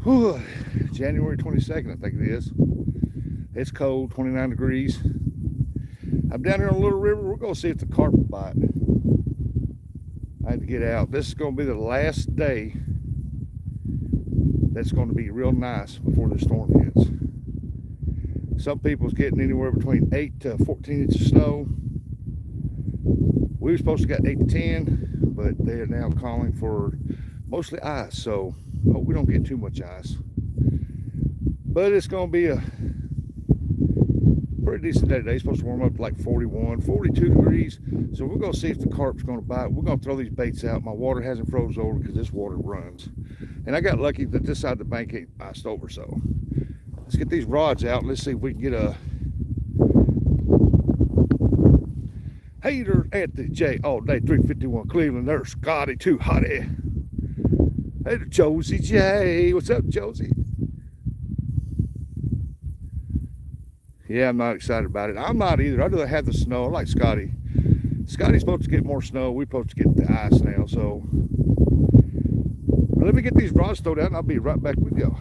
Whew, January 22nd, I think it is. It's cold, 29 degrees. I'm down here on Little River. We're going to see if the carp will bite. I had to get out. This is going to be the last day that's going to be real nice before the storm hits. Some people's getting anywhere between 8 to 14 inches of snow. We were supposed to get 8 to 10, but they are now calling for mostly ice. So hope we don't get too much ice. But it's going to be a pretty decent day today. It's supposed to warm up to like 41, 42 degrees. So we're going to see if the carp's going to bite. We're going to throw these baits out. My water hasn't froze over because this water runs. And I got lucky that this side of the bank ain't iced over. So let's get these rods out. Let's see if we can get a hater at the J all day. 351 Cleveland. There's Scotty too hottie. Hey, Josie J. What's up, Josie? Yeah, I'm not excited about it. I'm not either. I'd rather have the snow. I like Scotty. Scotty's supposed to get more snow. We're supposed to get the ice now. So let me get these rods thrown out and I'll be right back with y'all.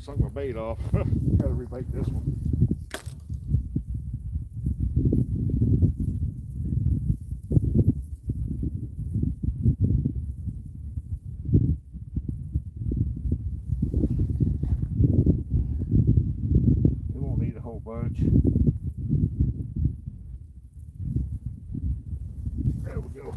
Sunk my bait off. Gotta rebait this one. We won't need a whole bunch. There we go.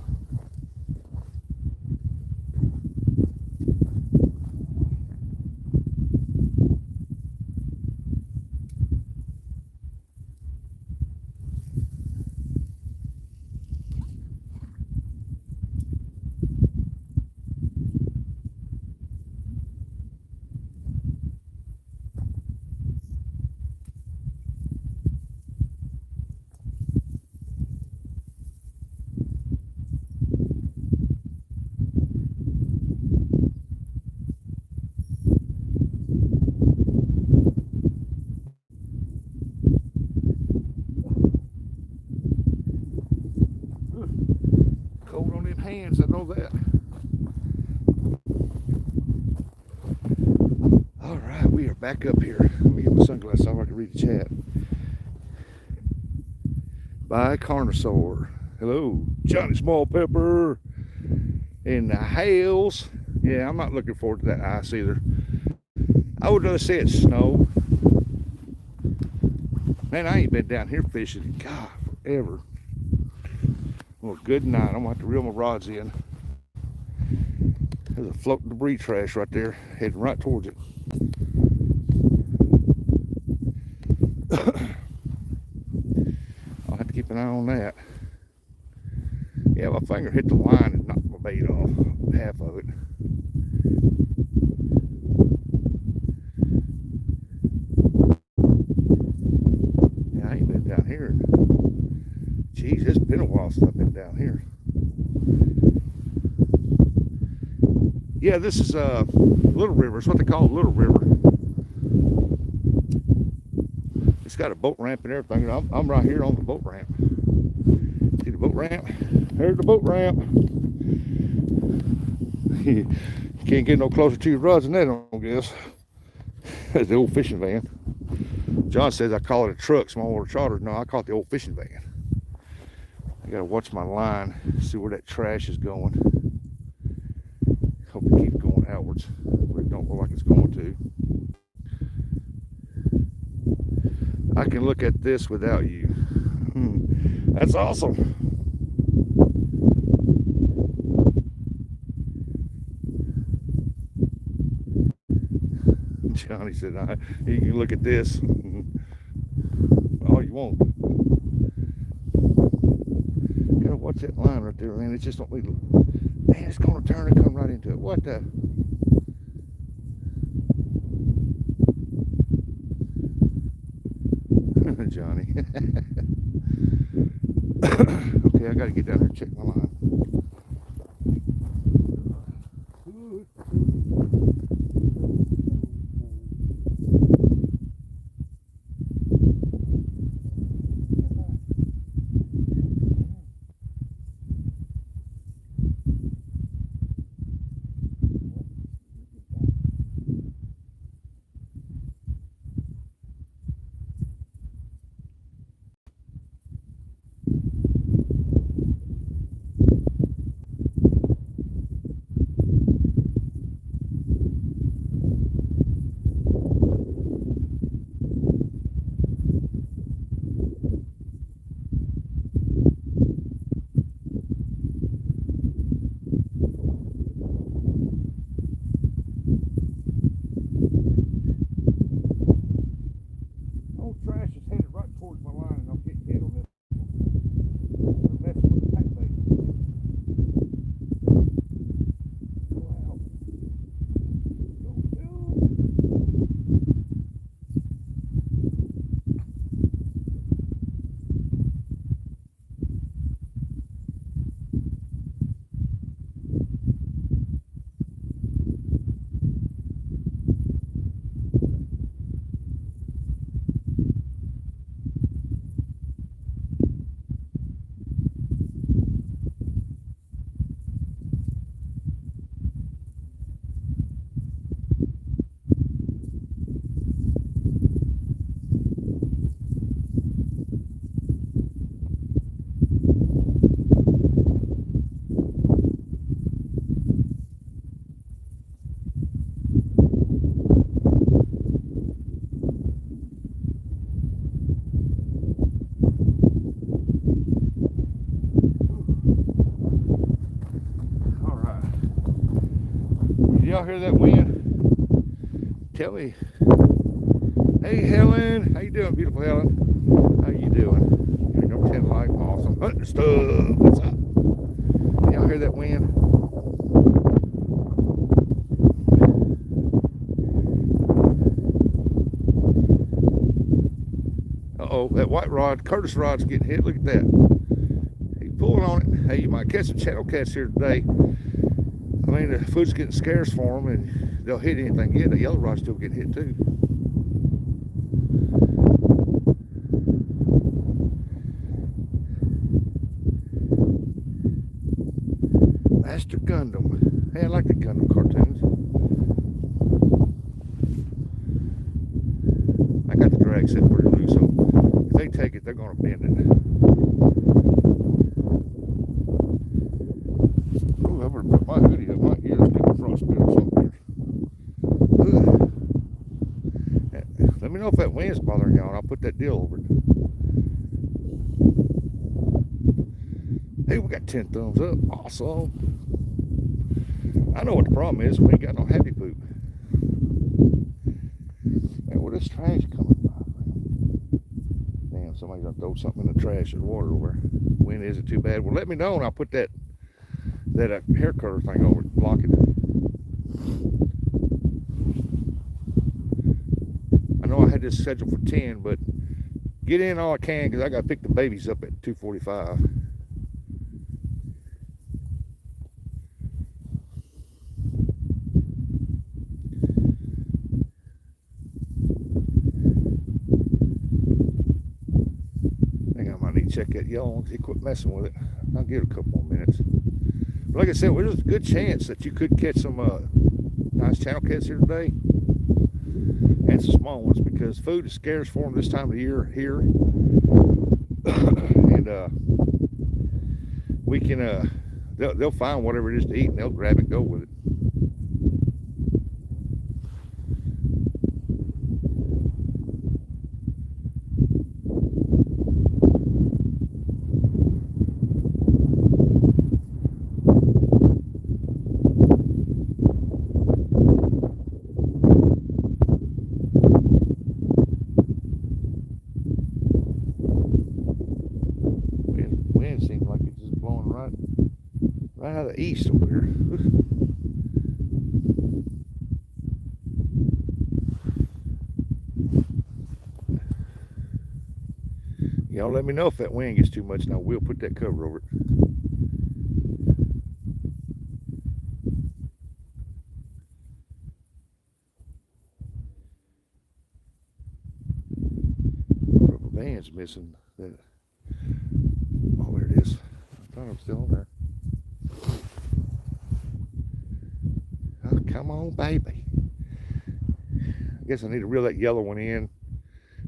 Cold on them hands, I know that. All right, we are back up here. Let me get my sunglasses so I can read the chat. By Carnosaur. Hello, Johnny Small Pepper and the Hales. Yeah, I'm not looking forward to that ice either. I would rather see it snow. Man, I ain't been down here fishing, God, forever. Well, good night. I'm gonna have to reel my rods in. There's a floating debris trash right there, heading right towards it. I'll have to keep an eye on that. Yeah, my finger hit the line and knocked my bait off, half of it. Yeah, I ain't been down here. Jeez, it's been a while since I've been down here. Yeah, this is Little River. It's what they call Little River. It's got a boat ramp and everything. I'm right here on the boat ramp. See the boat ramp? There's the boat ramp. You can't get no closer to your rods than that, I don't guess. That's the old fishing van. John says I call it a truck, small water charter. No, I call it the old fishing van. I gotta watch my line, see where that trash is going. Hope it keeps going don't look like it's going to. I can look at this without you. That's awesome. Johnny said, you can look at this all you want. You gotta watch that line right there, man. It's just don't be, man, it's gonna turn and come right into it. What the? Johnny. Okay, I gotta get down there and check my line. Trash is headed right towards my line, and I'm getting hit on this. I'm messing with the pack bait. Wow. Y'all hear that wind? Tell me. Hey Helen, how you doing, beautiful Helen? How you doing? Your number 10 like, awesome. Hunting stuff. What's up? Y'all hear that wind? Uh-oh, that white rod, Curtis rod's getting hit. Look at that. He's pulling on it. Hey, you might catch some channel cats here today. I mean, the food's getting scarce for them, and they'll hit anything get. The yellow rod's still getting hit too. Master Gundam. Hey, I like the Gundam cartoons. I got the drag set pretty loose, so if they take it, they're going to bend it. Ooh, I better put my hoodie up. My ears getting frostbite or something here. Let me know if that wind's bothering y'all, and I'll put that deal over it. Hey, we got 10 thumbs up. Awesome. I know what the problem is. We ain't got no happy poop. Man, where this trash coming from? Damn, somebody's gonna throw something in the trash or the water over. Wind isn't too bad. Well, let me know, and I'll put that hair curler thing over it, block it. I know I had this scheduled for 10, but get in all I can because I got to pick the babies up at 2:45. I think I might need to check that yellow until he quit messing with it. I'll give it a couple more minutes. But like I said, there's a good chance that you could catch some nice channel cats here today. And some small ones, because food is scarce for them this time of the year here. And we can they'll find whatever it is to eat, and they'll grab it and go with it. east over here. Y'all let me know if that wind gets too much, and I will put that cover over it. Rubber band's missing. Oh, there it is. I thought I was still on there. Oh, come on, baby. I guess I need to reel that yellow one in.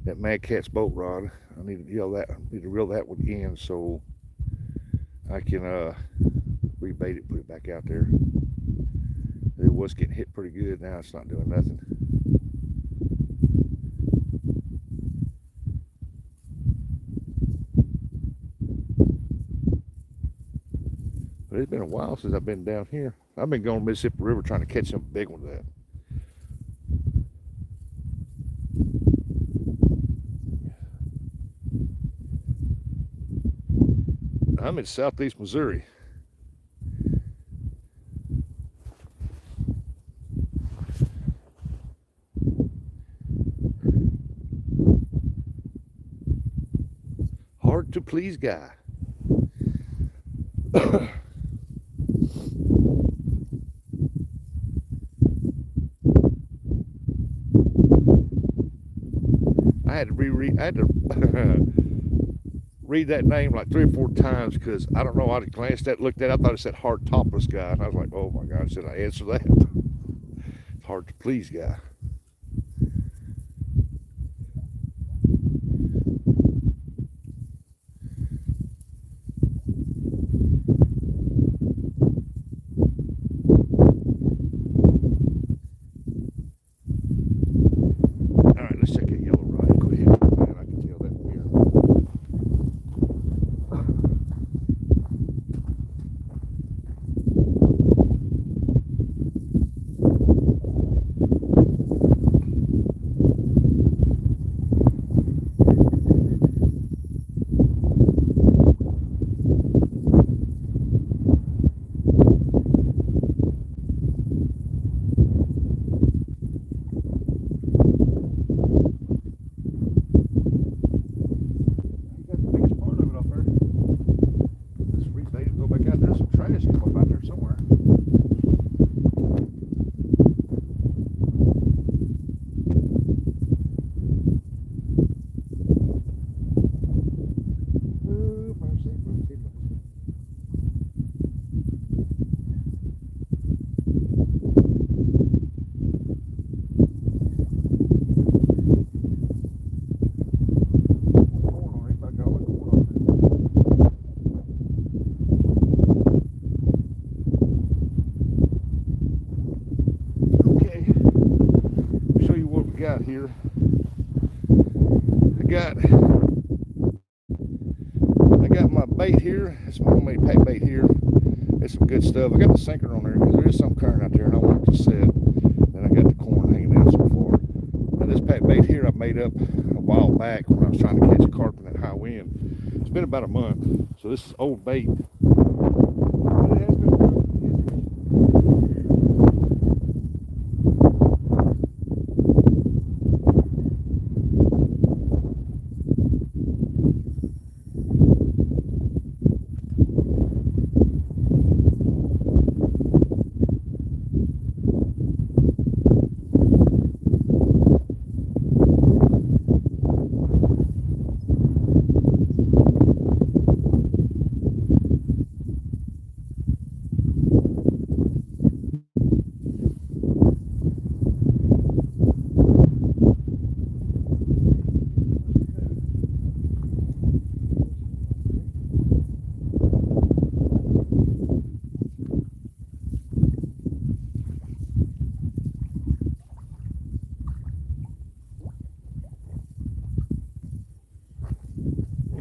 That Mad Cat's boat rod. I need to reel that one in so I can rebait it, put it back out there. It was getting hit pretty good. Now it's not doing nothing. But it's been a while since I've been down here. I've been going to Mississippi River trying to catch some big ones of that. I'm in southeast Missouri. Hard to please guy. I had to read that name like 3 or 4 times because I don't know. I glanced at, looked at it, I thought it said hard topless guy, and I was like, oh my God, should I answer that? Hard to please guy. All right, let's check that yellow rod. Quit hitting it, man. I can tell that from here. Got here. I got my bait here. It's my homemade pack bait here. It's some good stuff. I got the sinker on there because there is some current out there and I want it to set. Then I got the corn hanging out so far. Now this pack bait here I made up a while back when I was trying to catch a carp in that high wind. It's been about a month. So this is old bait. But it has been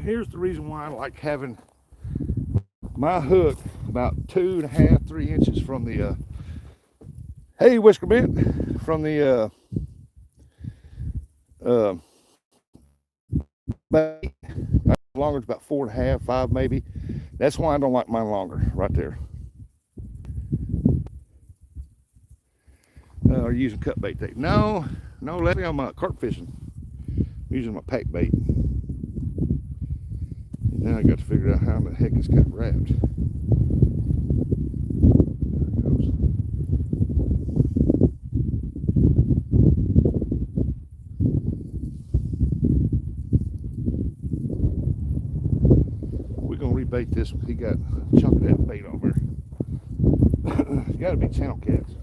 here's the reason why I like having my hook about 2.5, 3 inches from the hey whisker bit from the bait. Longer, it's about 4.5, 5 maybe. That's why I don't like mine longer, right there. Are you using cut bait tape? No, lately I'm carp fishing. I'm using my pack bait. And now I got to figure out how the heck it's got wrapped. We're gonna rebait this one. He got a chunk of that bait over. It's got to be channel cats.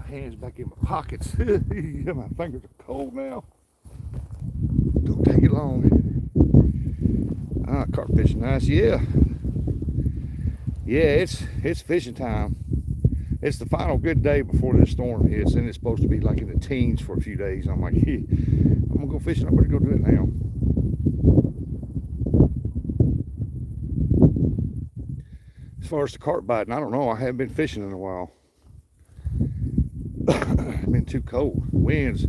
Hands back in my pockets. Yeah, my fingers are cold now. Don't take it long. Carp fishing nice. Yeah, it's fishing time. It's the final good day before this storm hits, and it's supposed to be like in the teens for a few days. I'm like, yeah, I'm gonna go fishing. I better go do it now. As far as the carp biting, I don't know. I haven't been fishing in a while. It's been too cold. Winds.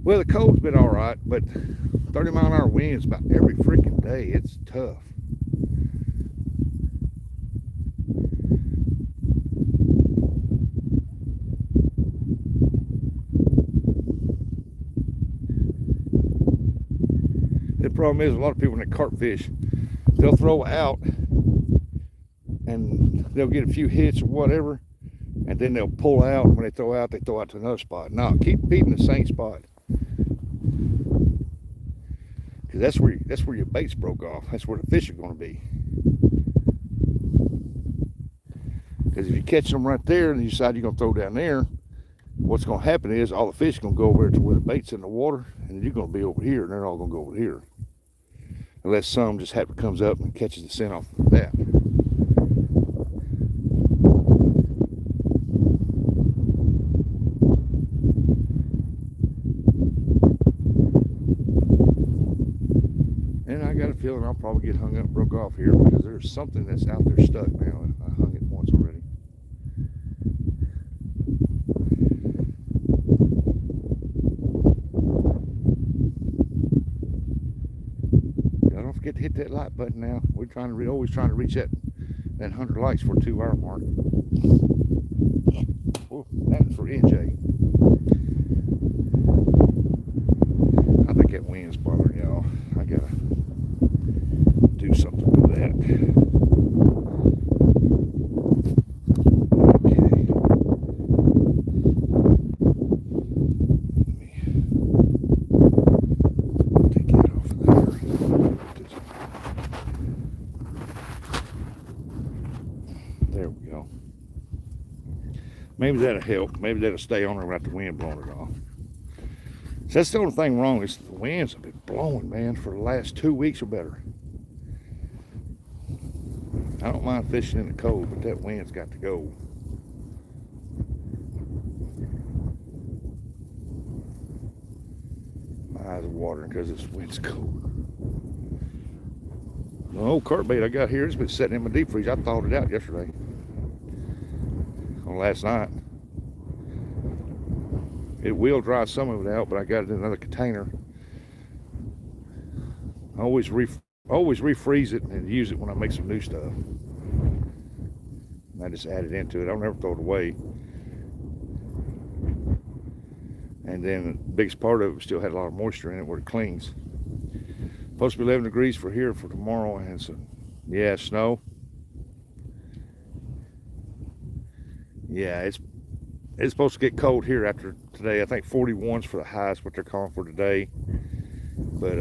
Well, the cold's been all right, but 30-mile-an-hour winds about every freaking day. It's tough. The problem is a lot of people when they carp fish, they'll throw out and they'll get a few hits or whatever, and then they'll pull out. When they throw out to another spot. No, keep feeding the same spot, because that's where your bait's broke off. That's where the fish are going to be. Because if you catch them right there and you decide you're going to throw down there, what's going to happen is all the fish are going to go over to where the bait's in the water, and you're going to be over here, and they're all going to go over here, unless some just happen comes up and catches the scent off of that. And I got a feeling I'll probably get hung up and broke off here, because there's something that's out there stuck now. I hung it once already. Don't forget to hit that like button now. We're always trying to reach that 100 likes for a 2-hour mark. Oh, that's for NJ. I think that wind's bothering y'all. I gotta do something with that. There we go. Maybe that'll help. Maybe that'll stay on there without the wind blowing it off. So that's the only thing wrong is the winds have been blowing, man, for the last 2 weeks or better. I don't mind fishing in the cold, but that wind's got to go. My eyes are watering because this wind's cold. The old carp bait I got here, it's been sitting in my deep freeze. I thawed it out yesterday. Or last night. It will dry some of it out, but I got it in another container. I always refreeze it and use it when I make some new stuff. And I just add it into it. I don't ever throw it away. And then the biggest part of it still had a lot of moisture in it where it clings. Supposed to be 11 degrees for here for tomorrow, and some, yeah, snow. Yeah, it's supposed to get cold here after today. I think 41's for the highest, what they're calling for today. But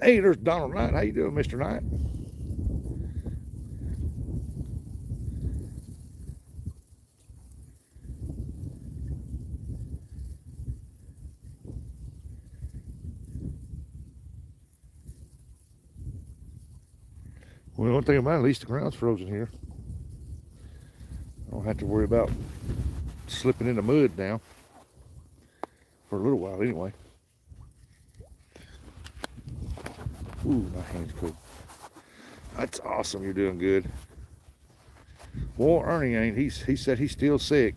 Hey, there's Donald Knight. How you doing, Mr. Knight? Well, one thing about it, at least the ground's frozen here. I don't have to worry about slipping in the mud now. For a little while, anyway. Ooh, my hand's cool. That's awesome. You're doing good. Well, Ernie ain't. He said he's still sick.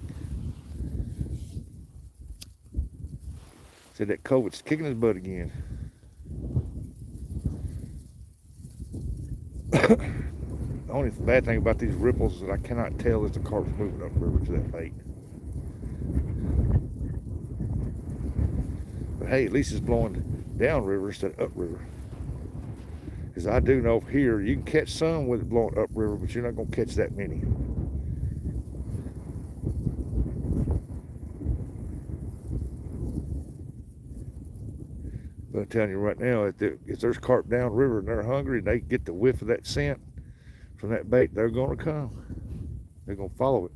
Said that COVID's kicking his butt again. The only bad thing about these ripples is that I cannot tell if the carp's moving upriver to that bait. But hey, at least it's blowing downriver instead of upriver. Because I do know here, you can catch some with it blowing upriver, but you're not going to catch that many. But I'm telling you right now, if there's carp downriver and they're hungry and they get the whiff of that scent from that bait, they're going to come. They're going to follow it.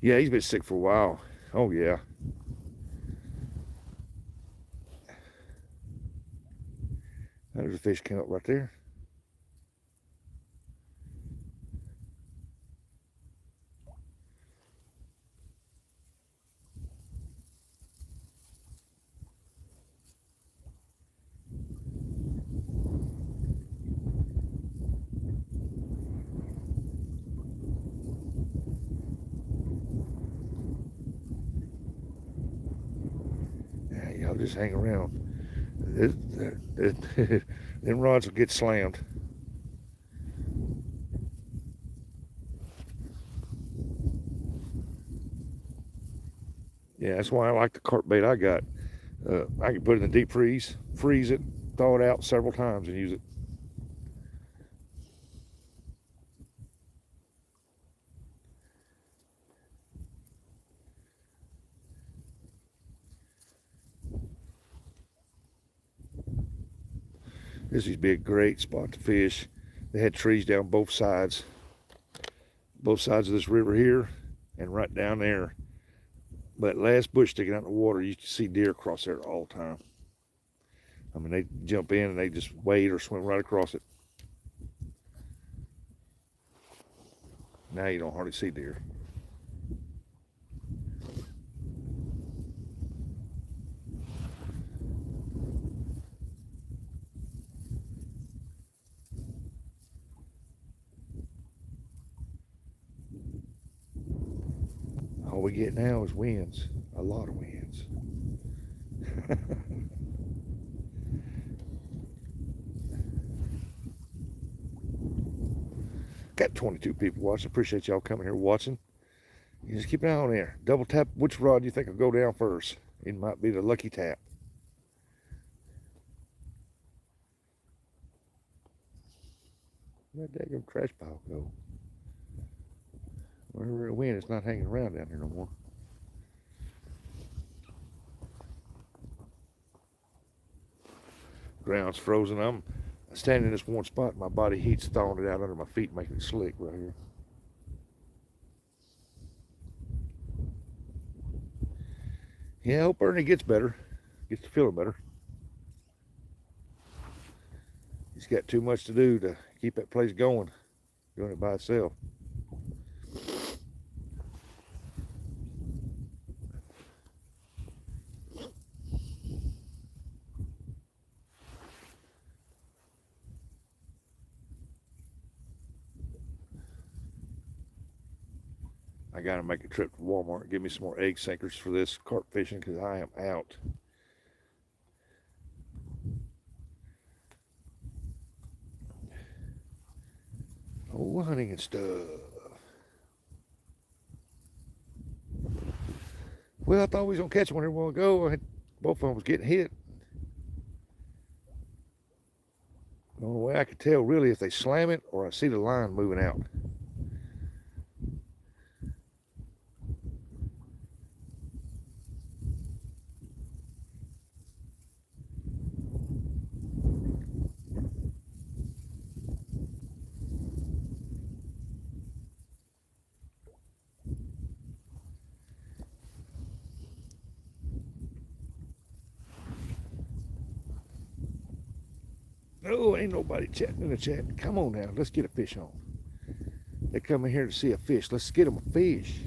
Yeah, he's been sick for a while. Oh, yeah. There's a fish came up right there. Yeah, y'all just hang around. Them rods will get slammed. Yeah, that's why I like the carp bait I got. I can put it in the deep freeze it, thaw it out several times and use it. This used to be a great spot to fish. They had trees down both sides of this river here and right down there. But last bush sticking out in the water, you can see deer across there all the time. I mean, they jump in and they just wade or swim right across it. Now you don't hardly see deer. All we get now is winds, a lot of winds. Got 22 people watching. Appreciate y'all coming here watching. You just keep an eye on there. Double tap which rod you think will go down first. It might be the lucky tap. Where'd that daggum trash pile go? Wherever it went, it's not hanging around down here no more. Ground's frozen. I'm standing in this one spot. My body heat's thawing it out under my feet, making it slick right here. Yeah, I hope Ernie gets better. Gets to feeling better. He's got too much to do to keep that place going, doing it by itself. I gotta make a trip to Walmart and get me some more egg sinkers for this carp fishing because I am out. Oh, hunting and stuff. Well, I thought we was gonna catch one here a while ago. Both of them was getting hit. The only way I could tell really if they slam it or I see the line moving out. Oh, ain't nobody chatting in the chat. Come on now, let's get a fish on. They come in here to see a fish. Let's get them a fish.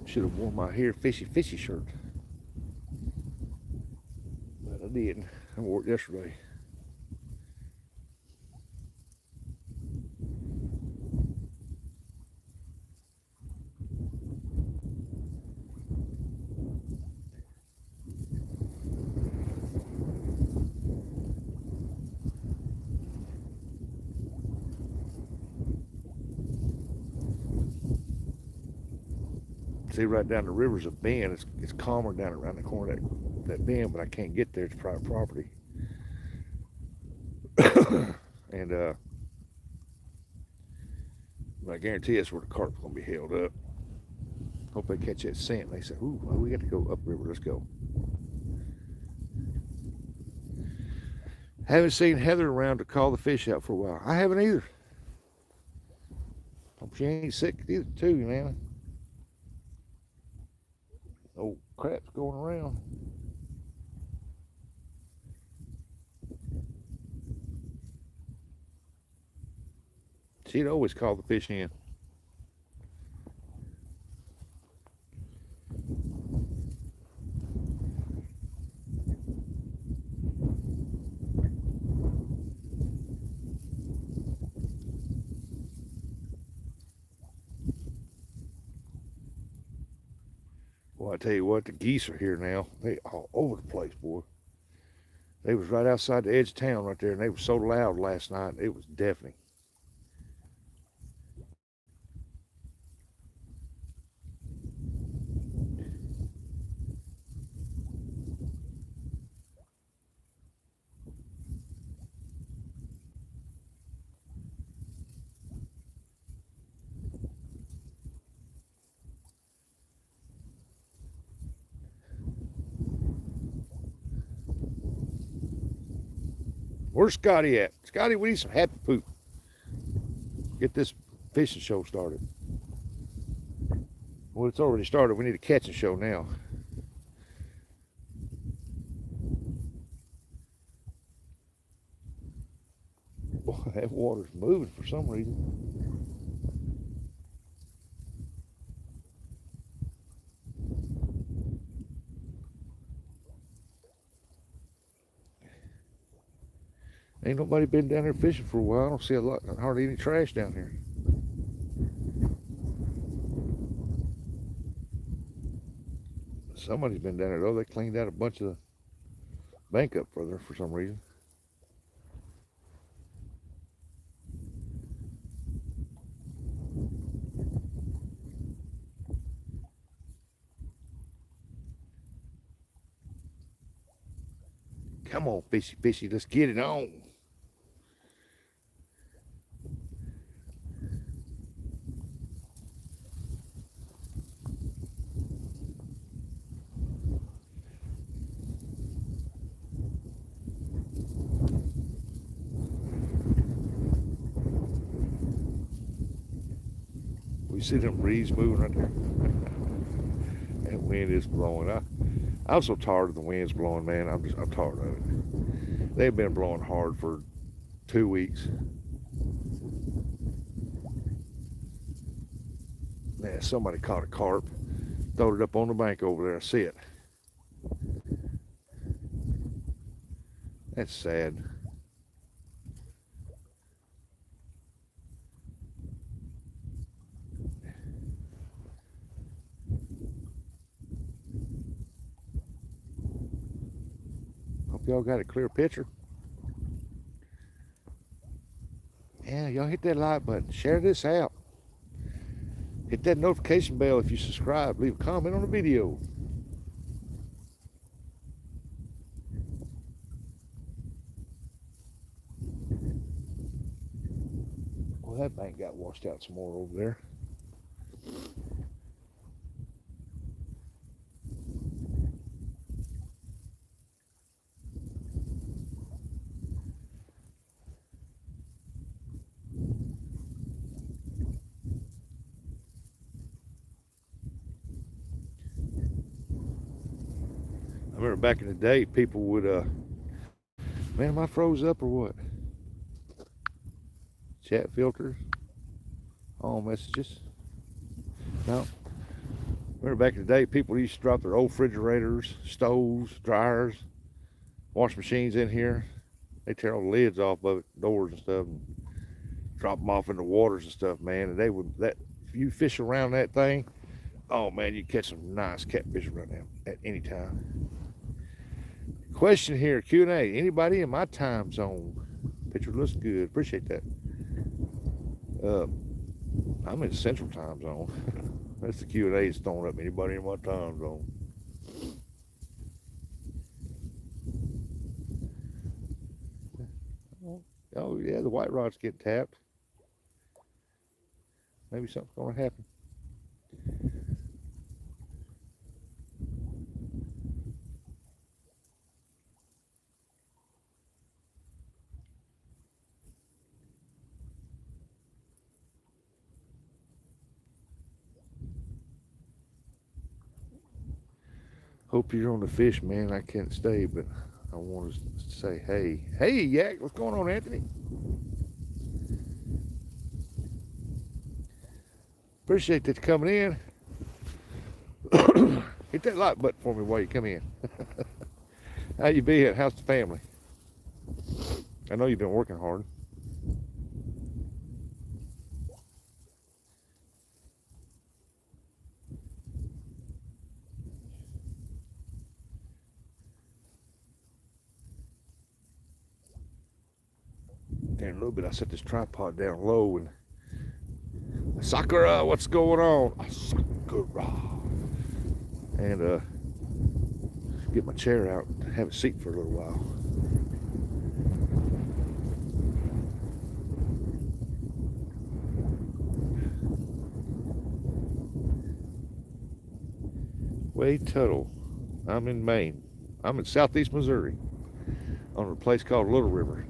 Should have worn my hair fishy shirt. But I didn't. I wore it yesterday. See, right down the river's a bend. It's calmer down around the corner of that bend, but I can't get there. It's private property. And I guarantee that's where the carp's gonna be held up. Hope they catch that scent. And they say, "Ooh, well, we got to go upriver. Let's go." Haven't seen Heather around to call the fish out for a while. I haven't either. Hope she ain't sick either, too, man. Oh, crap's going around. She'd always call the fish in. Well, I tell you what, the geese are here now. They all over the place, boy. They was right outside the edge of town right there, and they were so loud last night. It was deafening. Where's Scotty at? Scotty, we need some happy poop. Get this fishing show started. Well, it's already started. We need a catching show now. Boy, that water's moving for some reason. Ain't nobody been down here fishing for a while. I don't see hardly any trash down here. Somebody's been down there though. They cleaned out a bunch of the bank up further for some reason. Come on, fishy, let's get it on. You see them reeds moving right there? That wind is blowing. I'm so tired of the winds blowing, man. I'm tired of it. They've been blowing hard for 2 weeks. Man, somebody caught a carp, throwed it up on the bank over there. I see it. That's sad. Hope y'all got a clear picture. Yeah, y'all hit that like button. Share this out. Hit that notification bell if you subscribe. Leave a comment on the video. Well, that bank got washed out some more over there. remember back in the day, people would, man, am I froze up or what? Chat filters, all messages. No. Remember back in the day, people used to drop their old refrigerators, stoves, dryers, wash machines in here. They tear all the lids off of it, doors and stuff, and drop them off in the waters and stuff, man. And they would, that if you fish around that thing, oh man, you catch some nice catfish right now at any time. Question here, Q&A. Anybody in my time zone? Picture looks good. Appreciate that. I'm in Central Time Zone. That's the Q&A is throwing up. Anybody in my time zone? Oh yeah, the white rods get tapped. Maybe something's going to happen. Hope you're on the fish, man. I can't stay, but I want to say, hey, Yak, what's going on, Anthony? Appreciate that you coming in. Hit that like button for me while you come in. How you been? How's the family? I know you've been working hard. There in a little bit, I set this tripod down low and Sakura, what's going on? Sakura. And get my chair out and have a seat for a little while. Wade Tuttle. I'm in Maine. I'm in southeast Missouri on a place called Little River.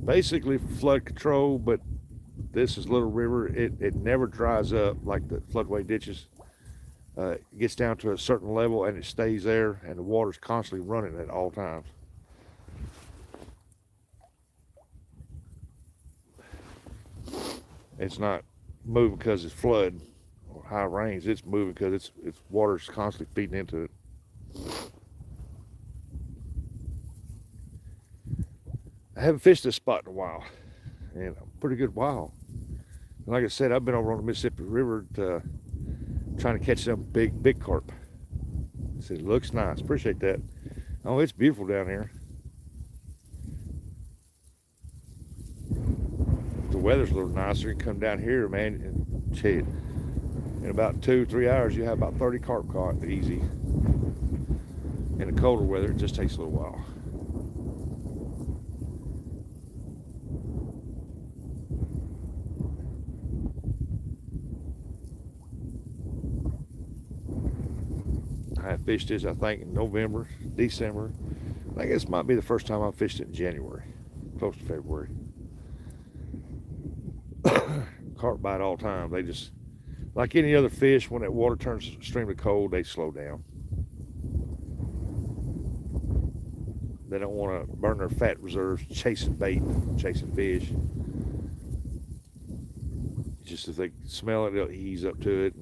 Basically flood control, but this is Little River. It never dries up like the floodway ditches. It gets down to a certain level and it stays there, and the water's constantly running at all times. It's not moving because it's flood or high rains. It's moving because it's water's constantly feeding into it. I haven't fished this spot in a while, and a pretty good while. And like I said, I've been over on the Mississippi River trying to catch some big carp. It looks nice. Appreciate that. Oh, it's beautiful down here. The weather's a little nicer. You come down here, man, and shit. In about 2-3 hours, you have about 30 carp caught easy. In the colder weather, it just takes a little while. I fished this, I think, in November, December. I think this might be the first time I fished it in January, close to February. Carp bite all time. They just, like any other fish, when that water turns extremely cold, they slow down. They don't want to burn their fat reserves chasing bait, chasing fish. Just if they smell it, they'll ease up to it.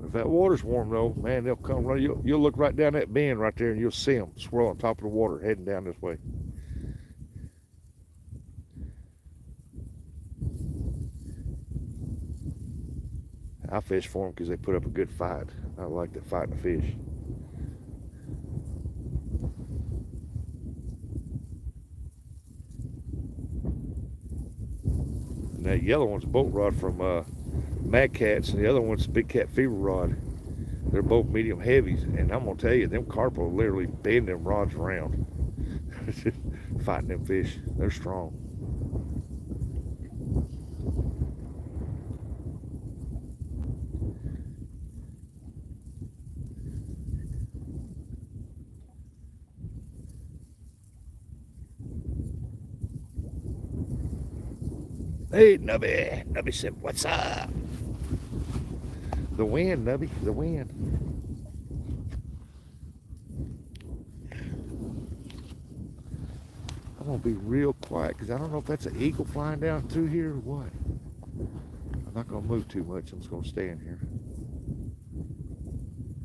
If that water's warm though, man, they'll come right. You'll look right down that bend right there, and you'll see them swirl on top of the water, heading down this way. I fish for them because they put up a good fight. I like that fighting the fish. And that yellow one's a boat rod from Mad Cats, and the other one's a Big Cat Fever rod. They're both medium heavies, and I'm gonna tell you, them carp will literally bend them rods around, fighting them fish. They're strong. Hey, Nubby. Nubby said, what's up? The wind, Nubby, the wind. I'm gonna be real quiet because I don't know if that's an eagle flying down through here or what. I'm not gonna move too much. I'm just gonna stay in here.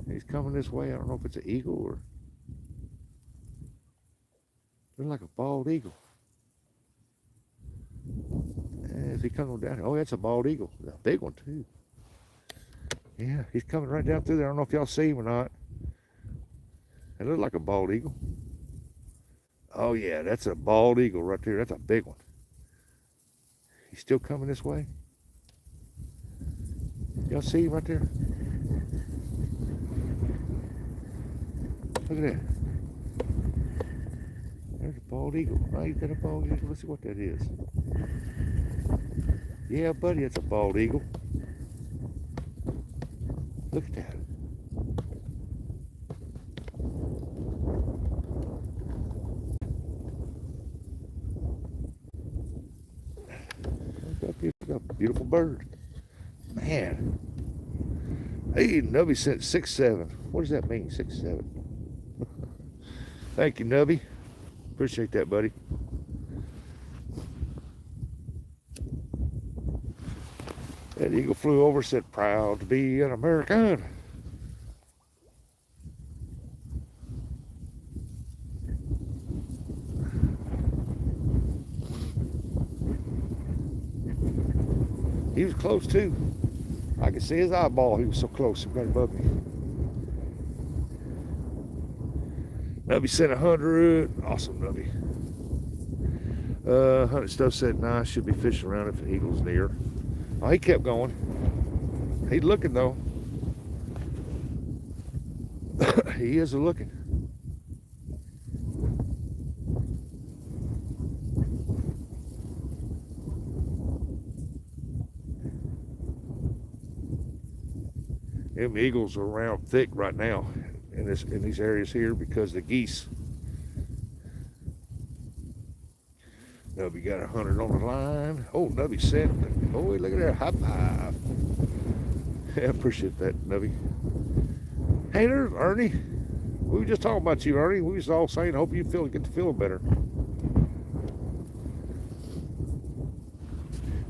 He's coming this way. I don't know if it's an eagle or looks like a bald eagle. And if he comes down here, oh, that's a bald eagle. A big one too. Yeah, he's coming right down through there. I don't know if y'all see him or not. It looks like a bald eagle. Oh yeah, that's a bald eagle right there. That's a big one. He's still coming this way. Y'all see him right there? Look at that. There's a bald eagle. Oh, he's got a bald eagle. Let's see what that is. Yeah, buddy, it's a bald eagle. Look at that. Got a beautiful bird. Man. Hey, Nubby sent 6'7". What does that mean, 6'7"? Thank you, Nubby. Appreciate that, buddy. That eagle flew over, said, proud to be an American. He was close too. I could see his eyeball. He was so close. He got above me. Nubby said 100. Awesome, Nubby. Hunting stuff said, nah, I should be fishing around if an eagle's near. Oh, he kept going. He's looking though. He is looking. Them eagles are around thick right now in these areas here because the geese. Nubby got 100 on the line. Oh, Nubby said, oh, look at that, high five. Yeah, I appreciate that, Nubby. Hey, there's Ernie. We were just talking about you, Ernie. We was all saying, hope you get to feeling better.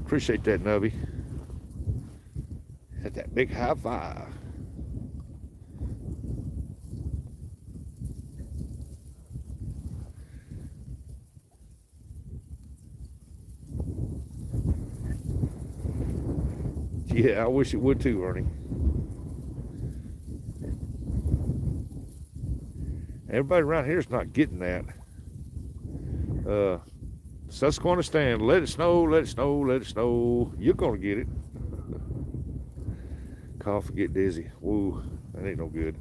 Appreciate that, Nubby. Had that big high five. Yeah, I wish it would too, Ernie. Everybody around here is not getting that. Susquehanna, let it snow, let it snow, let it snow. You're gonna get it. Cough and get dizzy. Woo, that ain't no good.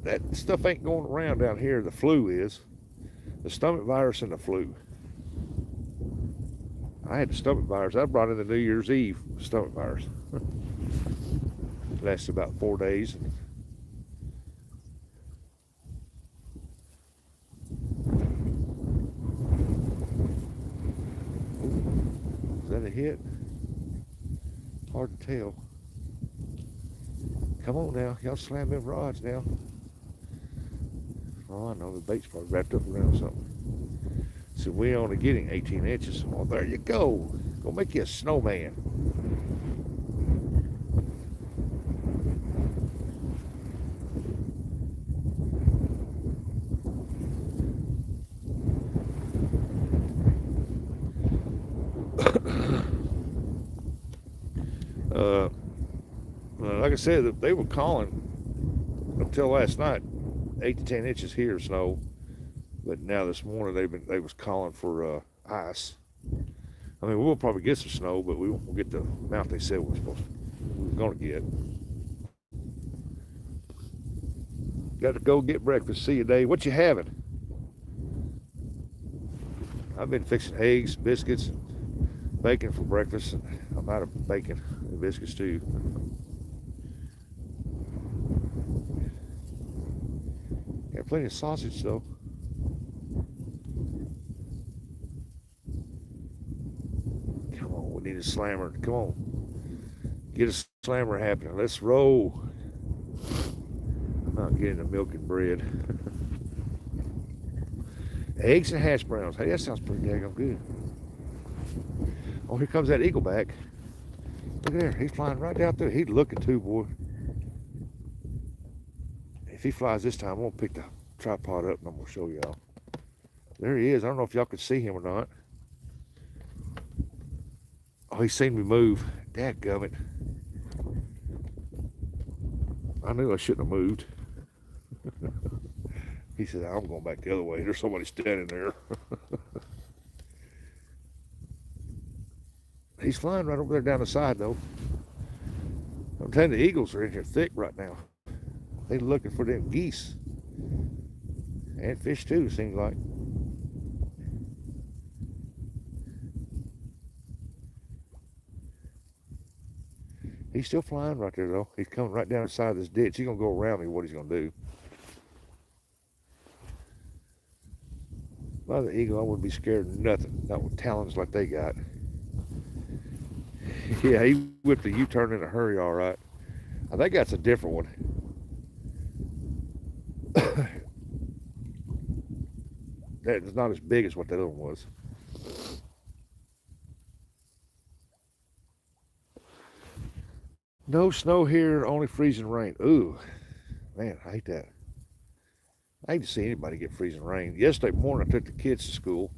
That stuff ain't going around down here. The flu is. The stomach virus and the flu. I had the stomach virus. I brought in the New Year's Eve stomach virus. Lasted about 4 days. Is that a hit? Hard to tell. Come on now. Y'all slam them rods now. Oh, I know. The bait's probably wrapped up around something. So we're only getting 18 inches. Well, there you go. Go make you a snowman. Like I said, they were calling until last night 8 to 10 inches here of snow. But now this morning they was calling for ice. I mean, we'll probably get some snow, but we won't get the amount they said we were going to get. Got to go get breakfast. See you, Dave. What you having? I've been fixing eggs, biscuits, and bacon for breakfast. And I'm out of bacon and biscuits too. Got plenty of sausage though. a slammer. Come on. Get a slammer happening. Let's roll. I'm not getting the milk and bread. Eggs and hash browns. Hey, that sounds pretty daggone good. Oh, here comes that eagle back. Look at there. He's flying right down through. He's looking too, boy. If he flies this time, I'm going to pick the tripod up and I'm going to show y'all. There he is. I don't know if y'all can see him or not. Oh, he's seen me move. Dadgummit. I knew I shouldn't have moved. He said, I'm going back the other way. There's somebody standing there. He's flying right over there down the side, though. I'm telling you, the eagles are in here thick right now. They're looking for them geese. And fish, too, seems like. He's still flying right there, though. He's coming right down the side of this ditch. He's going to go around me, what he's going to do. By the eagle, I wouldn't be scared of nothing. Not with talons like they got. Yeah, he whipped a U-turn in a hurry, all right. I think that's a different one. That's not as big as what that other one was. No snow here, only freezing rain. Ooh, man, I hate that. I hate to see anybody get freezing rain. Yesterday morning, I took the kids to school.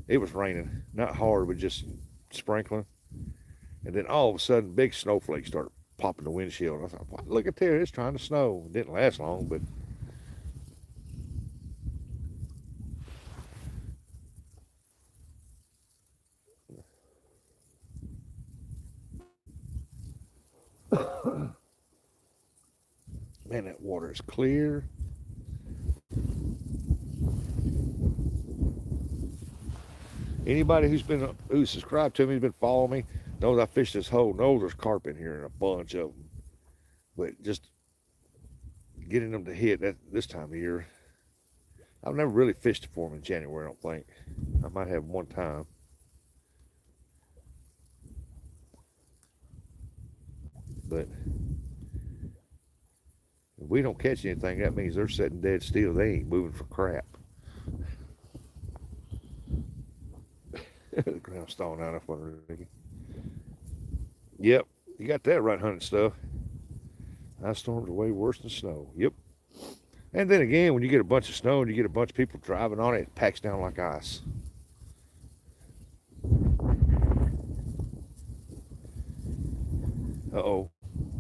It was raining, not hard, but just sprinkling. And then all of a sudden, big snowflakes started popping the windshield. I thought, look at there, it's trying to snow. It didn't last long, but man, that water is clear. Anybody who's subscribed to me, has been following me, knows I fished this hole, knows there's carp in here and a bunch of them. But just getting them to hit this time of year, I've never really fished for them in January, I don't think. I might have one time. But if we don't catch anything, that means they're sitting dead still. They ain't moving for crap. The ground's thawing out up under Ricky. Yep, you got that right, hunting stuff. Ice storms are way worse than snow. Yep. And then again, when you get a bunch of snow and you get a bunch of people driving on it, it packs down like ice. Uh-oh.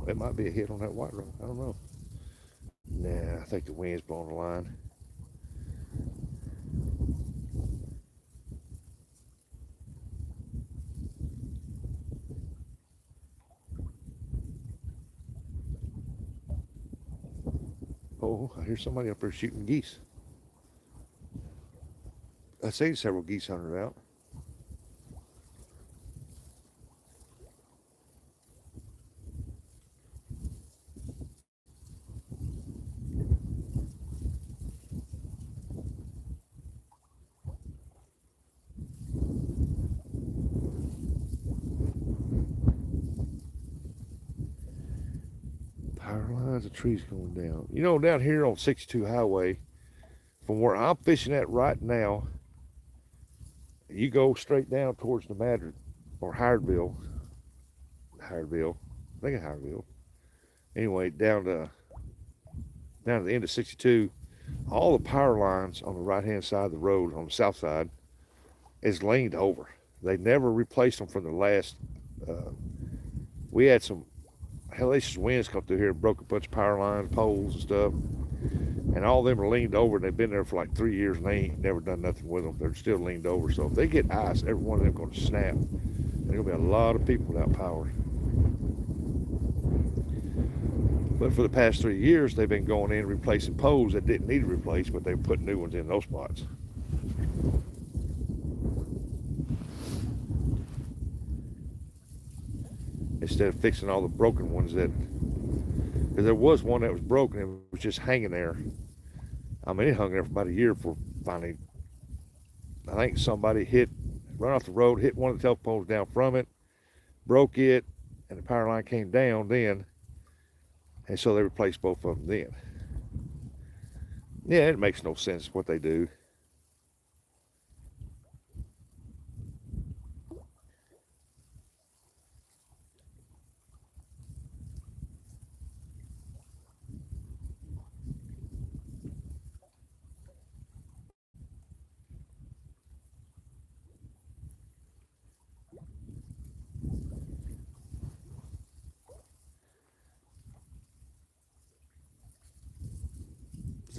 It might be a hit on that white rod. I don't know. Nah, I think the wind's blowing the line. Oh, I hear somebody up there shooting geese. I see several geese hunters out. Power lines of trees going down. You know, down here on 62 Highway, from where I'm fishing at right now, you go straight down towards the Madrid or Howardville. I think of Howardville. Anyway, down to the end of 62, all the power lines on the right-hand side of the road, on the south side, is leaned over. They never replaced them from the last. We had some hellacious winds come through here and broke a bunch of power lines, poles, and stuff. And all of them are leaned over, and they've been there for like 3 years, and they ain't never done nothing with them. They're still leaned over. So if they get ice, every one of them going to snap. There's going to be a lot of people without power. But for the past 3 years, they've been going in and replacing poles that didn't need to replace, but they put new ones in those spots. Instead of fixing all the broken ones because there was one that was broken and was just hanging there. I mean, it hung there for about a year before finally, I think somebody ran off the road, hit one of the telephones down from it, broke it, and the power line came down then, and so they replaced both of them then. Yeah, it makes no sense what they do.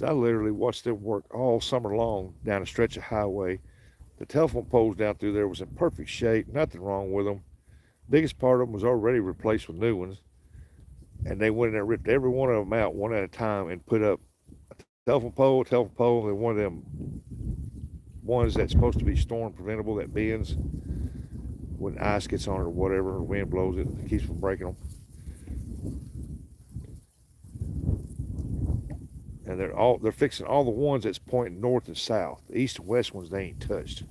I literally watched them work all summer long down a stretch of highway. The telephone poles down through there was in perfect shape, nothing wrong with them. Biggest part of them was already replaced with new ones, and they went in there and ripped every one of them out one at a time and put up a telephone pole, and one of them ones that's supposed to be storm preventable that bends when ice gets on it or whatever, or wind blows it, it keeps from breaking them. And they're fixing all the ones that's pointing north and south. The east and west ones they ain't touched.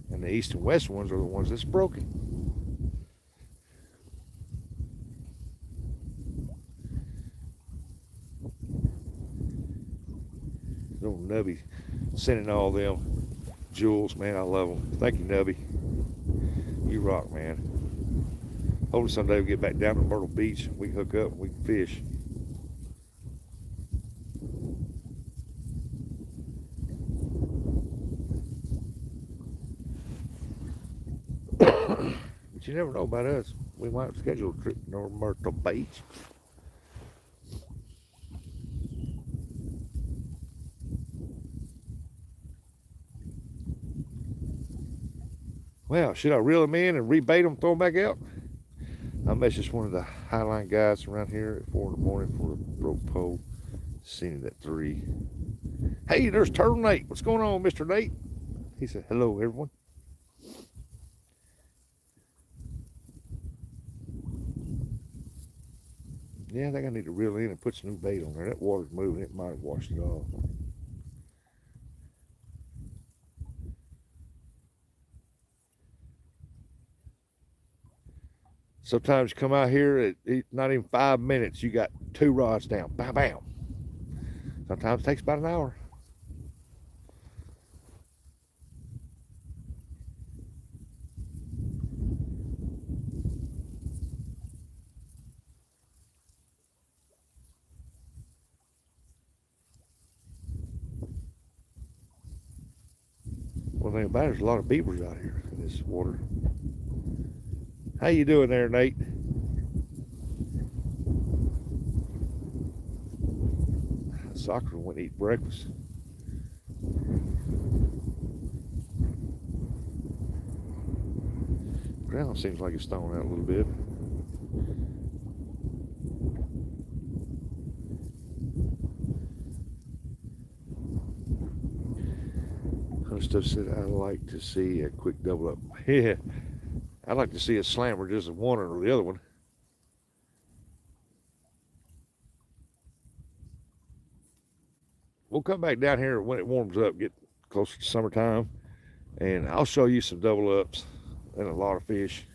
And the east and west ones are the ones that's broken. Little Nubby sending all them jewels, man. I love them. Thank you, Nubby. You rock, man. Hopefully someday we'll get back down to Myrtle Beach. We can hook up and we can fish. But you never know about us. We might schedule a trip to Myrtle Beach. Well, should I reel them in and rebait them, throw them back out? I messaged one of the Highline guys around here at 4 in the morning for a broke pole. Seen it at 3. Hey, there's Turtle Nate. What's going on, Mr. Nate? He said, hello, everyone. Yeah, I think I need to reel in and put some new bait on there. That water's moving. It might have washed it off. Sometimes you come out here, not even 5 minutes, you got 2 rods down. Bam, bam. Sometimes it takes about an hour. One thing about it, there's a lot of beavers out here in this water. How you doing there, Nate? Soccer went to eat breakfast. Ground seems like it's thawing out a little bit. Other stuff said I'd like to see a quick double up. Yeah, I'd like to see a slammer, just one or the other one. We'll come back down here when it warms up, get closer to summertime, and I'll show you some double ups and a lot of fish.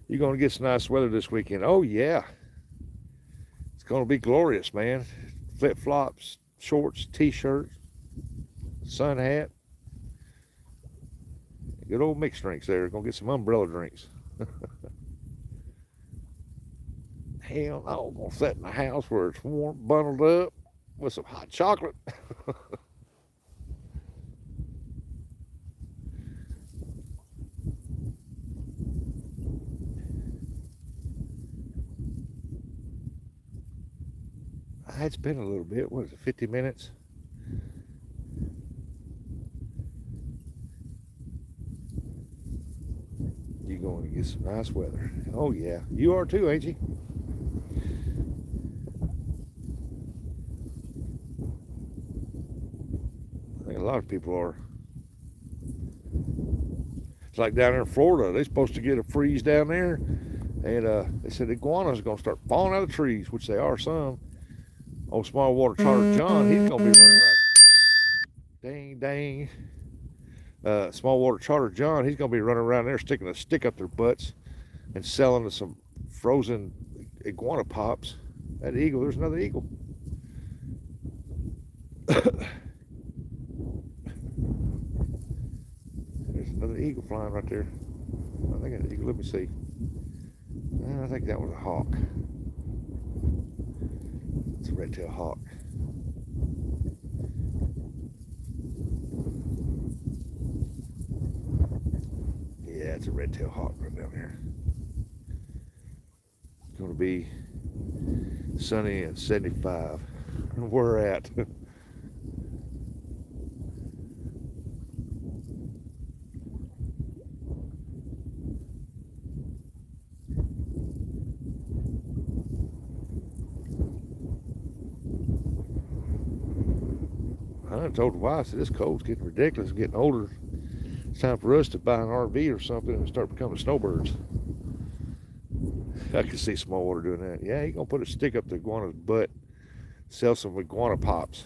You're going to get some nice weather this weekend. Oh, yeah. It's going to be glorious, man. Flip-flops, shorts, t-shirts, sun hat. Good old mixed drinks there. Going to get some umbrella drinks. Hell no, I'm going to sit in the house where it's warm, bundled up with some hot chocolate. It's been a little bit. What is it, 50 minutes? You're going to get some nice weather. Oh, yeah. You are too, ain't you? I think a lot of people are. It's like down there in Florida. They're supposed to get a freeze down there. And they said the iguanas are going to start falling out of the trees, which they are some. Old small water trotter John, he's going to be running right. Dang. ding, dang. Small water charter John, he's going to be running around there sticking a stick up their butts and selling us some frozen iguana pops. That eagle, there's another eagle. There's another eagle flying right there. I think an eagle. Let me see. I think that was a hawk. It's a red-tailed hawk. Yeah, it's a red-tailed hawk right down there. It's going to be sunny and 75. Where we're at. I told the wife, I said, this cold's getting ridiculous, it's getting older. It's time for us to buy an RV or something and start becoming snowbirds. I can see Smallwater doing that. Yeah, he's going to put a stick up the iguana's butt, sell some iguana pops.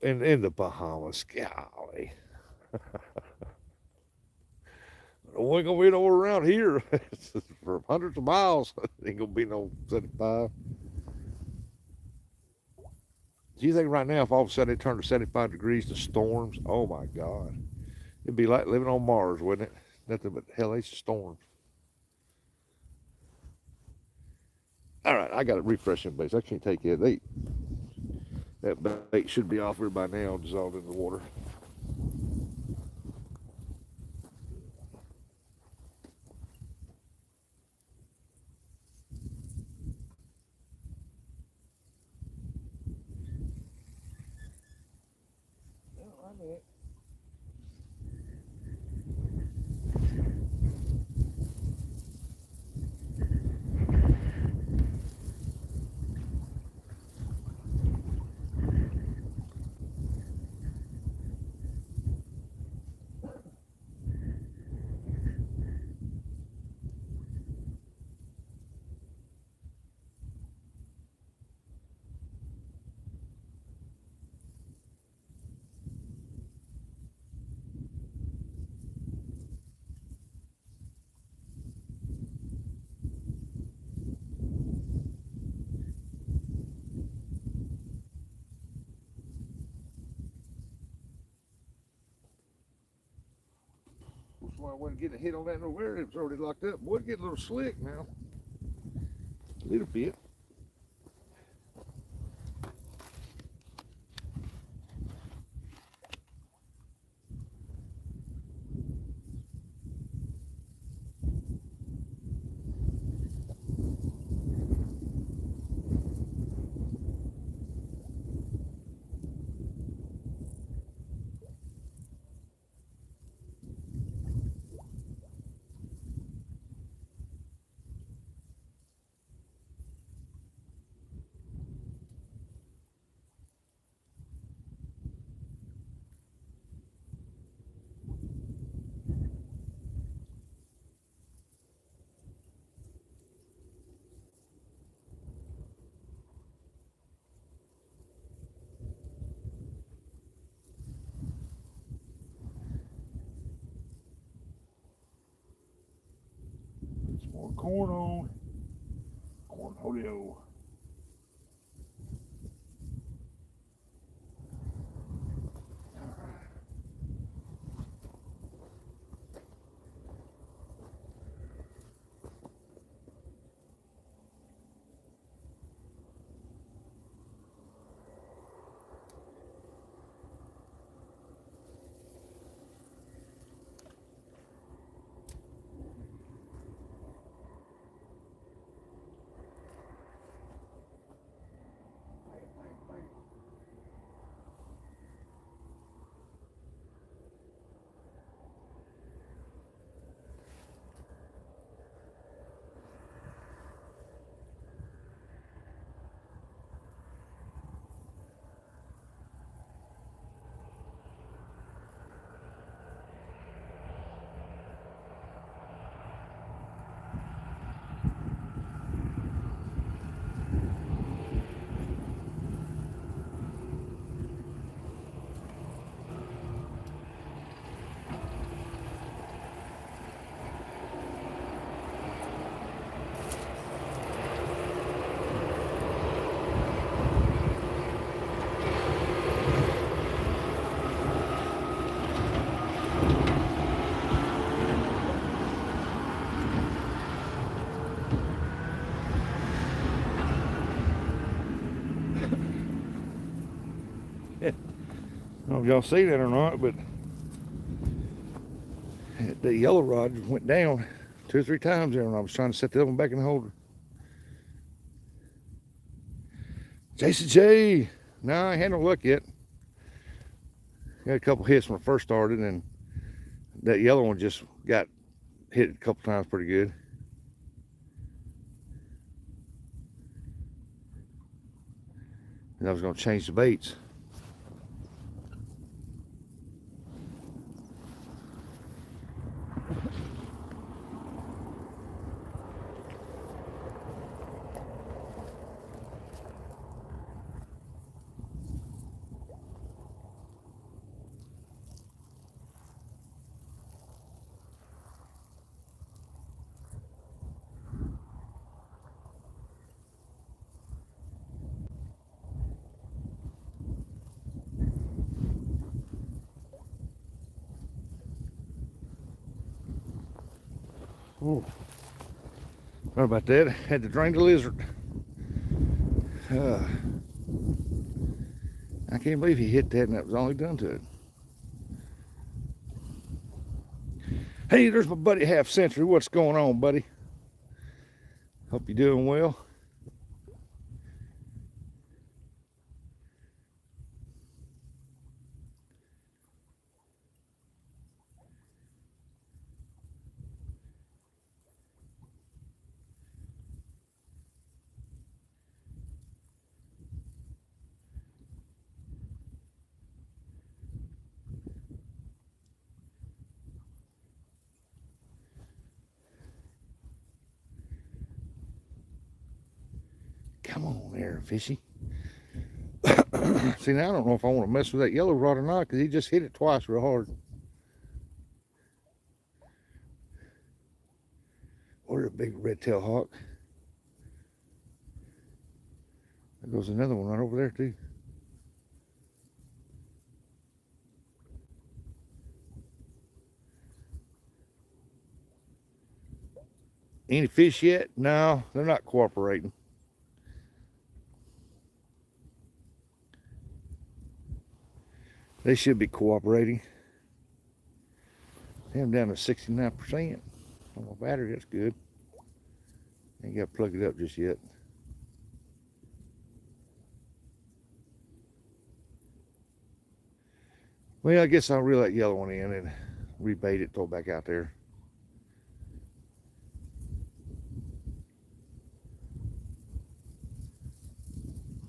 in the Bahamas, golly. We ain't gonna be nowhere around here for hundreds of miles. Ain't gonna be no 75. Do you think right now, if all of a sudden it turned to 75 degrees to storms, oh my God, it'd be like living on Mars, wouldn't it? Nothing but hellish storms. All right, I got to refresh them baits. I can't take it. That bait should be off here by now, dissolved in the water. That's why I wasn't getting a hit on that nowhere. It was already locked up. Boy, it get a little slick now. A little bit. Some more corn on. Cornholio. I don't know if y'all see that or not, but the yellow rod went down 2 or 3 times there when I was trying to set the other one back in the holder. Jason J. No, I ain't had no luck yet. Got a couple hits when I first started, and that yellow one just got hit a couple times pretty good. And I was going to change the baits. Ooh. Sorry about that. Had to drain the lizard. I can't believe he hit that and that was all he done to it. Hey, there's my buddy Half Century. What's going on, buddy? Hope you're doing well. Come on there, fishy. See, now I don't know if I want to mess with that yellow rod or not because he just hit it twice real hard. What a big red-tailed hawk. There goes another one right over there, too. Any fish yet? No, they're not cooperating. They should be cooperating. I'm down to 69% on my battery. That's good. Ain't got to plug it up just yet. Well, I guess I'll reel that yellow one in and rebait it, throw it back out there.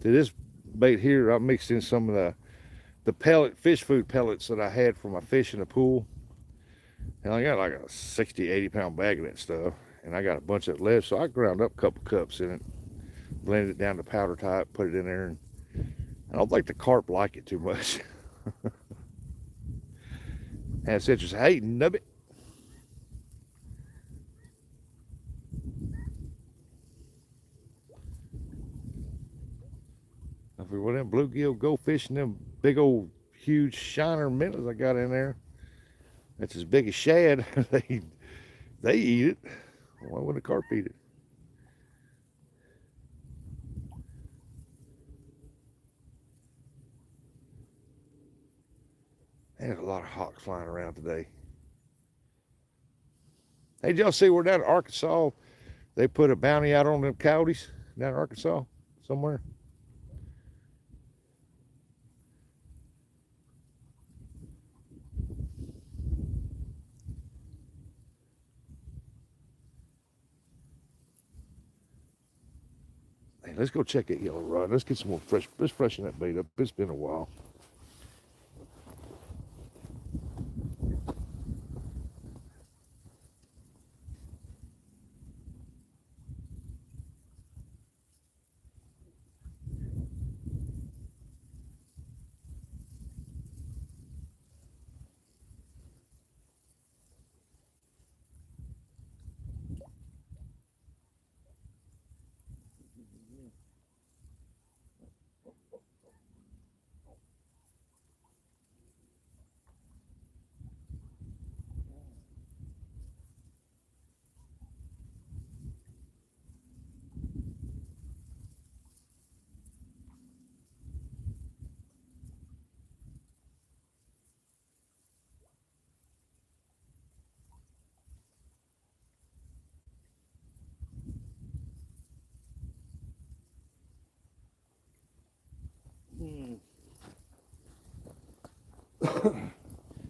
To this bait here, I mixed in some of the pellet, fish food pellets that I had for my fish in the pool. And I got like a 60, 80 pound bag of that stuff. And I got a bunch of it left, so I ground up a couple cups in it, blended it down to powder type, put it in there. And I don't think the carp like it too much. And Citrus, hey, nubbit. I figured, well, them bluegill go fishing, them big old huge shiner minnows I got in there. That's as big as shad. they eat it. Why would a carp eat it? There's a lot of hawks flying around today. Hey, did y'all see we're down in Arkansas? They put a bounty out on them coyotes down in Arkansas somewhere. Hey, let's go check that yellow rod. Let's get some more fresh. Let's freshen that bait up. It's been a while.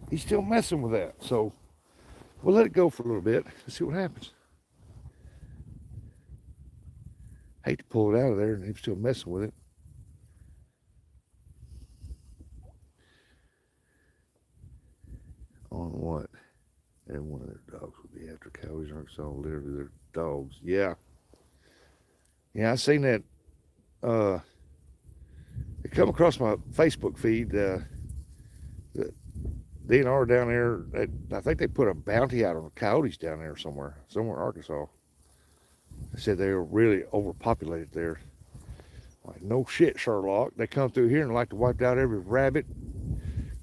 He's still messing with that. So we'll let it go for a little bit. Let's see what happens. Hate to pull it out of there and he's still messing with it. On what? Every one of their dogs would be after coyotes, Arkansas, literally their dogs. Yeah. Yeah, I seen that. It come across my Facebook feed. The DNR down there, I think they put a bounty out on the coyotes down there somewhere in Arkansas. They said they were really overpopulated there. Like, no shit, Sherlock. They come through here and like to wipe out every rabbit.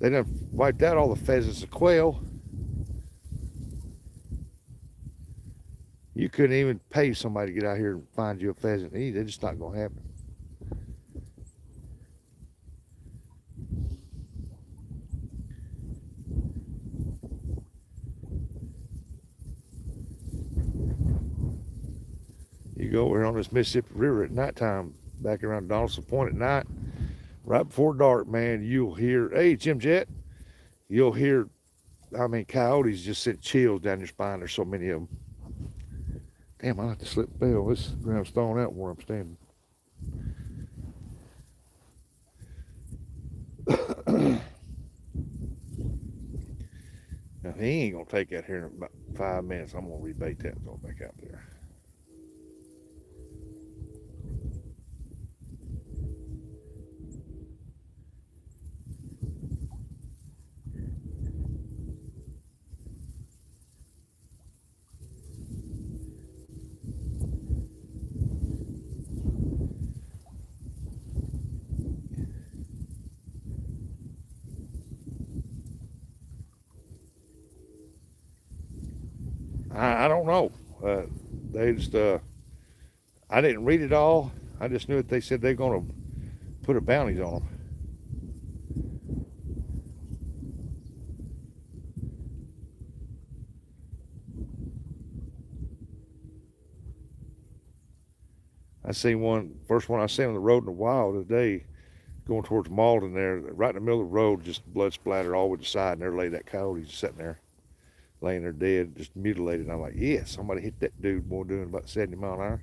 They done wiped out all the pheasants and quail. You couldn't even pay somebody to get out here and find you a pheasant to eat. It's just not going to happen. You go over here on this Mississippi River at nighttime, back around Donaldson Point at night, right before dark, man, you'll hear, hey, Jim Jet, you'll hear, coyotes just send chills down your spine. There's so many of them. Damn, I have to slip the bell. This ground's thawing out where I'm standing. Now, he ain't going to take that here in about 5 minutes. I'm going to rebait that and throw it back out there. I don't know. They just, I didn't read it all. I just knew that they said they're going to put a bounties on them. I seen first one I seen on the road in a while today, going towards Malden there, right in the middle of the road, just blood splattered all over the side, and there lay that coyote just sitting there, laying there dead, just mutilated. And I'm like, yeah, somebody hit that dude, boy, doing about 70 mile an hour.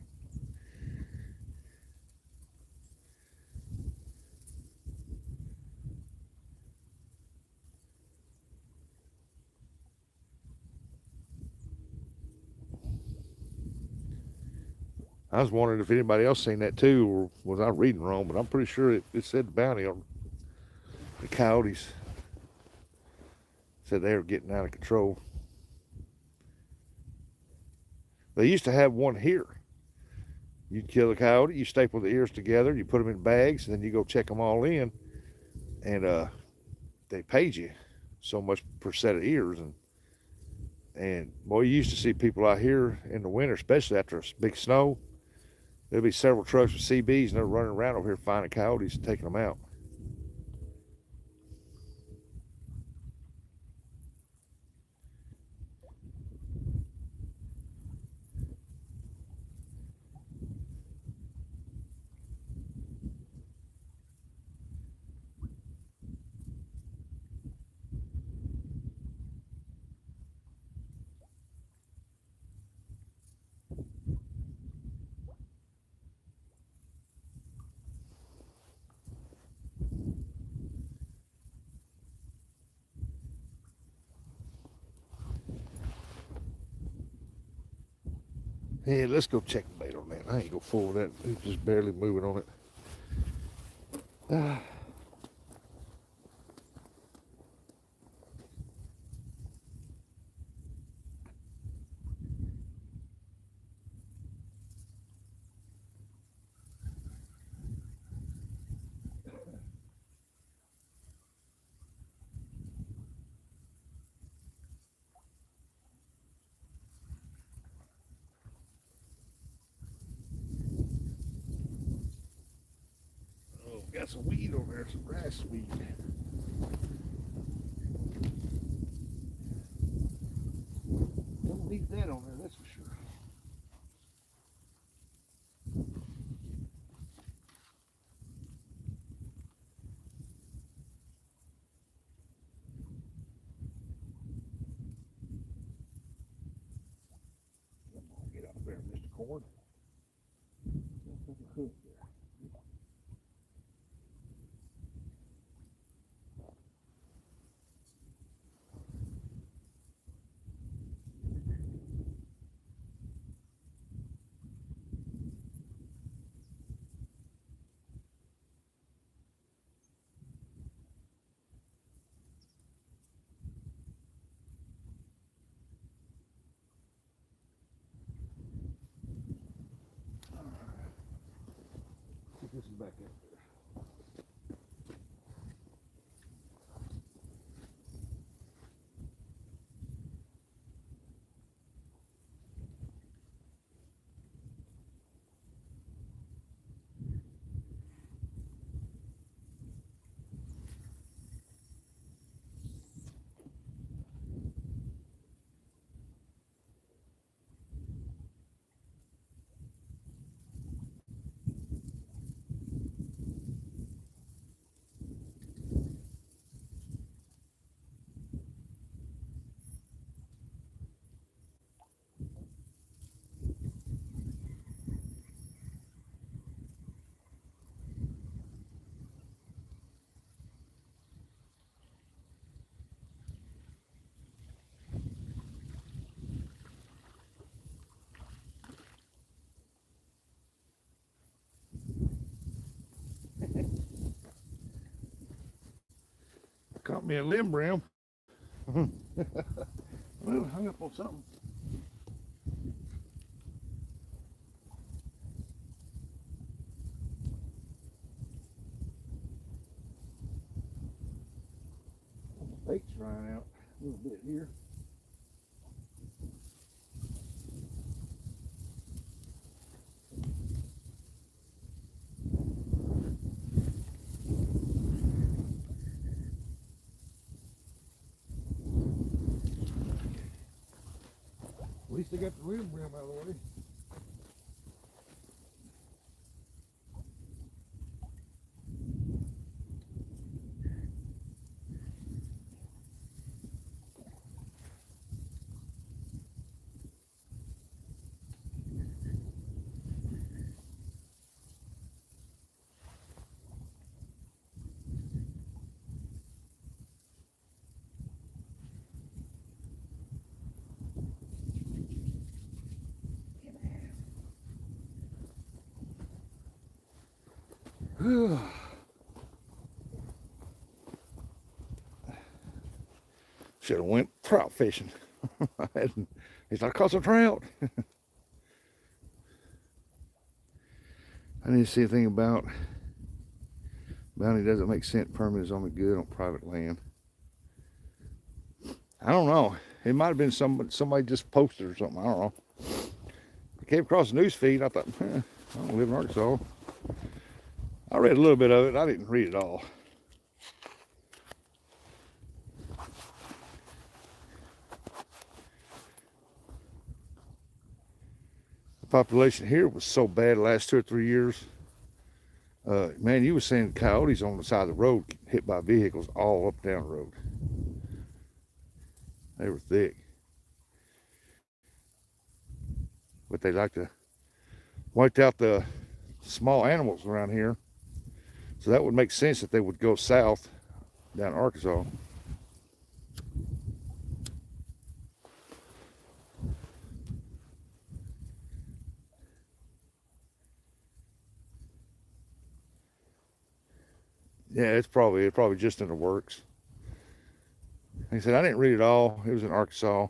I was wondering if anybody else seen that too, or was I reading wrong, but I'm pretty sure it said the bounty on the coyotes. Said they were getting out of control. They used to have one here. You'd kill a coyote, you staple the ears together, you put them in bags, and then you go check them all in, and they paid you so much per set of ears. And boy, you used to see people out here in the winter, especially after a big snow. There'd be several trucks with CBs, and they're running around over here finding coyotes and taking them out. Hey, let's go check the bait on that. I ain't gonna fool that. It's just barely moving on it. Oh, got some weed over there, some grass weed. Don't need that on there, that's for sure. This is back up there. Caught me a limb brim. Well, hung up on something. Bait's drying out a little bit here. At least I got the limb brim out of the way. Should have went trout fishing. He's like, caught some trout. I need to see anything about bounty doesn't make scent permit is only good on private land. I don't know. It might have been somebody just posted or something. I don't know. I came across the news feed. I thought, I don't live in Arkansas. I read a little bit of it. I didn't read it all. The population here was so bad the last 2 or 3 years. Man, you were seeing coyotes on the side of the road hit by vehicles all up and down the road. They were thick. But they like to wipe out the small animals around here. So that would make sense that they would go south down Arkansas. Yeah, it's probably just in the works. Like I said, I didn't read it all. It was in Arkansas.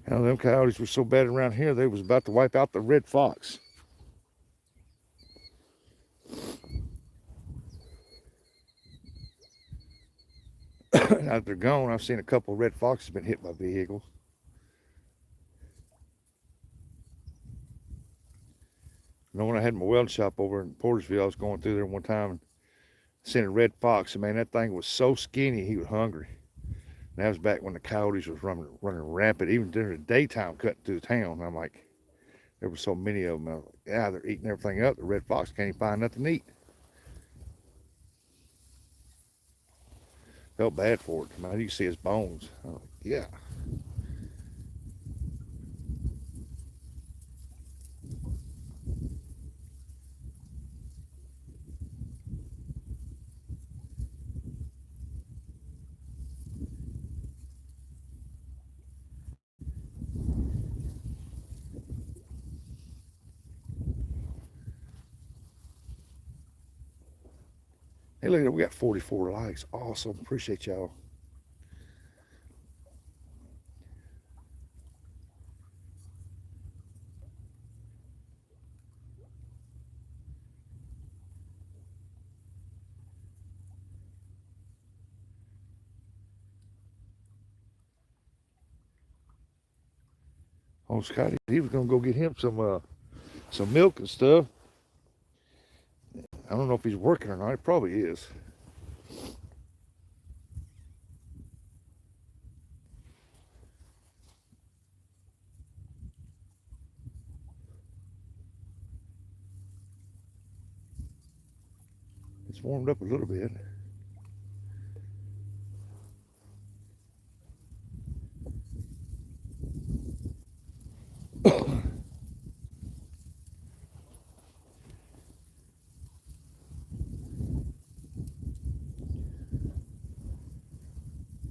Now them coyotes were so bad around here, they was about to wipe out the red fox. Now that they're gone, I've seen a couple of red foxes been hit by vehicles. You know, when I had my weld shop over in Portersville, I was going through there one time and seen a red fox. And man, that thing was so skinny, he was hungry. And that was back when the coyotes was running rampant, even during the daytime, cutting through the town. I'm like, there were so many of them. I was like, yeah, they're eating everything up. The red fox can't even find nothing to eat. Felt bad for it. Man, you can see his bones. I was like, yeah. Hey, look at that. We got 44 likes. Awesome. Appreciate y'all. Oh, Scotty, he was gonna go get him some milk and stuff. I don't know if he's working or not. He probably is. It's warmed up a little bit.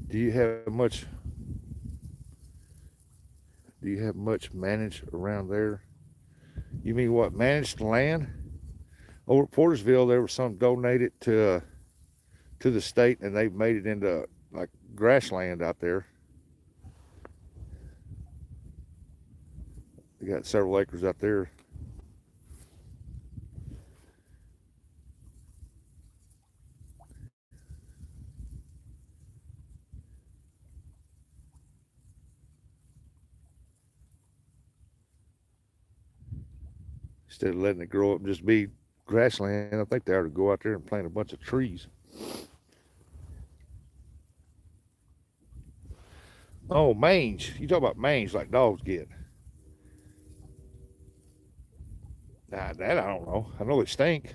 Do you have much? Do you have much managed around there? You mean what? Managed land? Over at Portersville, there was some donated to the state, and they've made it into like grassland out there. They got several acres out there. Instead of letting it grow up and just be grassland, I think they ought to go out there and plant a bunch of trees. Oh, mange. You talk about mange like dogs get. Nah, that I don't know. I know they stink.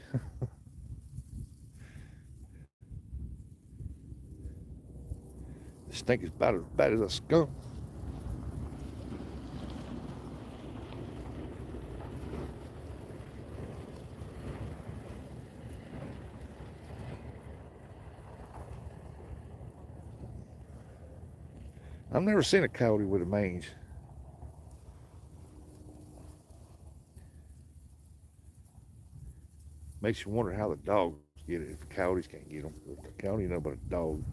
They stink as bad as a skunk. I've never seen a coyote with a mange. Makes you wonder how the dogs get it if the coyotes can't get them. The coyote ain't nothing but a dog.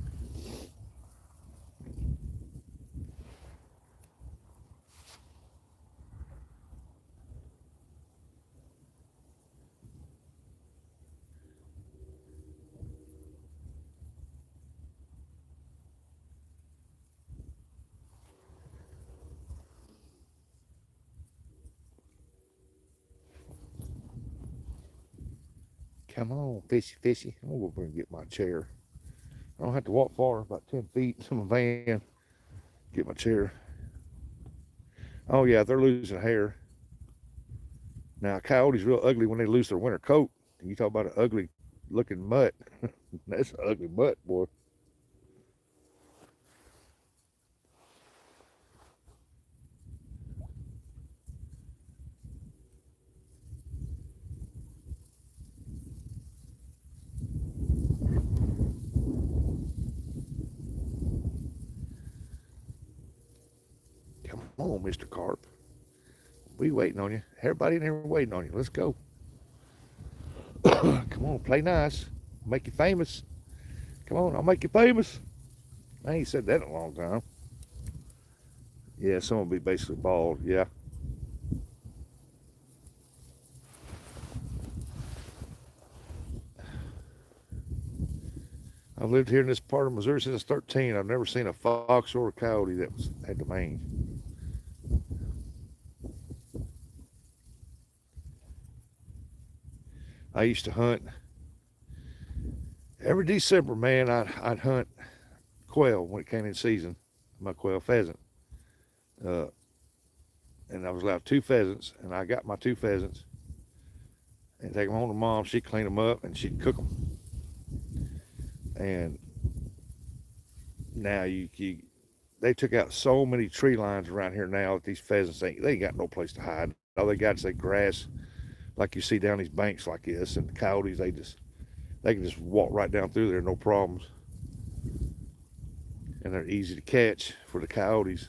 Come on, fishy, fishy. I'm gonna go over and get my chair. I don't have to walk far, about 10 feet to my van. Get my chair. Oh yeah, they're losing hair. Now coyotes real ugly when they lose their winter coat. You talk about an ugly looking mutt. That's an ugly mutt, boy. Come on, Mr. Carp. We waiting on you. Everybody in there waiting on you. Let's go. Come on, play nice. Make you famous. Come on, I'll make you famous. I ain't said that in a long time. Yeah, some will be basically bald. Yeah. I've lived here in this part of Missouri since I was 13. I've never seen a fox or a coyote that had the mange. I used to hunt every December, man. I'd hunt quail when it came in season. My quail pheasant. Uh, and I was allowed two pheasants, and I got my two pheasants and take them home to mom. She'd clean them up and she'd cook them. And now they took out so many tree lines around here now that these pheasants they ain't got no place to hide. All they got is that grass, like you see down these banks like this. And the coyotes, they can just walk right down through there, no problems. And they're easy to catch for the coyotes.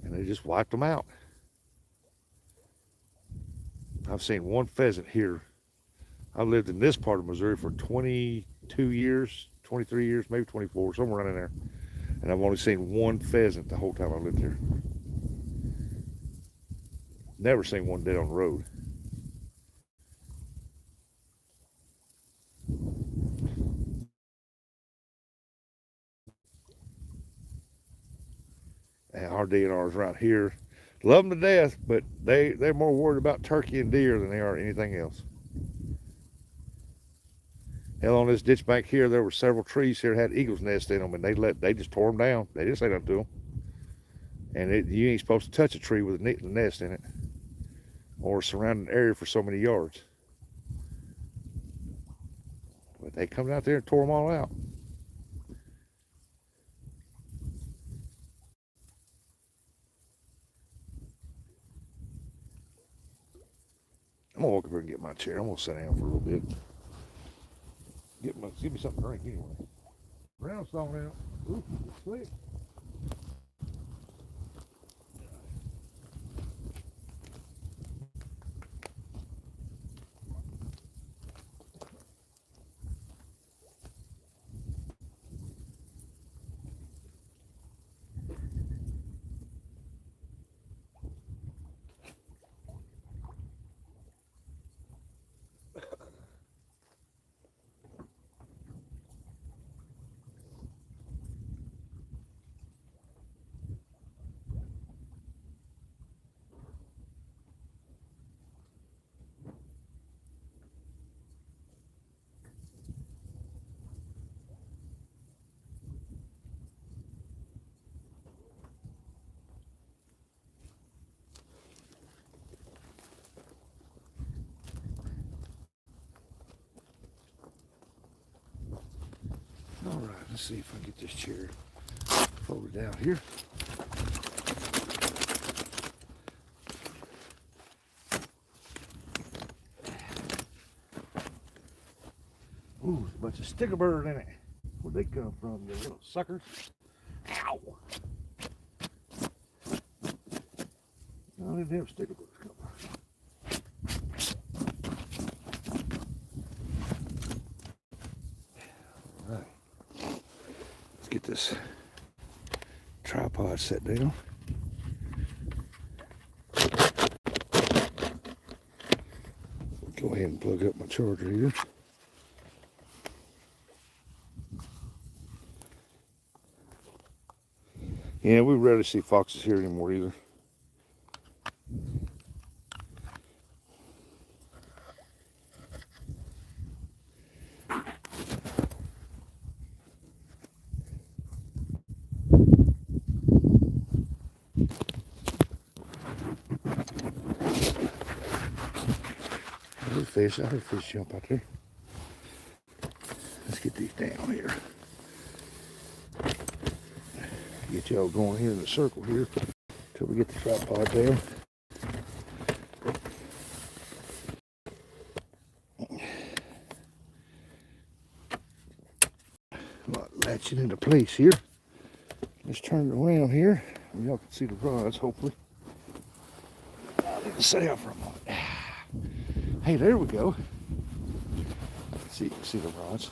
And they just wiped them out. I've seen one pheasant here I lived in this part of Missouri for 22 years, 23 years, maybe 24, somewhere around in there. And I've only seen one pheasant the whole time I lived here. Never seen one dead on the road. And our DNRs right here, love them to death, but they're more worried about turkey and deer than they are anything else. Hell, on this ditch bank here, there were several trees here that had eagles' nests in them, and they just tore them down. They didn't say nothing to them. And you ain't supposed to touch a tree with a nest in it or a surrounding area for so many yards. But they come out there and tore them all out. I'm gonna walk up here and get my chair. I'm gonna sit down for a little bit. Give me something to drink anyway. Ground's thawing out. Ooh, it's slick. All right, let's see if I can get this chair folded down here. Ooh, there's a bunch of sticker bird in it. Where'd they come from, you little suckers? Ow! I didn't have sticker birds come. All right, let's get this tripod set down. Go ahead and plug up my charger here. Yeah, we rarely see foxes here anymore either. I heard fish jump out there. Let's get these down here. Get y'all going here in the circle here till we get the tripod down. Latch it into place here. Let's turn it around here. Y'all can see the rods, hopefully. I'll need to sit out for a moment. Hey, there we go. See, you can see the rods.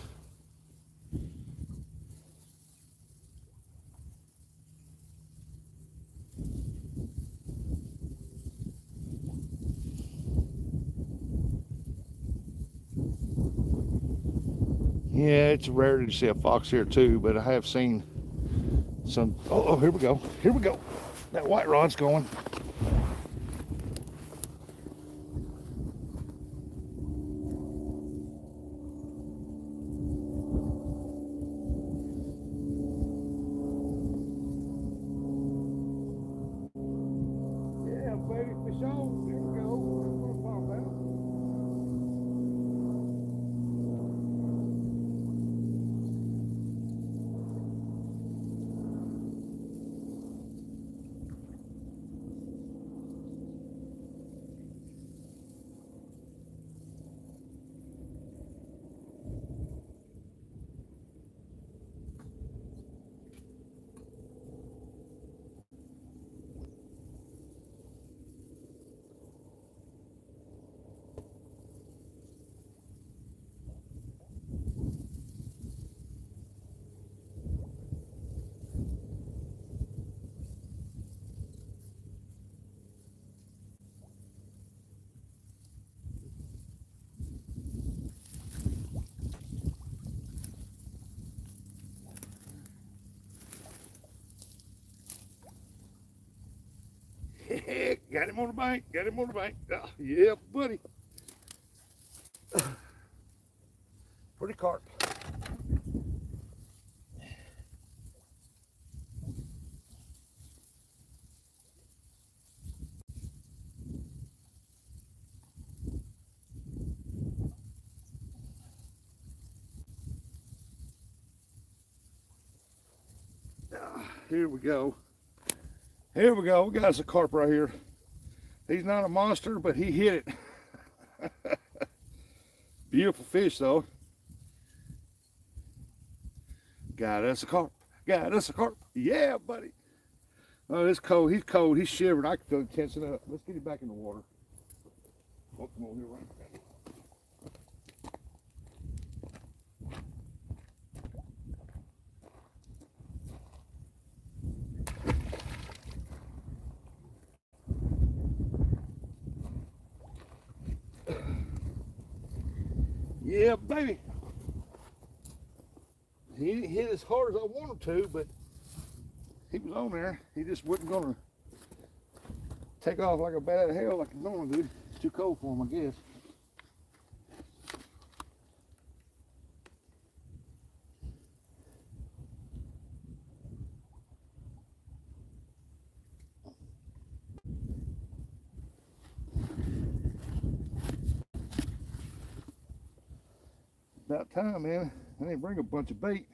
Yeah, it's rare to see a fox here too, but I have seen some. Oh, here we go. Here we go. That white rod's going. Yeah, baby, for sure. Here we go. Got him on the bank. Got him on the bank. Oh, yeah, buddy. Pretty carp. Here we go. Here we go. We got us a carp right here. He's not a monster, but he hit it. Beautiful fish, though. Got us a carp. Got us a carp. Yeah, buddy. Oh, it's cold. He's cold. He's shivering. I can feel him tensing up. Let's get him back in the water. Oh, come on here, right? Yeah, baby. He didn't hit as hard as I wanted to, but he was on there. He just wasn't going to take off like a bat out of hell like he normally do. It's too cold for him, I guess. About time, man. I didn't bring a bunch of bait.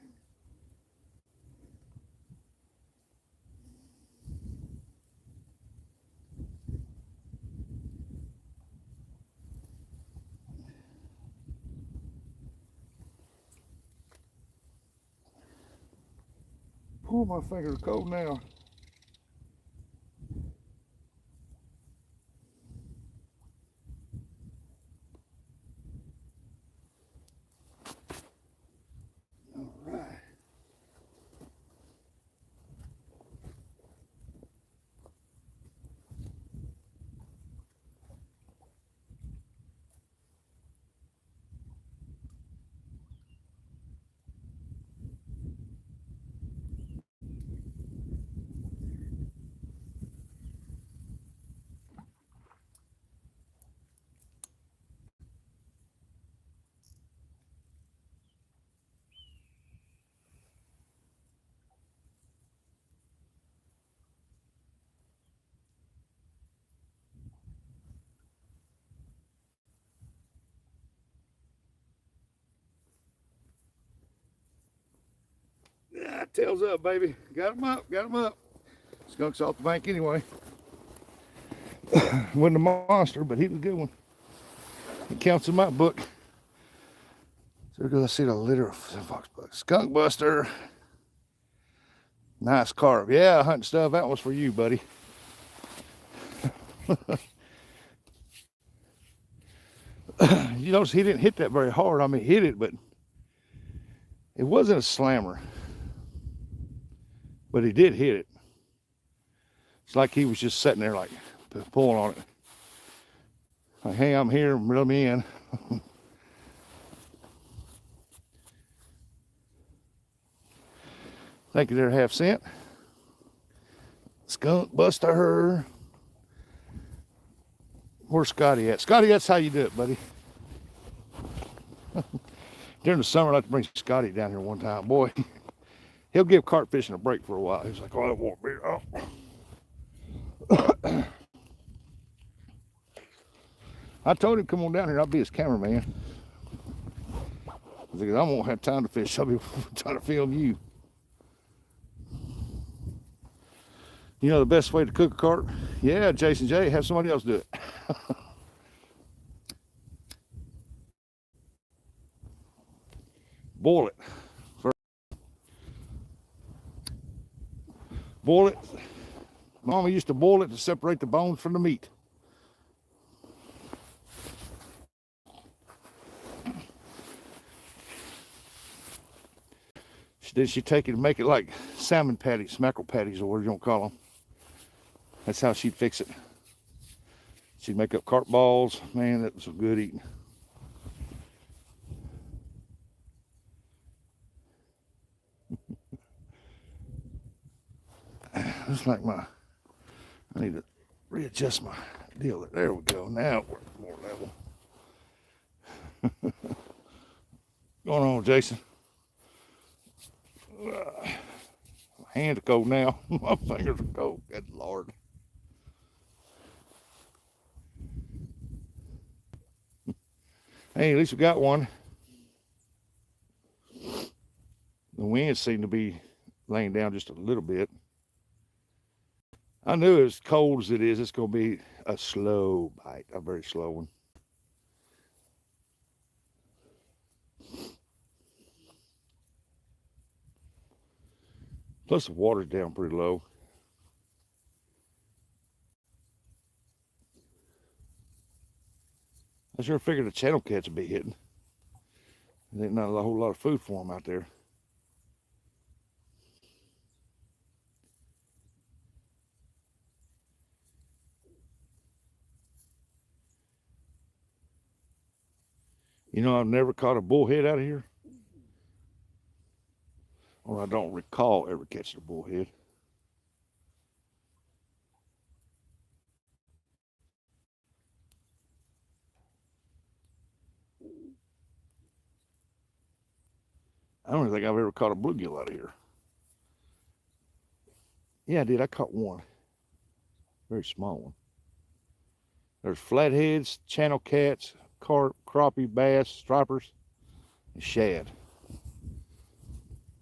Pull my finger cold now. All right. Yeah, tails up, baby. Got him up, got him up. Skunk's off the bank anyway. Wasn't a monster, but he was a good one. It counts in my book. So there goes, I see the litter of fox bucks. Skunk buster. Nice carp. Yeah, hunting stuff. That was for you, buddy. You notice he didn't hit that very hard. I mean, he hit it, but it wasn't a slammer. But he did hit it. It's like he was just sitting there like pulling on it. Like, hey, I'm here, reel me in. Thank you there, half cent. Skunk buster. Where's Scotty at? Scotty, that's how you do it, buddy. During the summer, I like to bring Scotty down here one time. Boy, he'll give carp fishing a break for a while. He's like, oh, that won't be. Oh. I told him, come on down here. I'll be his cameraman. Because I won't have time to fish. I'll be trying to film you. You know the best way to cook a carp? Yeah, Jason J, have somebody else do it. Boil it. Boil it. Mama used to boil it to separate the bones from the meat. Then she'd take it and make it like salmon patties, mackerel patties, or whatever you don't call them. That's how she'd fix it. She'd make up carp balls. Man, that was good eating. Looks like I need to readjust my deal. There we go. Now we're more level. Going on, Jason? My hands are cold now. My fingers are cold. Good Lord. Hey, at least we got one. The winds seem to be laying down just a little bit. I knew as cold as it is, it's going to be a slow bite, a very slow one. Plus the water's down pretty low. I sure figured the channel cats would be hitting. There's not a whole lot of food for them out there. You know, I've never caught a bullhead out of here. Or I don't recall ever catching a bullhead. I don't even think I've ever caught a bluegill out of here. Yeah, I did. I caught one. Very small one. There's flatheads, channel cats, carp, crappie, bass, stripers, and shad.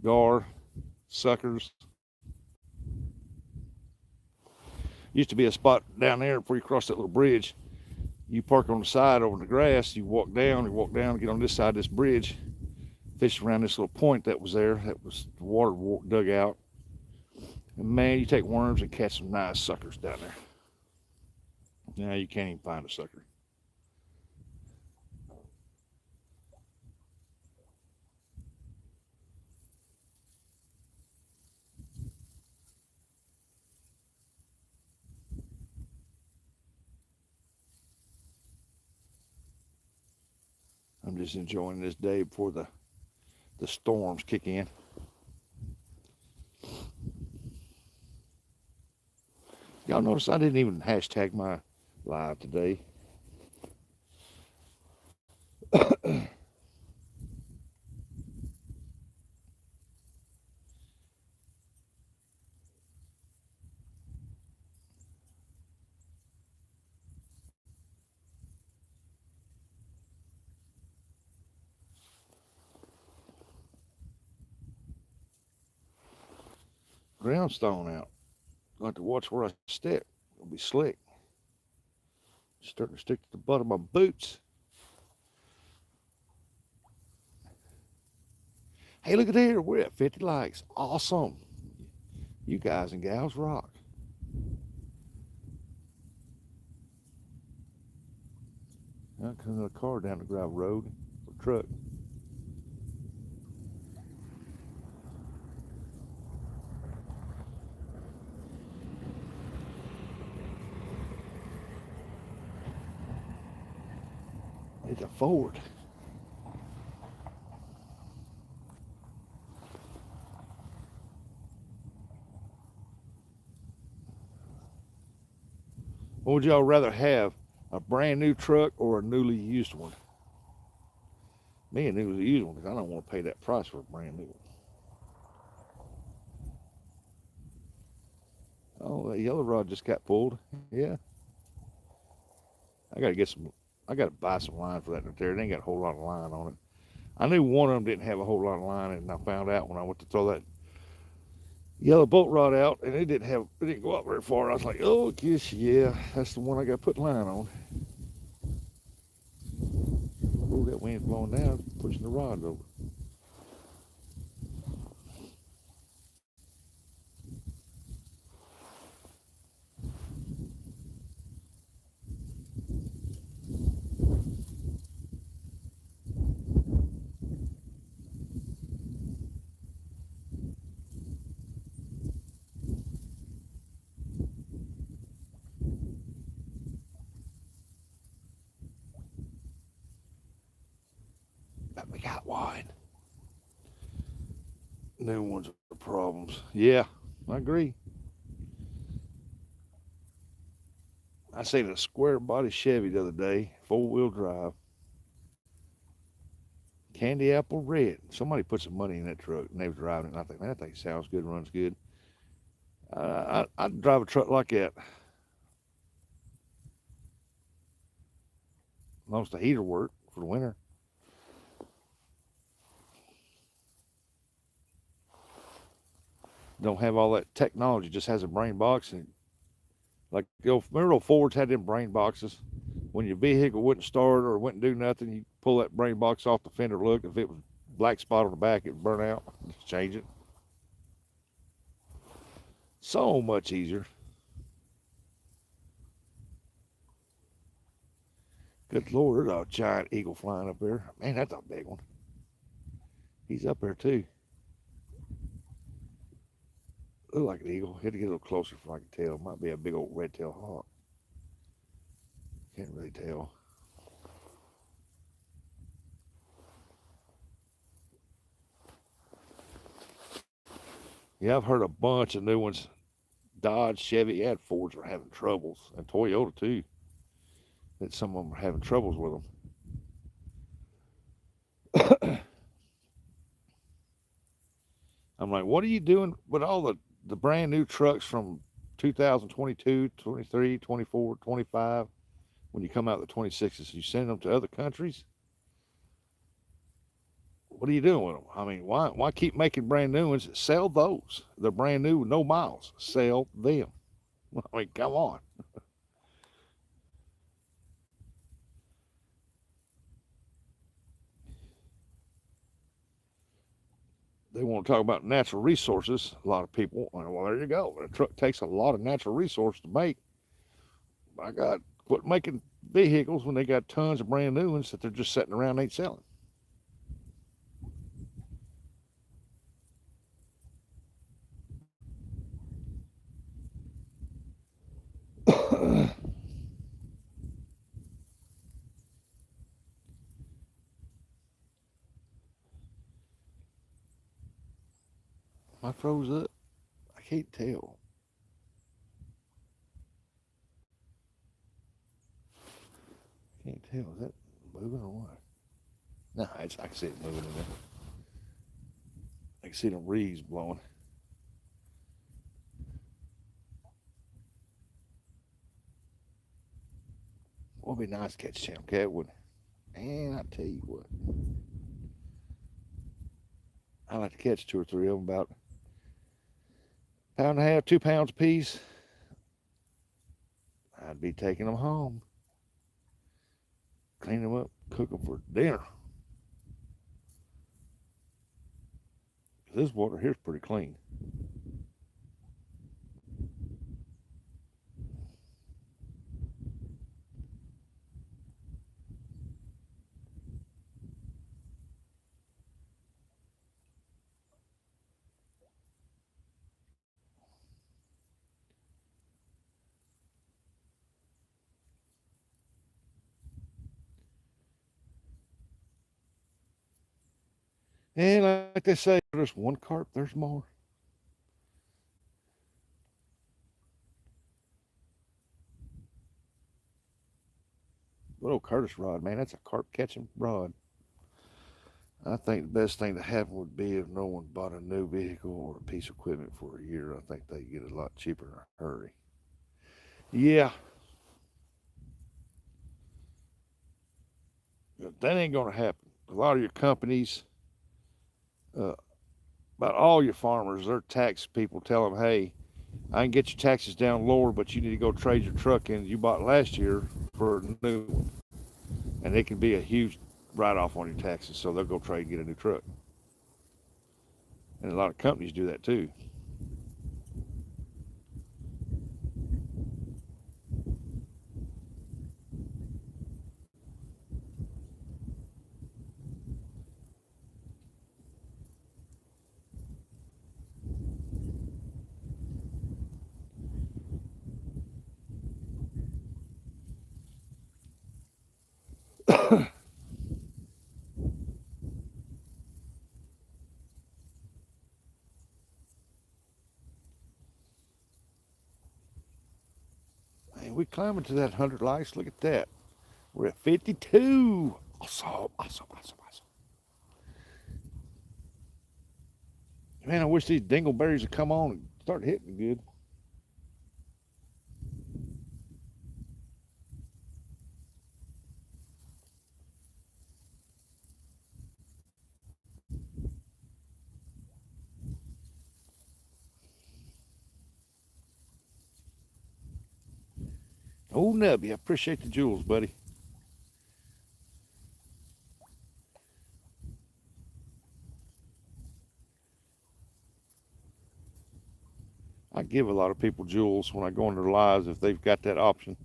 Gar, suckers. Used to be a spot down there before you cross that little bridge. You park on the side over the grass, you walk down, get on this side of this bridge, fish around this little point that was there, that was the water dug out. And man, you take worms and catch some nice suckers down there. Now you can't even find a sucker. I'm just enjoying this day before the storms kick in. Y'all notice I didn't even hashtag my live today. Groundstone out. I have to watch where I step. It'll be slick. Starting to stick to the butt of my boots. Hey, look at there. We're at 50 likes. Awesome. You guys and gals rock. Now comes another car down the gravel road. A truck. It's a Ford. What would y'all rather have? A brand new truck or a newly used one? Me, a newly used one, because I don't want to pay that price for a brand new one. Oh, that yellow rod just got pulled. Yeah. I gotta buy some line for that right there. It ain't got a whole lot of line on it. I knew one of them didn't have a whole lot of line in it, and I found out when I went to throw that yellow bolt rod out, and it didn't go up very far. I was like, oh, gosh, yeah, that's the one I got to put line on. Oh, that wind's blowing down, pushing the rods over. But we got one. New ones are problems. Yeah, I agree. I seen a square body Chevy the other day, 4-wheel drive, candy apple red. Somebody put some money in that truck and they was driving it. And I think, man, that thing sounds good, runs good. I'd drive a truck like that. As long as the heater work for the winter. Don't have all that technology, just has a brain box. And like the old, remember old Fords had them brain boxes? When your vehicle wouldn't start or wouldn't do nothing, you pull that brain box off the fender, look. If it was black spot on the back, it would burn out. Just change it. So much easier. Good Lord, there's a giant eagle flying up there. Man, that's a big one. He's up there too. Look like an eagle. Had to get a little closer so I can tell. Might be a big old red-tailed hawk. Can't really tell. Yeah, I've heard a bunch of new ones. Dodge, Chevy, and Fords are having troubles, and Toyota too. That some of them are having troubles with them. I'm like, what are you doing with all the brand new trucks from 2022, 23, 24, 25? When you come out the 26s, you send them to other countries. What are you doing with them? I mean, why keep making brand new ones? Sell those. They're brand new, no miles. Sell them. I mean, come on. They want to talk about natural resources. A lot of people, well, there you go. A truck takes a lot of natural resources to make. My God, quit making vehicles when they got tons of brand new ones that they're just sitting around ain't selling. I froze up. I can't tell. Can't tell. Is that moving or what? No, I can see it moving in there. I can see the breeze blowing. Well, it'd be nice to catch a champ cat, wouldn't it? And I tell you what, I like to catch two or three of them, about pound and a half, 2 pounds a piece. I'd be taking them home, clean them up, cook them for dinner. This water here's pretty clean. And like they say, there's one carp, there's more. Little Curtis rod, man, that's a carp catching rod. I think the best thing to happen would be if no one bought a new vehicle or a piece of equipment for a year. I think they get it a lot cheaper in a hurry. Yeah, that ain't gonna happen. A lot of your companies, uh, about all your farmers, their tax people tell them, hey, I can get your taxes down lower, but you need to go trade your truck in you bought last year for a new one. And it can be a huge write off on your taxes, so they'll go trade and get a new truck. And a lot of companies do that too. climbing to that 100 likes. Look at that. We're at 52. Awesome, awesome, awesome, awesome. Man, I wish these dingleberries would come on and start hitting good. Oh, Nubby, I appreciate the jewels, buddy. I give a lot of people jewels when I go on their lives if they've got that option.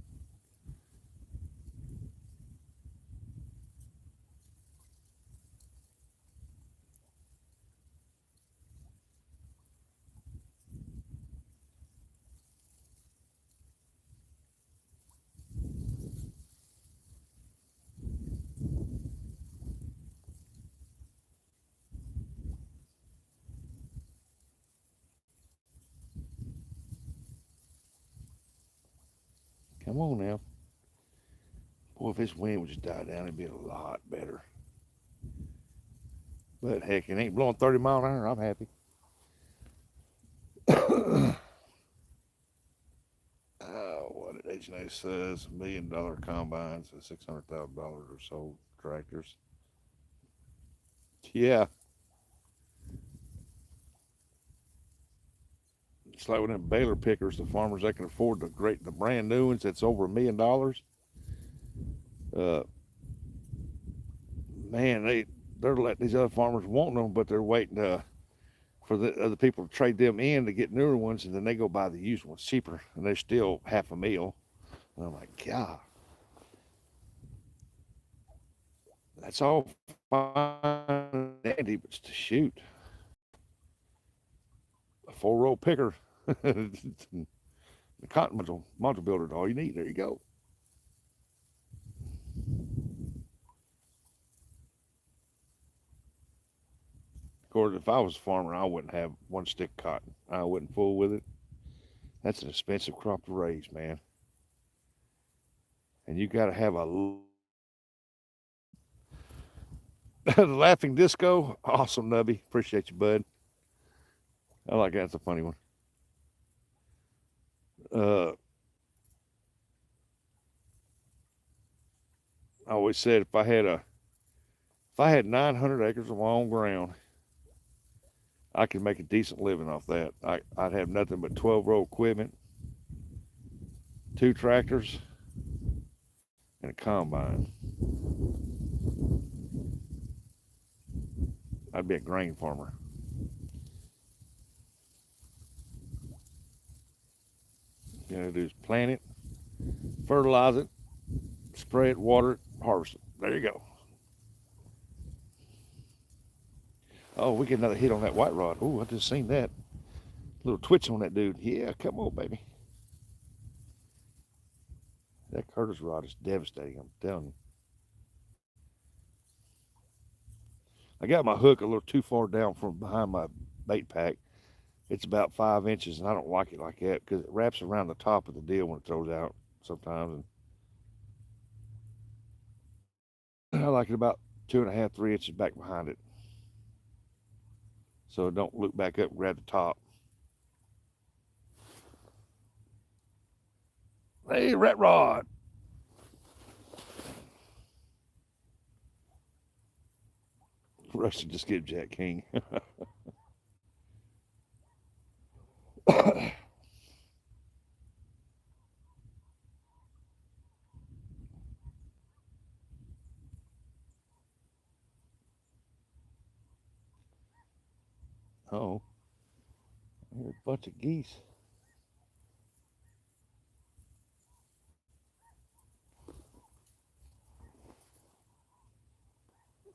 Come on now. Boy, if this wind would just die down, it'd be a lot better. But heck, it ain't blowing 30 mile an hour. I'm happy. What did H&A says? $1 million combines and $600,000 or so tractors. Yeah, it's like with them baler pickers, the farmers that can afford the brand new ones that's over $1 million. Uh, man, they're letting these other farmers want them, but they're waiting for the other people to trade them in to get newer ones, and then they go buy the used ones cheaper, and they're still half a meal. And I'm like, God, that's all fine and dandy, but to shoot a 4-row picker, the cotton module builder, all you need. There you go. Of course, if I was a farmer, I wouldn't have one stick of cotton. I wouldn't fool with it. That's an expensive crop to raise, man. And you got to have a the laughing disco. Awesome, Nubby. Appreciate you, bud. I like that. That's a funny one. I always said if I had 900 acres of my own ground, I could make a decent living off that. I'd have nothing but 12-row equipment, 2 tractors, and a combine. I'd be a grain farmer. You know, do is plant it, fertilize it, spray it, water it, harvest it. There you go. Oh, we get another hit on that white rod. Oh, I just seen that. Little twitch on that dude. Yeah, come on, baby. That Curtis rod is devastating, I'm telling you. I got my hook a little too far down from behind my bait pack. It's about 5 inches, and I don't like it like that because it wraps around the top of the deal when it throws out sometimes. And I like it about 2.5, 3 inches back behind it, so it don't loop back up and grab the top. Hey, rat rod. Rusty just get Jack King. Oh, there's a bunch of geese.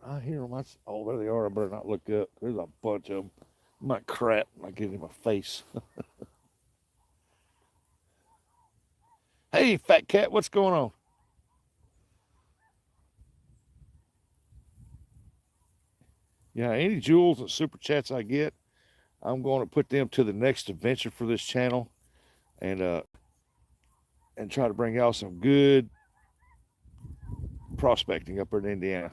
I hear them. Oh, there they are. I better not look up. There's a bunch of them. My crap. I get in my face. Hey, fat cat, what's going on? Yeah, any jewels and super chats I get, I'm going to put them to the next adventure for this channel. And and try to bring y'all some good prospecting up in Indiana.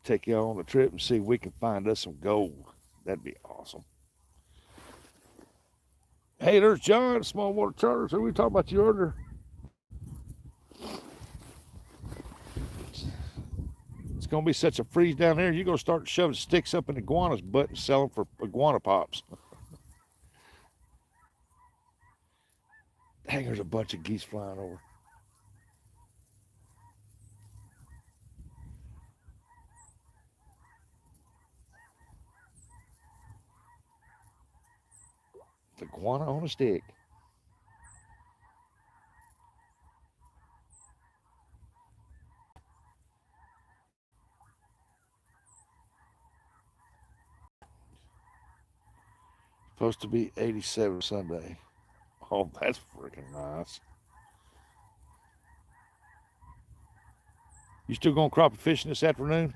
Take y'all on a trip and see if we can find us some gold. That'd be awesome. Hey, there's John, Small Water Charters. Who we talking about you earlier? It's gonna be such a freeze down there. You're gonna start shoving sticks up in iguana's butt and selling for iguana pops. Dang, there's a bunch of geese flying over. The iguana on a stick. Supposed to be 87 Sunday. Oh, that's freaking nice. You still going crappie fishing this afternoon?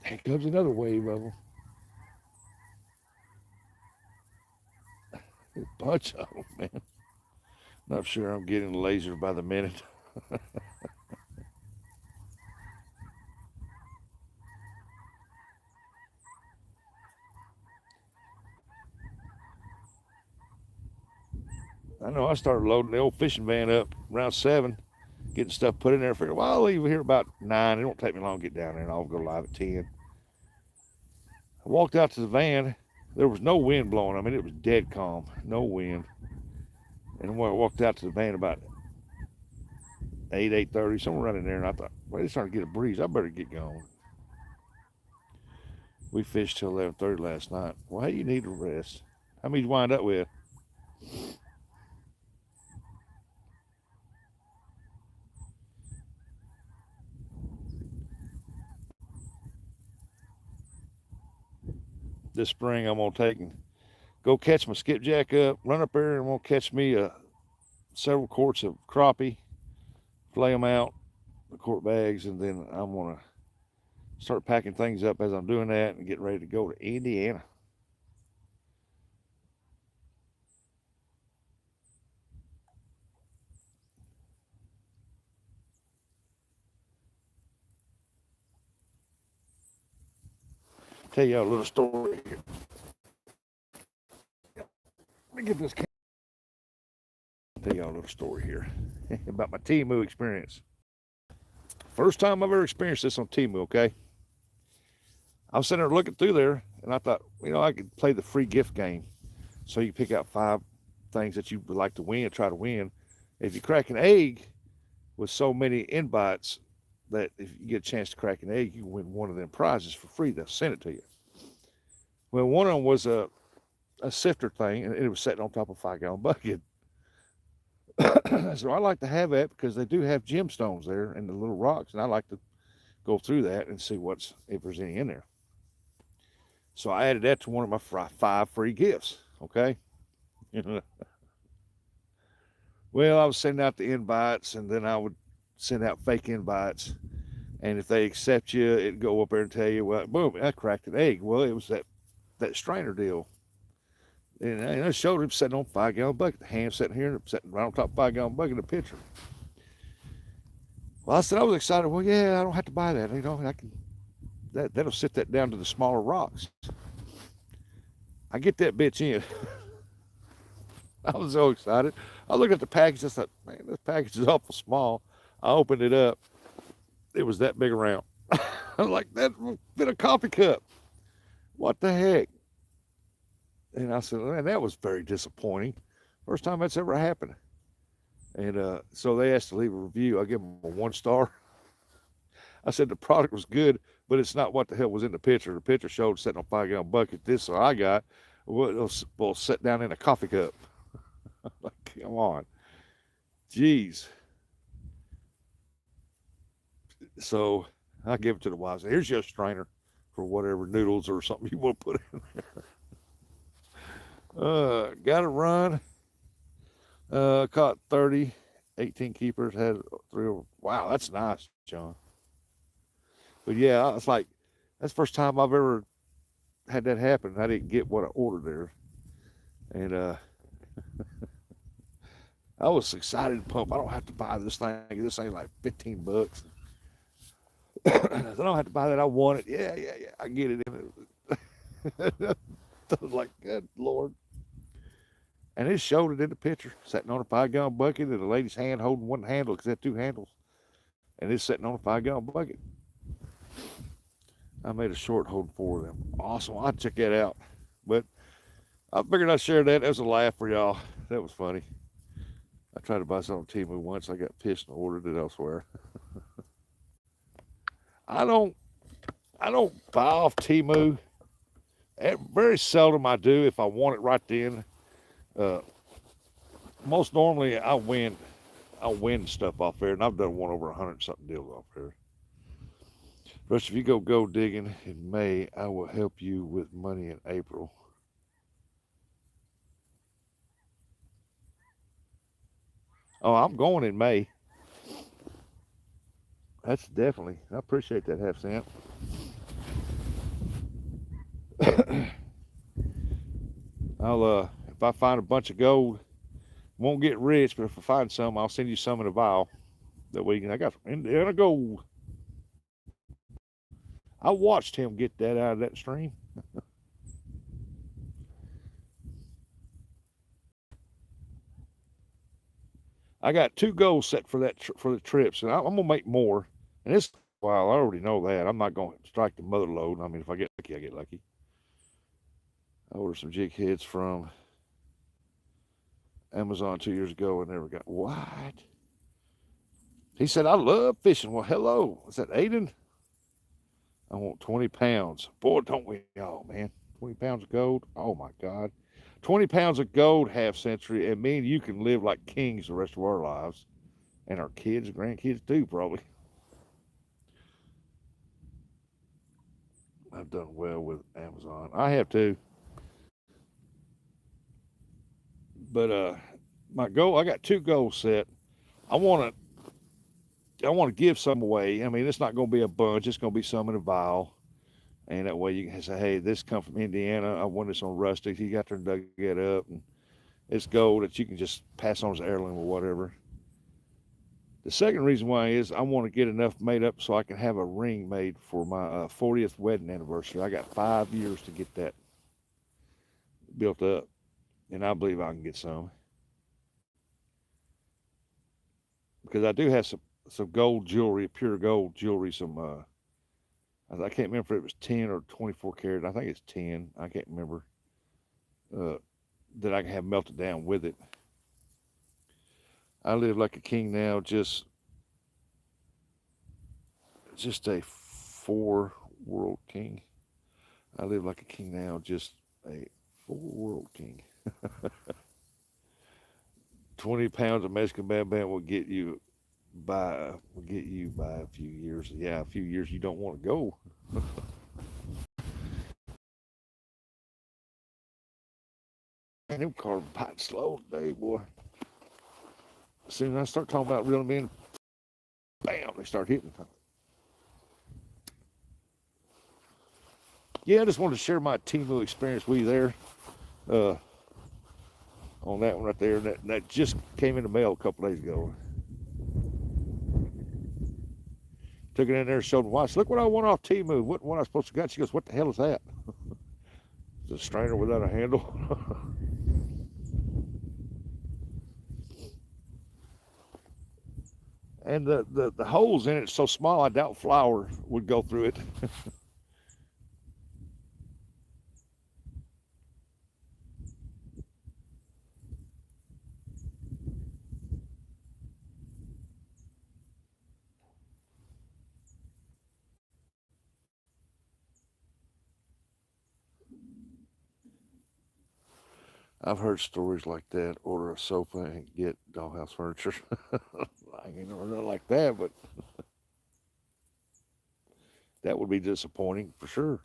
Here comes another wave of them. A bunch of them, man. Not sure I'm getting laser by the minute. I know I started loading the old fishing van up around 7, getting stuff put in there. I figured, well, I'll leave here about 9. It won't take me long to get down there, and I'll go live at 10. I walked out to the van. There was no wind blowing. I mean, it was dead calm, no wind. And when I walked out to the van about 8:30, somewhere around in there, and I thought, well, it's starting to get a breeze. I better get going. We fished till 11:30 last night. Well, hey, you need a rest. How many you wind up with? This spring, I'm gonna take and go catch my skipjack up, run up there, and I'm gonna catch me several quarts of crappie, flay them out, the quart bags, and then I'm gonna start packing things up as I'm doing that and getting ready to go to Indiana. Tell y'all a little story here. Let me get this. Tell y'all a little story here about my Temu experience. First time I've ever experienced this on Temu. Okay, I was sitting there looking through there, and I thought, I could play the free gift game. So you pick out 5 things that you would like to win, try to win. If you crack an egg with so many invites that if you get a chance to crack an egg, you can win one of them prizes for free. They'll send it to you. Well, one of them was a sifter thing, and it was sitting on top of a 5-gallon bucket. So I like to have that because they do have gemstones there and the little rocks, and I like to go through that and see if there's any in there. So I added that to one of my 5 free gifts. Okay. Well, I was sending out the invites, and then I would send out fake invites. And if they accept you, it'd go up there and tell you, well, boom, I cracked an egg. Well, it was that strainer deal. And I showed him sitting on a 5-gallon bucket. The hand sitting here, sitting right on top of a 5-gallon bucket, a pitcher. Well, I said, I was excited. Well, yeah, I don't have to buy that. I can, that'll sit that down to the smaller rocks. I get that bitch in. I was so excited. I looked at the package. I thought, man, this package is awful small. I opened it up. It was that big around. I was like, that fit a coffee cup. What the heck? And I said, man, that was very disappointing. First time that's ever happened. And so they asked to leave a review. I gave them a 1 star. I said the product was good, but it's not what the hell was in the picture. The picture showed sitting on a 5-gallon bucket. This so I got will sit down in a coffee cup. Like, come on. Jeez. So I give it to the wives. Here's your strainer for whatever noodles or something you want to put in there. Got a run. Caught 30, 18 keepers. Had three over. Wow, that's nice, John. But yeah, it's like that's the first time I've ever had that happen. I didn't get what I ordered there, and I was excited to pump. I don't have to buy this thing. This thing's like $15. I don't have to buy that. I want it. Yeah, yeah, yeah. I get it. I was like, good Lord. And it showed it in the picture, sitting on a 5-gallon bucket, and the lady's hand holding one handle because it had two handles, and it's sitting on a 5-gallon bucket. I made a short holding four of them. Awesome. I'll check that out. But I figured I'd share that. That was a laugh for y'all. That was funny. I tried to buy something on Temu once. I got pissed and ordered it elsewhere. I don't I don't buy off Temu. Very seldom I do if I want it right then. Uh, Most normally I'll win stuff off there, and I've done one over 100 something deals off there. Rush, if you go gold digging in May, I will help you with money in April. Oh, I'm going in May. That's definitely. I appreciate that half cent. If I find a bunch of gold, won't get rich, but if I find some, I'll send you some in a vial. That way, I got some Indiana gold. I watched him get that out of that stream. I got two goals set for that for the trips, and I'm gonna make more. And this, well, I already know that. I'm not gonna strike the mother load. I mean, if I get lucky, I get lucky. I ordered some jig heads from Amazon 2 years ago and never got what? He said, I love fishing. Well, hello. Is that Aiden? I want 20 pounds. Boy, don't we all, man. 20 pounds of gold. Oh, my God. 20 pounds of gold half century, and me and you can live like kings the rest of our lives. And our kids and grandkids too, probably. I've done well with Amazon. I have too. But my goal, I got two goals set. I want to give some away. I mean, it's not going to be a bunch. It's going to be some in a vial. And that way you can say, hey, this come from Indiana. I won this on Rustic. He got there and dug it up. And it's gold that you can just pass on as heirloom or whatever. The second reason why is I want to get enough made up so I can have a ring made for my 40th wedding anniversary. I got 5 years to get that built up. And I believe I can get some. Because I do have some gold jewelry, pure gold jewelry, I can't remember if it was 10 or 24 karat. I think it's 10. I can't remember. Uh, that I can have melted down with it. I live like a king now, just a four world king. I live like a king now, just a four world king. 20 pounds of Mexican Bam Bam will get you by a few years. Yeah, a few years you don't want to go. Man, them cars biting slow today, boy. As soon as I start talking about reeling them in, bam, they start hitting. Yeah, I just wanted to share my Temu experience with you there. On that one right there. That just came in the mail a couple days ago. Took it in there and showed my wife. Look what I won off Temu. What I supposed to get? She goes, what the hell is that? It's a strainer without a handle. And the holes in it so small, I doubt flour would go through it. I've heard stories like that. Order a sofa and get dollhouse furniture. I ain't never done like that, but that would be disappointing for sure.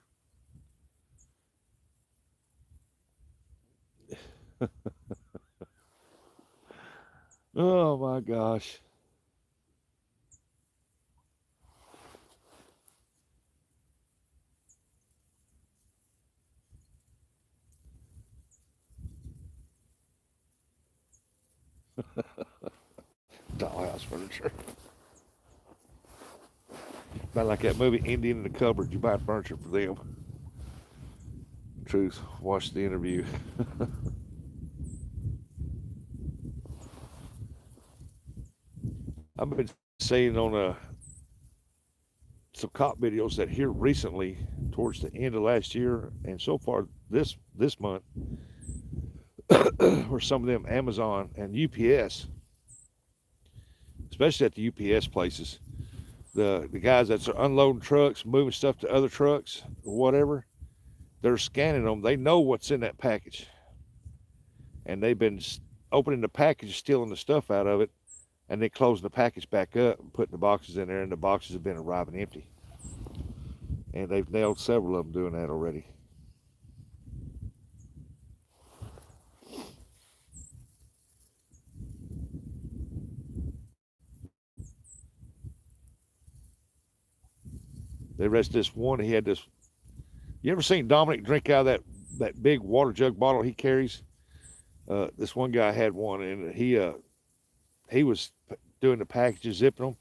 Oh my gosh. Dollhouse furniture. About like that movie Indian in the Cupboard. You buy furniture for them. Truth. Watch the interview. I've been seeing on some cop videos that here recently, towards the end of last year, and so far this month, where some of them Amazon and UPS, especially at the UPS places, the guys that's unloading trucks, moving stuff to other trucks or whatever, they're scanning them. They know what's in that package, and they've been opening the package, stealing the stuff out of it, and then closing the package back up and putting the boxes in there, and the boxes have been arriving empty. And they've nailed several of them doing that already. They arrested this one. He had this. You ever seen Dominic drink out of that big water jug bottle he carries? This one guy had one, and he was doing the packages, zipping them.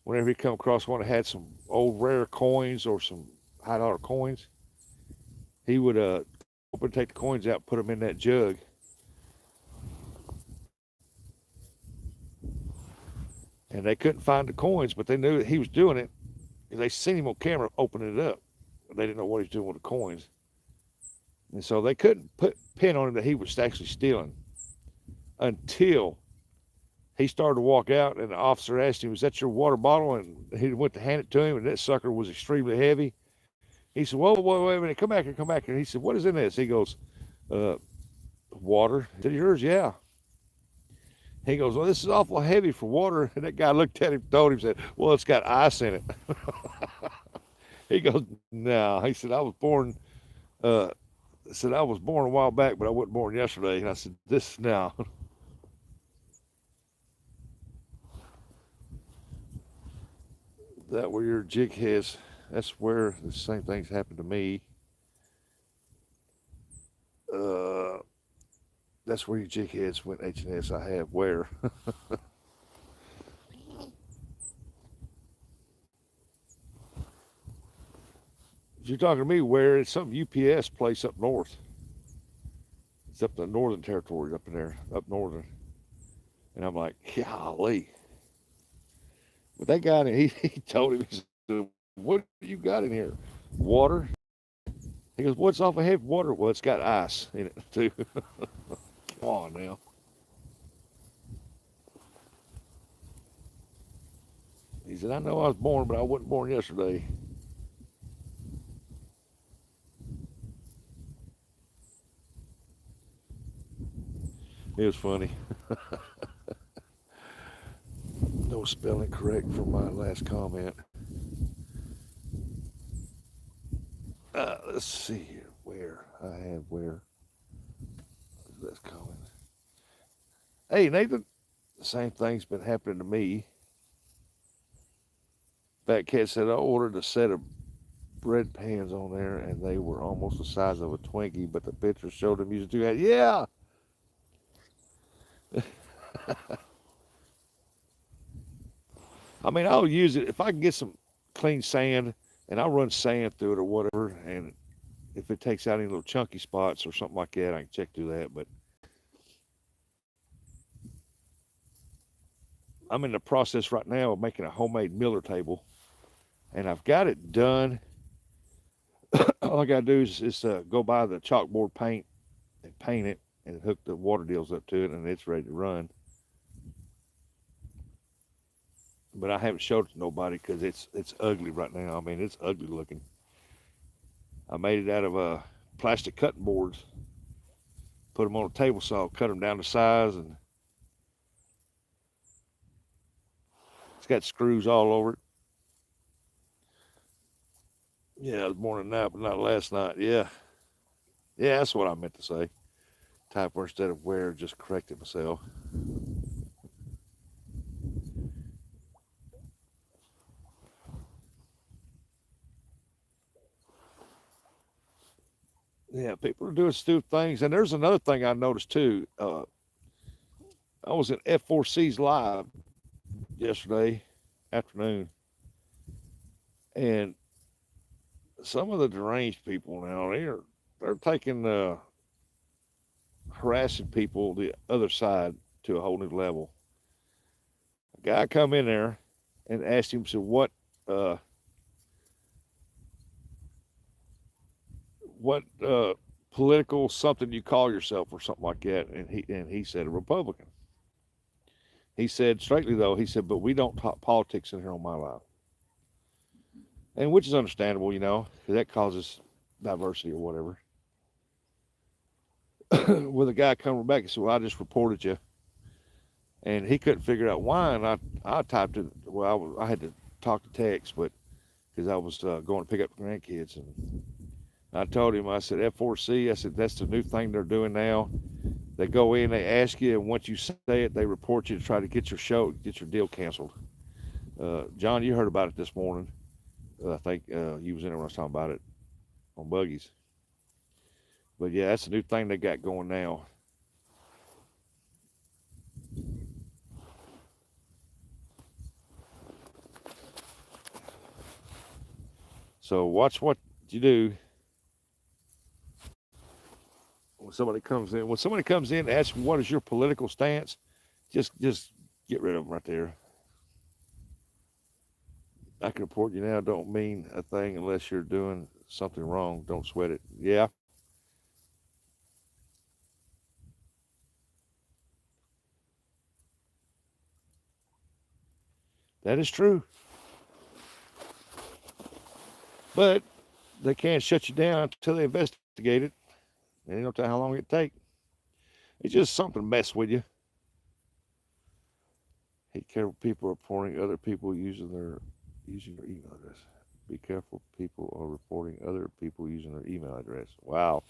Whenever he come across one that had some old rare coins or some high dollar coins, he would open, take the coins out, put them in that jug. And they couldn't find the coins, but they knew that he was doing it. They seen him on camera opening it up. They didn't know what he was doing with the coins. And so they couldn't put pin on him that he was actually stealing until he started to walk out, and the officer asked him, "Was that your water bottle?" And he went to hand it to him, and that sucker was extremely heavy. He said, "Whoa, whoa, wait a minute, come back here, come back here." He said, "What is in this?" He goes, uh, "Water." He said, "Yours?" "Yeah." He goes, "Well, this is awful heavy for water." And that guy looked at him, told him, said, "Well, it's got ice in it." He goes, "No." He said, "I was born." Uh, said, "I was born a while back, but I wasn't born yesterday." And I said, "This now." That where your jig has, that's where the same things happened to me. Uh, that's where your jig heads went H&S. I have where. If you're talking to me, where it's some UPS place up north. It's up the northern territories up in there, up northern. And I'm like, golly. But that guy, he told him, he said, "What do you got in here? Water?" He goes, "What's off of heavy water?" "Well, it's got ice in it too." Come on now. He said, "I know I was born, but I wasn't born yesterday." It was funny. No spelling correct for my last comment. Let's see here. Where? I had where? That's comment. Hey, Nathan. The same thing's been happening to me. Fat Cat said I ordered a set of bread pans on there, and they were almost the size of a Twinkie, but the picture showed them using two hands. Yeah. I mean, I'll use it if I can get some clean sand, and I'll run sand through it or whatever. And if it takes out any little chunky spots or something like that, I can check through that. But I'm in the process right now of making a homemade Miller table, and I've got it done. All I got to do is go buy the chalkboard paint and paint it and hook the water deals up to it, and it's ready to run. But I haven't showed it to nobody because it's ugly right now. I mean, it's ugly looking. I made it out of plastic cutting boards, put them on a table saw, cut them down to size, and it's got screws all over it. Yeah, it was morning night, but not last night. Yeah, yeah, that's what I meant to say. type where instead of where, just corrected myself. Yeah, people are doing stupid things. And there's another thing I noticed too. I was in F4C's live yesterday afternoon, and some of the deranged people now they're taking harassing people the other side to a whole new level. A guy come in there and asked him, said, uh, what political something you call yourself or something like that, and he said a Republican. He said straightly though, he said, but we don't talk politics in here on my live, and which is understandable, you know, because that causes diversity or whatever. With a guy coming back and said, well, I just reported you, and he couldn't figure out why, and I typed it. Well, I had to talk to text, but because I was going to pick up the grandkids, and I told him, I said, F4C, I said, that's the new thing they're doing now. They go in, they ask you, and once you say it, they report you to try to get your show, get your deal canceled. John, you heard about it this morning. I think you was in there when I was talking about it on buggies. But yeah, that's the new thing they got going now. So watch what you do when somebody comes in. When somebody comes in and asks what is your political stance, just get rid of them right there. I can report you now don't mean a thing unless you're doing something wrong. Don't sweat it. Yeah, that is true. But they can't shut you down until they investigate it. And you don't know how long it take. It's just something to mess with you. Be careful people reporting other people using their email address. Be careful people are reporting other people using their email address. Wow.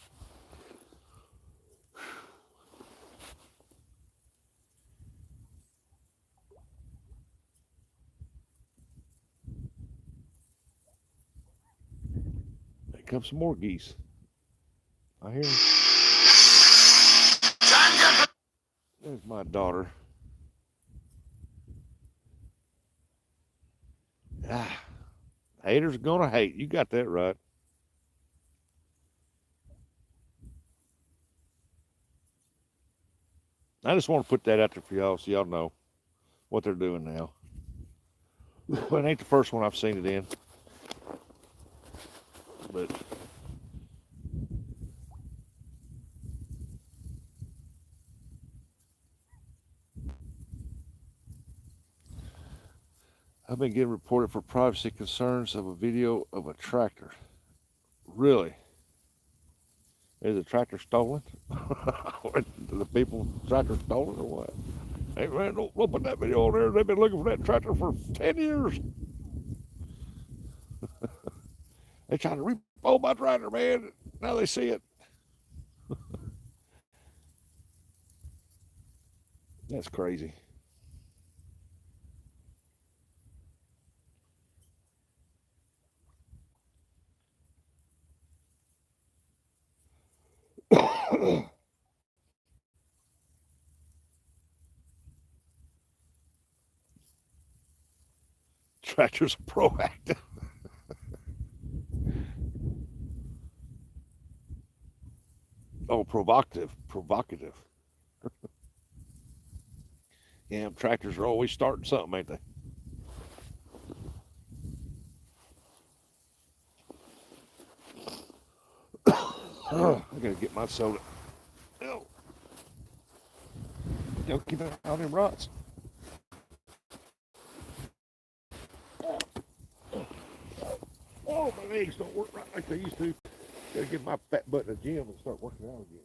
Here comes some more geese. I hear them. There's my daughter. Ah, haters gonna hate. You got that right. I just want to put that out there for y'all so y'all know what they're doing now. But it ain't the first one I've seen it in. But I've been getting reported for privacy concerns of a video of a tractor. Really? Is the tractor stolen? The people tractor stolen or what? Hey man, don't put that video on there. They've been looking for that tractor for 10 years. They tried to repo my tractor, man. Now they see it. That's crazy. Tractors are proactive. Oh, provocative. Provocative. Yeah, tractors are always starting something, ain't they? I gotta get my soda. Oh, don't keep it on them rods. Oh, my legs don't work right like they used to. Gotta get my fat butt in the gym and start working out again.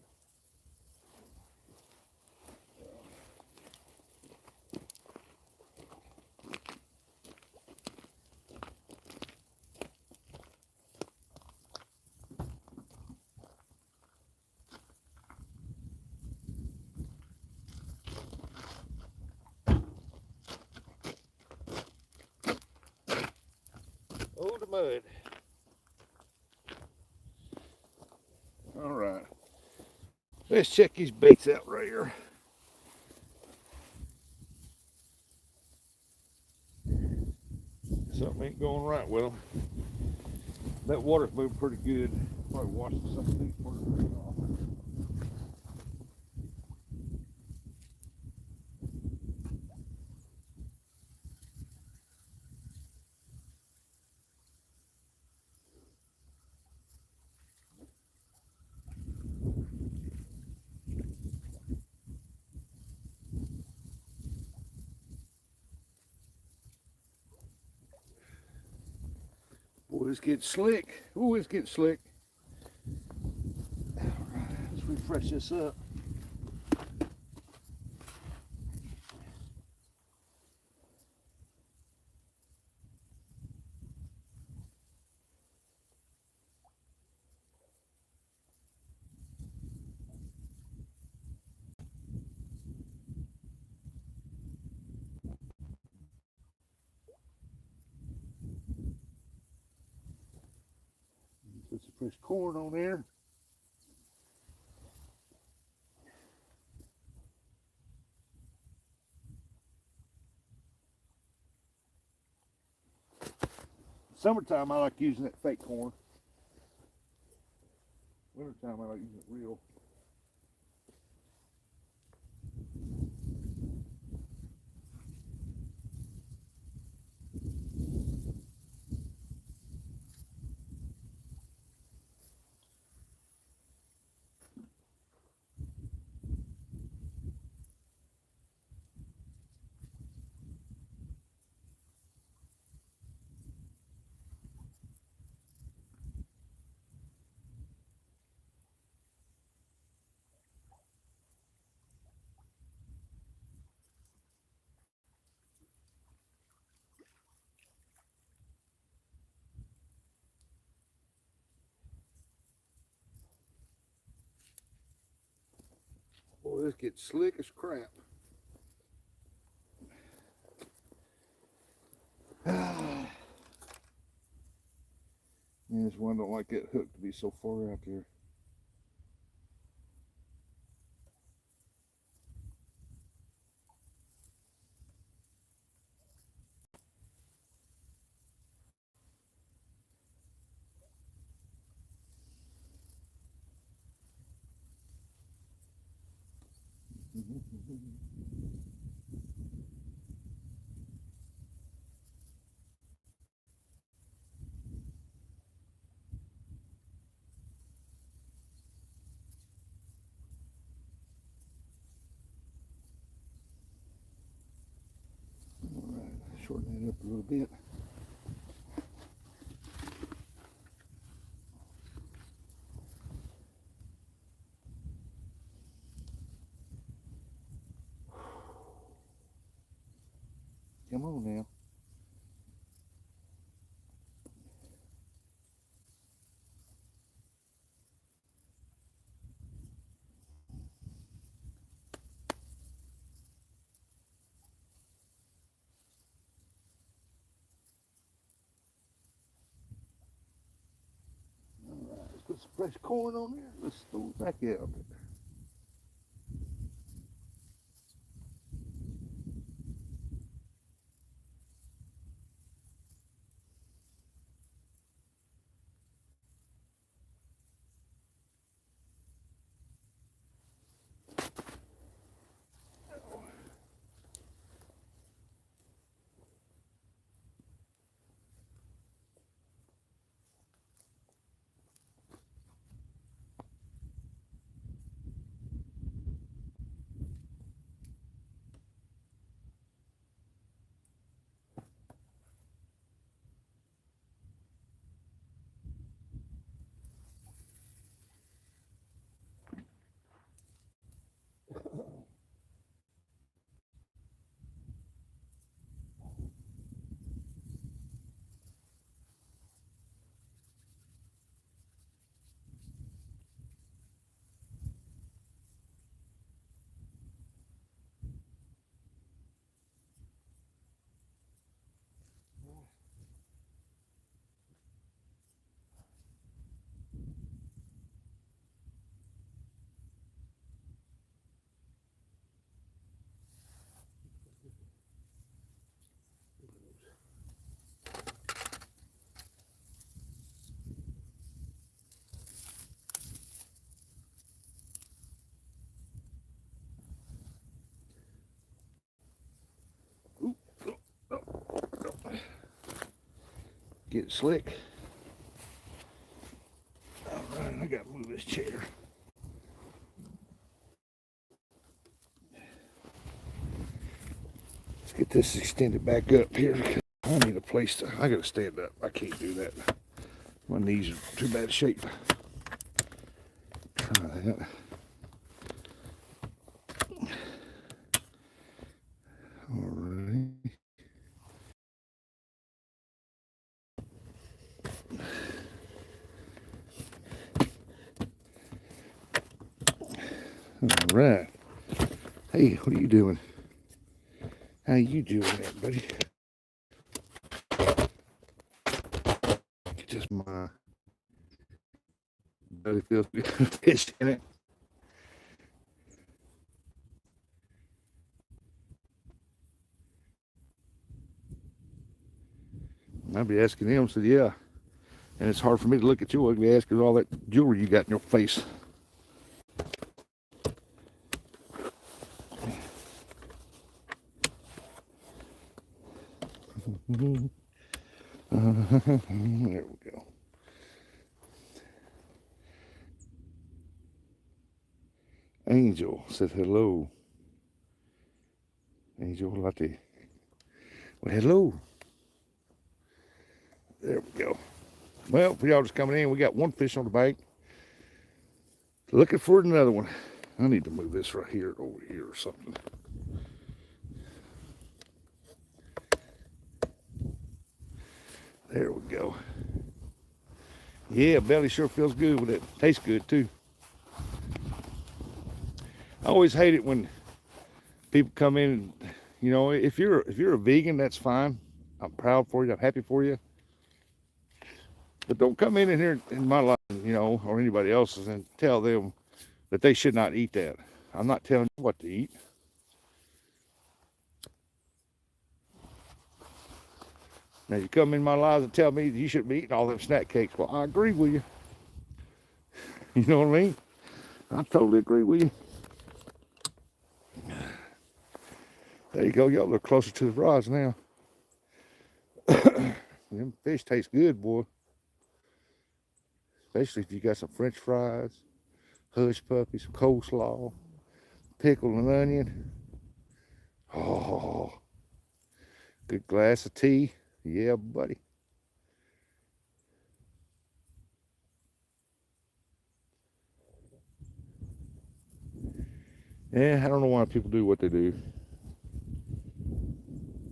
mud. All right. Let's check these baits out right here. Something ain't going right with them. That water's moving pretty good. Probably washing some of these water off. Boy, it's getting slick. Ooh, it's getting slick. All right, let's refresh this up. Put some fresh corn on there. Summertime, I like using that fake corn. Wintertime, I like using it real. Boy, this gets slick as crap. Man, this one don't like that hook to be so far out there. Alright, shorten that up a little bit. Come on now. Alright, let's put some fresh corn on there. Let's throw it back out. Get it slick. All right, I gotta move this chair. Let's get this extended back up here because I need a place to. I gotta stand up. I can't do that. My knees are too bad shape. Try that. All right. All right. Hey, what are you doing? How you doing there, buddy? Just my belly feels pitched in it. I'd be asking him, said, yeah. And it's hard for me to look at you ugly ass because all that jewelry you got in your face. There we go. Angel said hello. Angel Latte. Well, hello. There we go. Well, for y'all just coming in, we got one fish on the bank. Looking for another one. I need to move this right here over here or something. There we go. Yeah, belly sure feels good with it. Tastes good too. I always hate it when people come in. You know, if you're a vegan, that's fine. I'm proud for you. I'm happy for you. But don't come in here in my life, you know, or anybody else's, and tell them that they should not eat that. I'm not telling you what to eat. Now you come in my lives and tell me you shouldn't be eating all them snack cakes. Well, I agree with you. You know what I mean? I totally agree with you. There you go. Y'all look closer to the rods now. Them fish taste good, boy. Especially if you got some French fries, hush puppies, some coleslaw, pickle and onion. Oh, good glass of tea. Yeah, buddy. Yeah, I don't know why people do what they do.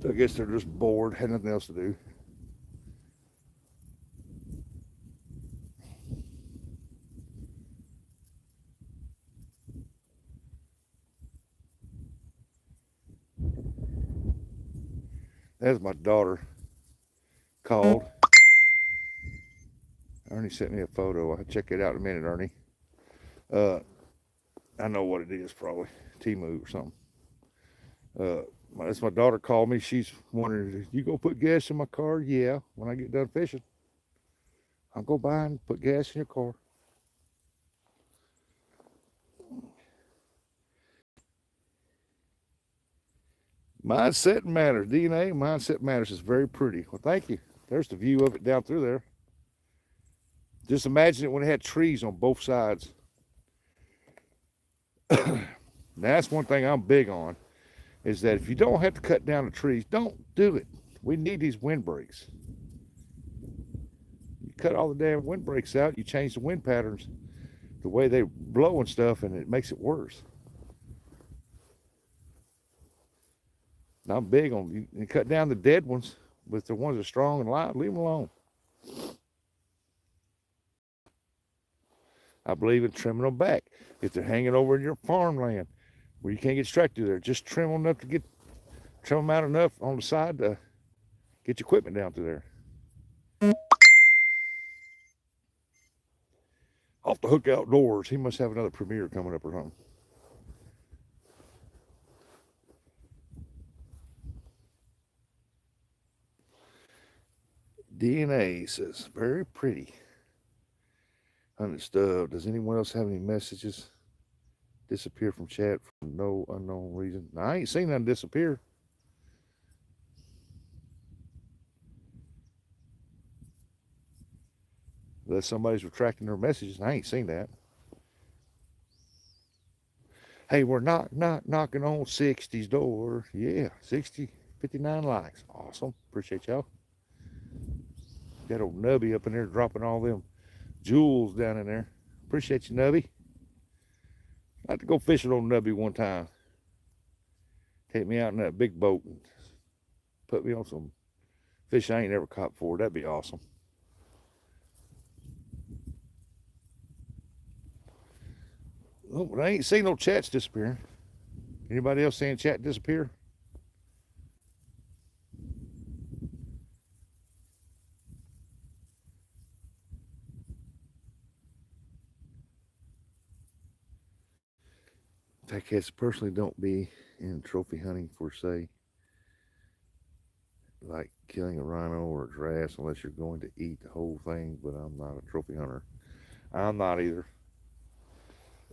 I guess they're just bored, had nothing else to do. That's my daughter called. Ernie sent me a photo. I'll check it out in a minute, Ernie. I know what it is, probably T-Move or something. That's my daughter called me. She's wondering, you go put gas in my car? Yeah, when I get done fishing. I'll go by and put gas in your car. Mindset matters. DNA, mindset matters. Is very pretty. Well, thank you. There's the view of it down through there. Just imagine it when it had trees on both sides. That's one thing I'm big on, is that if you don't have to cut down the trees, don't do it. We need these windbreaks. You cut all the damn windbreaks out, you change the wind patterns, the way they blow and stuff, and it makes it worse. And I'm big on you cut down the dead ones, but the ones that are strong and live, leave them alone. I believe in trimming them back. If they're hanging over in your farmland where you can't get distracted there, just trim them enough to trim them out enough on the side to get your equipment down through there. Off the Hook Outdoors. He must have another premiere coming up or something. DNA says, very pretty. Hunted stuff. Does anyone else have any messages? Disappear from chat for no unknown reason. Now, I ain't seen none disappear. Unless somebody's retracting their messages. I ain't seen that. Hey, we're knocking on 60's door. Yeah, 60, 59 likes. Awesome. Appreciate y'all. Got old Nubby up in there dropping all them jewels down in there. Appreciate you, Nubby. I'd like to go fishing on Nubby one time. Take me out in that big boat and put me on some fish I ain't never caught before. That'd be awesome. Oh, but I ain't seen no chats disappearing. Anybody else seeing chat disappear? Tech cats personally don't be in trophy hunting for, say, like killing a rhino or a girafffe unless you're going to eat the whole thing, but I'm not a trophy hunter. I'm not either.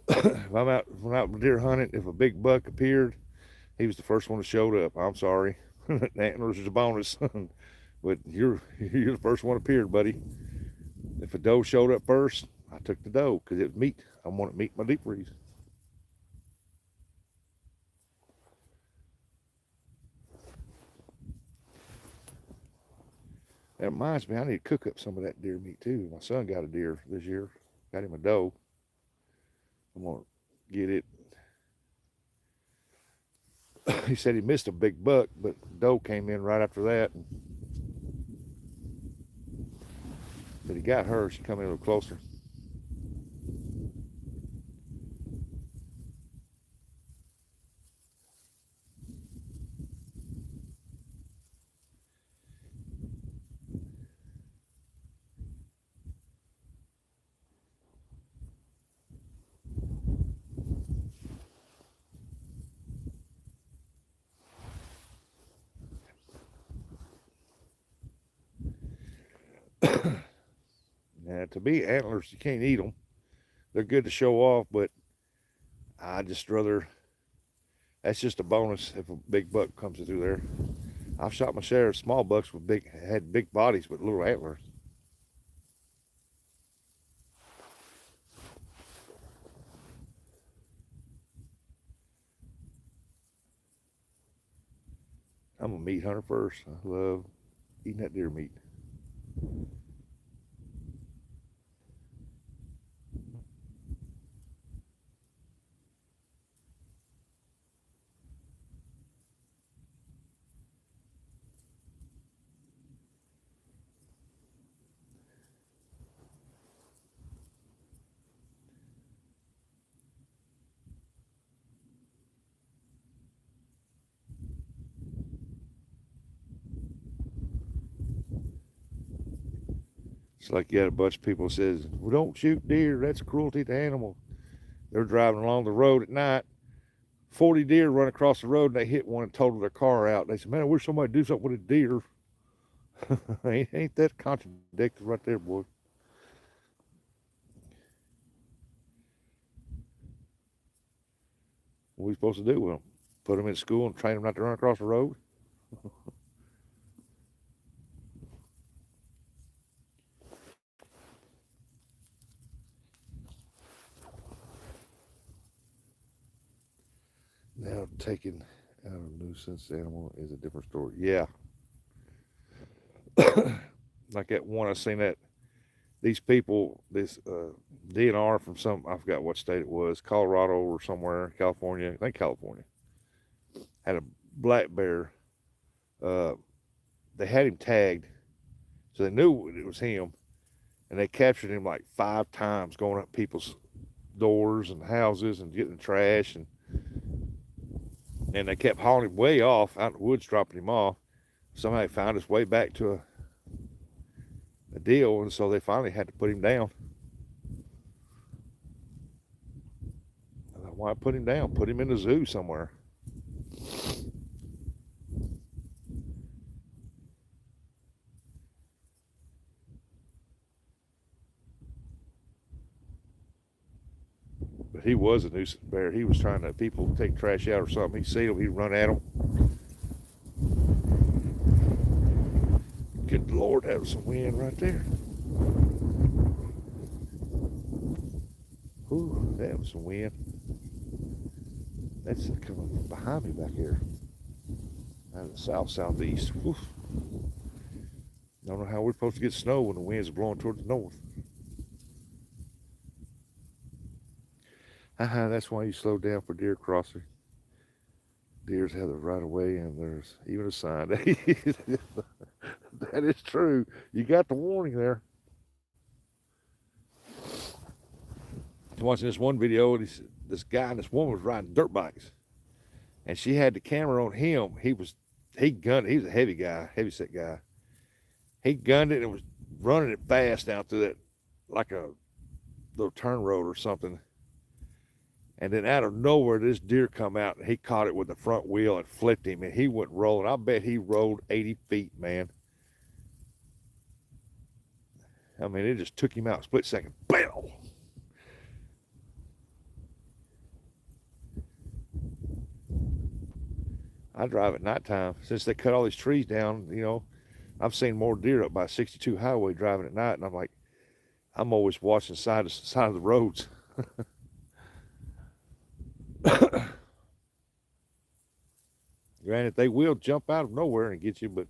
If I'm out when out deer hunting, if a big buck appeared, he was the first one that showed up. I'm sorry. The antlers is a bonus. But you're the first one appeared, buddy. If a doe showed up first, I took the doe because it was meat. I wanted meat in my deep freeze. That reminds me, I need to cook up some of that deer meat too. My son got a deer this year. Got him a doe. I'm gonna get it. He said he missed a big buck, but doe came in right after that. But he got her. She come in a little closer. Now, to me, antlers, you can't eat them. They're good to show off, but I just rather, that's just a bonus if a big buck comes through there. I've shot my share of small bucks with had big bodies but little antlers. I'm a meat hunter first. I love eating that deer meat. It's like you had a bunch of people says, well, don't shoot deer. That's cruelty to animals. They're driving along the road at night. 40 deer run across the road and they hit one and totaled their car out. They said, man, I wish somebody would do something with a deer. Ain't that contradictory right there, boy? What are we supposed to do with them? Put them in school and train them not to run across the road? Now, taking out a nuisance animal is a different story. Yeah. Like that one I seen that these people, this DNR from some, I forgot what state it was, Colorado or somewhere, California, I think California, had a black bear. They had him tagged, so they knew it was him, and they captured him like 5 times going up people's doors and houses and getting trash, and they kept hauling him way off out in the woods, dropping him off. Somebody found his way back to a deal, and so they finally had to put him down. Why put him down? Put him in the zoo somewhere. But he was a nuisance bear. He was trying to, people take trash out or something. He'd see them, he'd run at them. Good Lord, that was some wind right there. Ooh, that was some wind. That's coming from behind me back here. Out of the southeast. Whew. Don't know how we're supposed to get snow when the wind's blowing towards the north. That's why you slow down for deer crossing. Deers have the right of way, and there's even a sign. That is true. You got the warning there. I was watching this one video, and this guy and this woman was riding dirt bikes, and she had the camera on him. He gunned it. He was a heavy guy, heavy set guy. He gunned it and was running it fast down through that, like a little turn road or something. And then out of nowhere, this deer come out, and he caught it with the front wheel and flipped him, and he went rolling. I bet he rolled 80 feet, man. I mean, it just took him out a split second. Bam! I drive at nighttime. Since they cut all these trees down, you know, I've seen more deer up by 62 highway driving at night, and I'm like, I'm always watching the side of the roads. Granted, they will jump out of nowhere and get you, but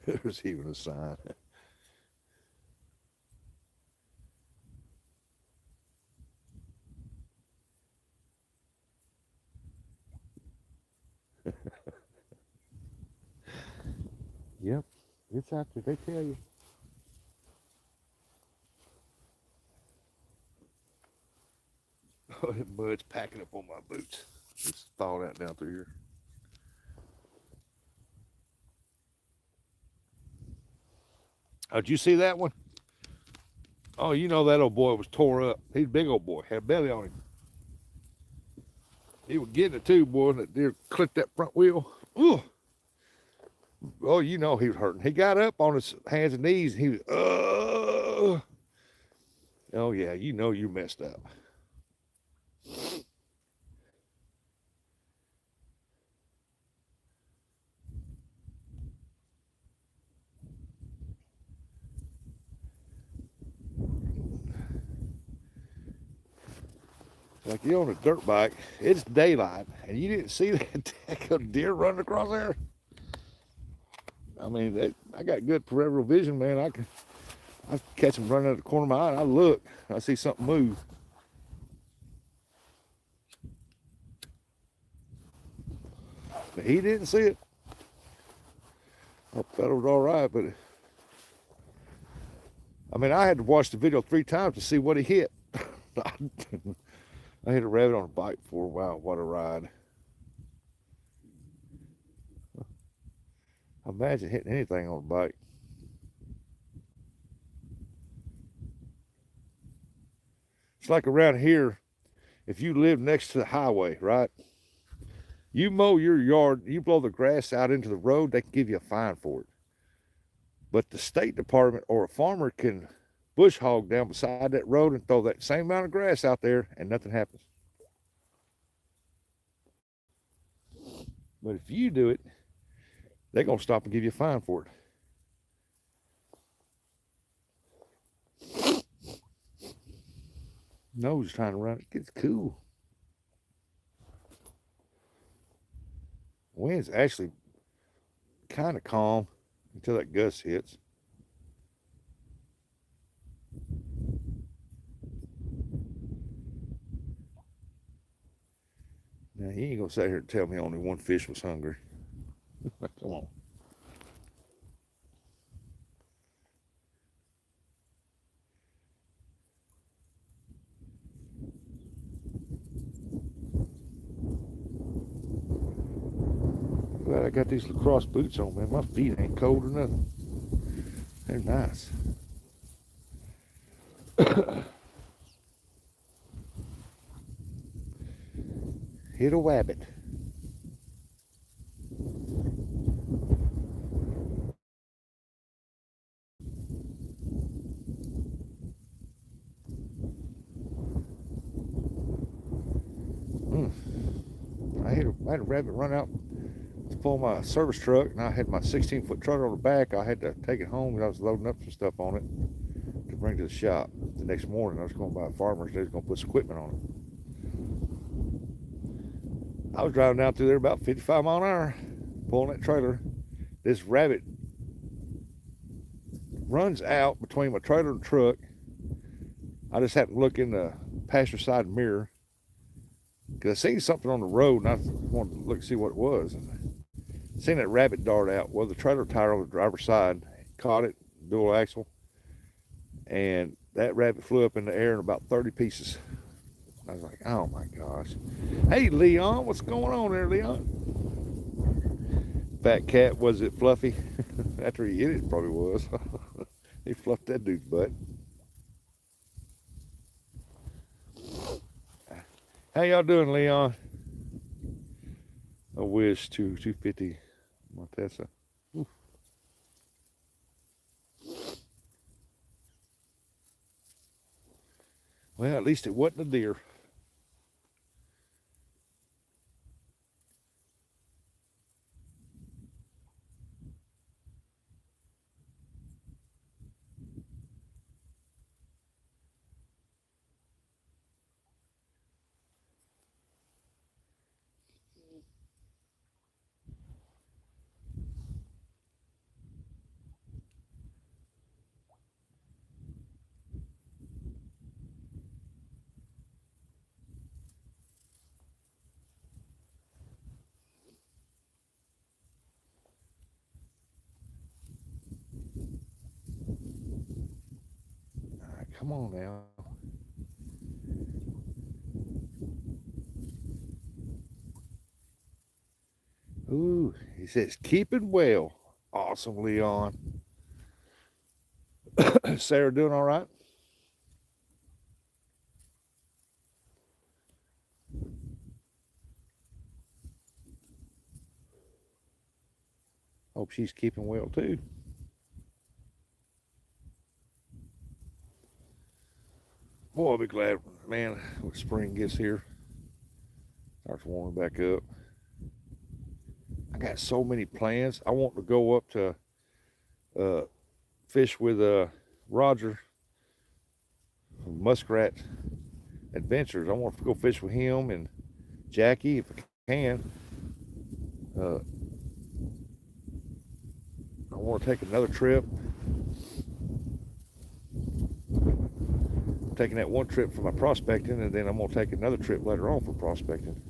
there's even a sign. Yep, it's out there. They tell you. Oh, that mud's packing up on my boots. It's thawed out down through here. Oh, did you see that one? Oh, you know that old boy was tore up. He's a big old boy. Had a belly on him. He was getting it too, boy. And that deer clipped that front wheel. Ooh. Oh, you know he was hurting. He got up on his hands and knees. And he was, oh yeah, you know you messed up. Like you're on a dirt bike, it's daylight, and you didn't see that deer running across there. I mean, I got good peripheral vision, man. I catch him running out the corner of my eye. And I look, I see something move. But he didn't see it. I thought it was all right, but I mean, I had to watch the video 3 times to see what he hit. I hit a rabbit on a bike before. Wow, what a ride. Imagine hitting anything on a bike. It's like around here, if you live next to the highway, right? You mow your yard, you blow the grass out into the road, they can give you a fine for it. But the state department or a farmer can bush hog down beside that road and throw that same amount of grass out there and nothing happens. But if you do it, they're going to stop and give you a fine for it. Nose trying to run. It gets cool. Wind's actually kind of calm until that gust hits. Now, you ain't going to sit here and tell me only one fish was hungry. Come on. Glad I got these lacrosse boots on, man. My feet ain't cold or nothing. They're nice. Hit a wabbit. I had a rabbit run out to pull my service truck, and I had my 16-foot trailer on the back. I had to take it home, and I was loading up some stuff on it to bring to the shop. The next morning, I was going by a farmer's. They was going to put some equipment on it. I was driving down through there about 55 miles an hour, pulling that trailer. This rabbit runs out between my trailer and truck. I just happened to look in the passenger side mirror because I seen something on the road, and I wanted to look and see what it was. And I seen that rabbit dart out. Well, the trailer tire on the driver's side caught it, dual axle, and that rabbit flew up in the air in about 30 pieces. I was like, oh my gosh. Hey, Leon, what's going on there, Leon? Fat cat, was it Fluffy? After he hit it, it probably was. He fluffed that dude's butt. How y'all doing, Leon? A Wish 250 Montesa. Oof. Well, at least it wasn't a deer. All right, come on now. Ooh, he says, keeping well. Awesome, Leon. Sarah doing all right? Hope she's keeping well too. Boy, I'll be glad, man, when spring gets here, starts warming back up. I got so many plans. I want to go up to fish with Roger from Muskrat Adventures. I want to go fish with him and Jackie if I can. I want to take another trip. I'm taking that one trip for my prospecting, and then I'm going to take another trip later on for prospecting.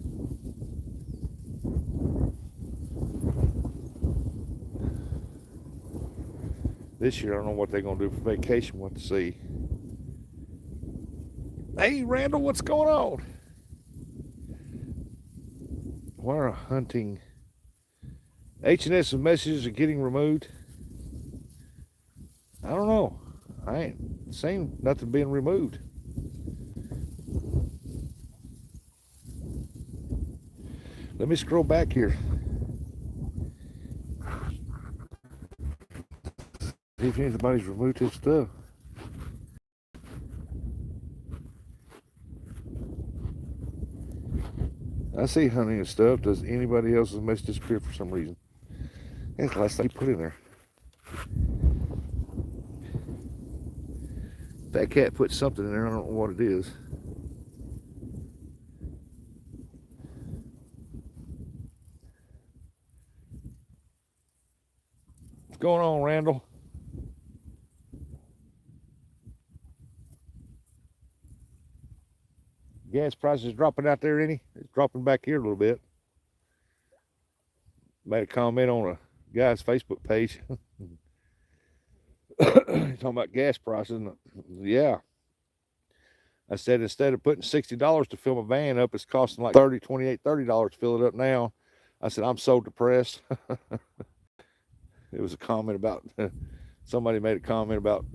This year, I don't know what they're going to do for vacation. We'll have to see. Hey, Randall, what's going on? Why are hunting H&S messages are getting removed? I don't know. I ain't seen nothing being removed. Let me scroll back here. See if anybody's removed his stuff. I see hunting and stuff. Does anybody else's message disappear for some reason? That's the last thing you put in there. That cat put something in there. I don't know what it is. What's going on, Randall? Gas prices dropping out there any? It's dropping back here a little bit. Made a comment on a guy's Facebook page. Talking about gas prices. Yeah. I said instead of putting $60 to fill my van up, it's costing like $30 to fill it up now. I said, I'm so depressed. It was a comment about, somebody made a comment about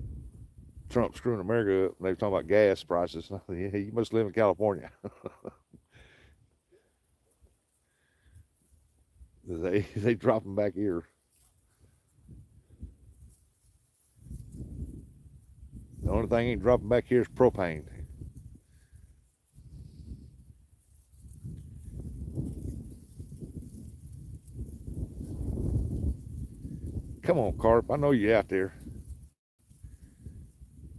Trump screwing America up. They were talking about gas prices. Yeah, you must live in California. they drop them back here. The only thing ain't dropping back here is propane. Come on, carp. I know you're out there.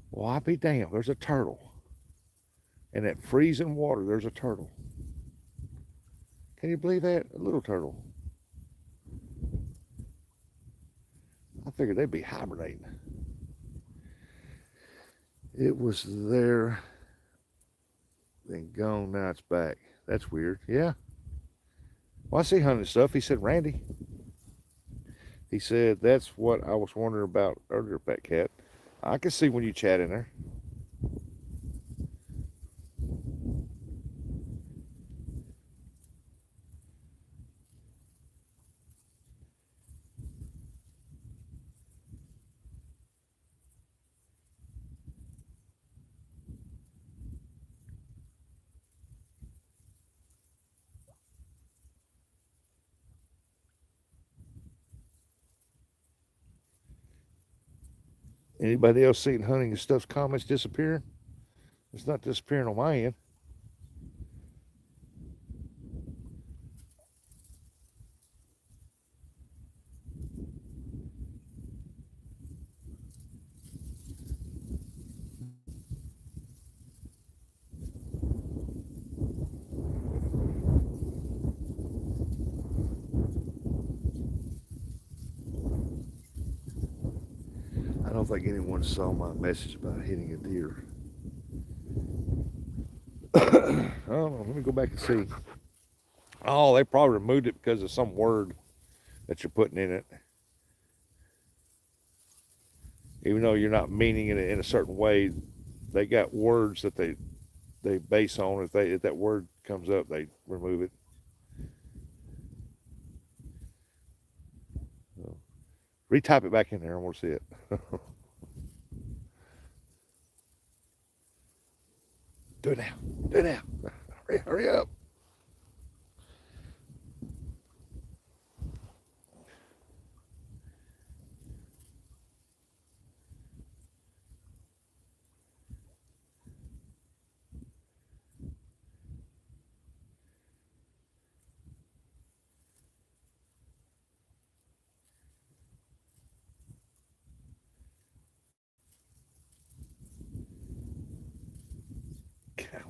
Well, I be damned. There's a turtle. In that freezing water, there's a turtle. Can you believe that? A little turtle. I figured they'd be hibernating. It was there, then gone. Now it's back. That's weird. Yeah. Well, I see hunting stuff. He said, Randy. He said, that's what I was wondering about earlier, Fat Cat. I can see when you chat in there. Anybody else seen hunting and stuff's comments disappearing? It's not disappearing on my end. I don't think anyone saw my message about hitting a deer. Oh, let me go back and see. Oh, they probably removed it because of some word that you're putting in it. Even though you're not meaning it in a certain way, they got words that they base on. If that word comes up, they remove it. So, retype it back in there. I want to see it. Do it now. Do it now. Hurry up.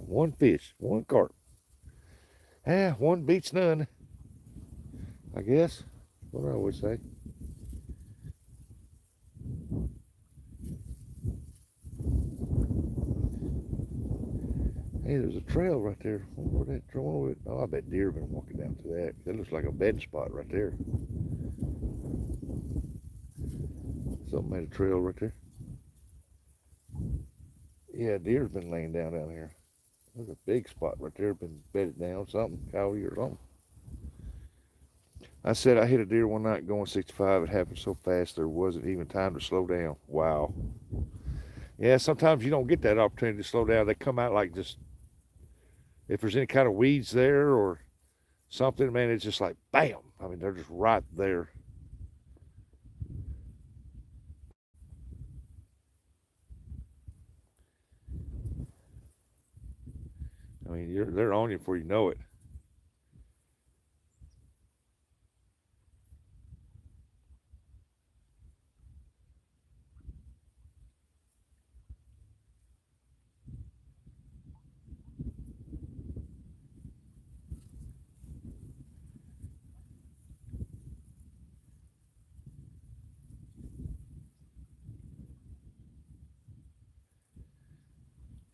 One fish, one carp. Yeah, one beats none, I guess. What I always say. Hey, there's a trail right there. Oh, I bet deer have been walking down to that. That looks like a bed spot right there. Something made a trail right there. Yeah, deer's been laying down here. There's a big spot right there, been bedded down, something, coyote or something. I said I hit a deer one night going 65. It happened so fast there wasn't even time to slow down. Wow. Yeah, sometimes you don't get that opportunity to slow down. They come out like just, if there's any kind of weeds there or something, man, it's just like bam. I mean, they're just right there. I mean, they're on you before you know it.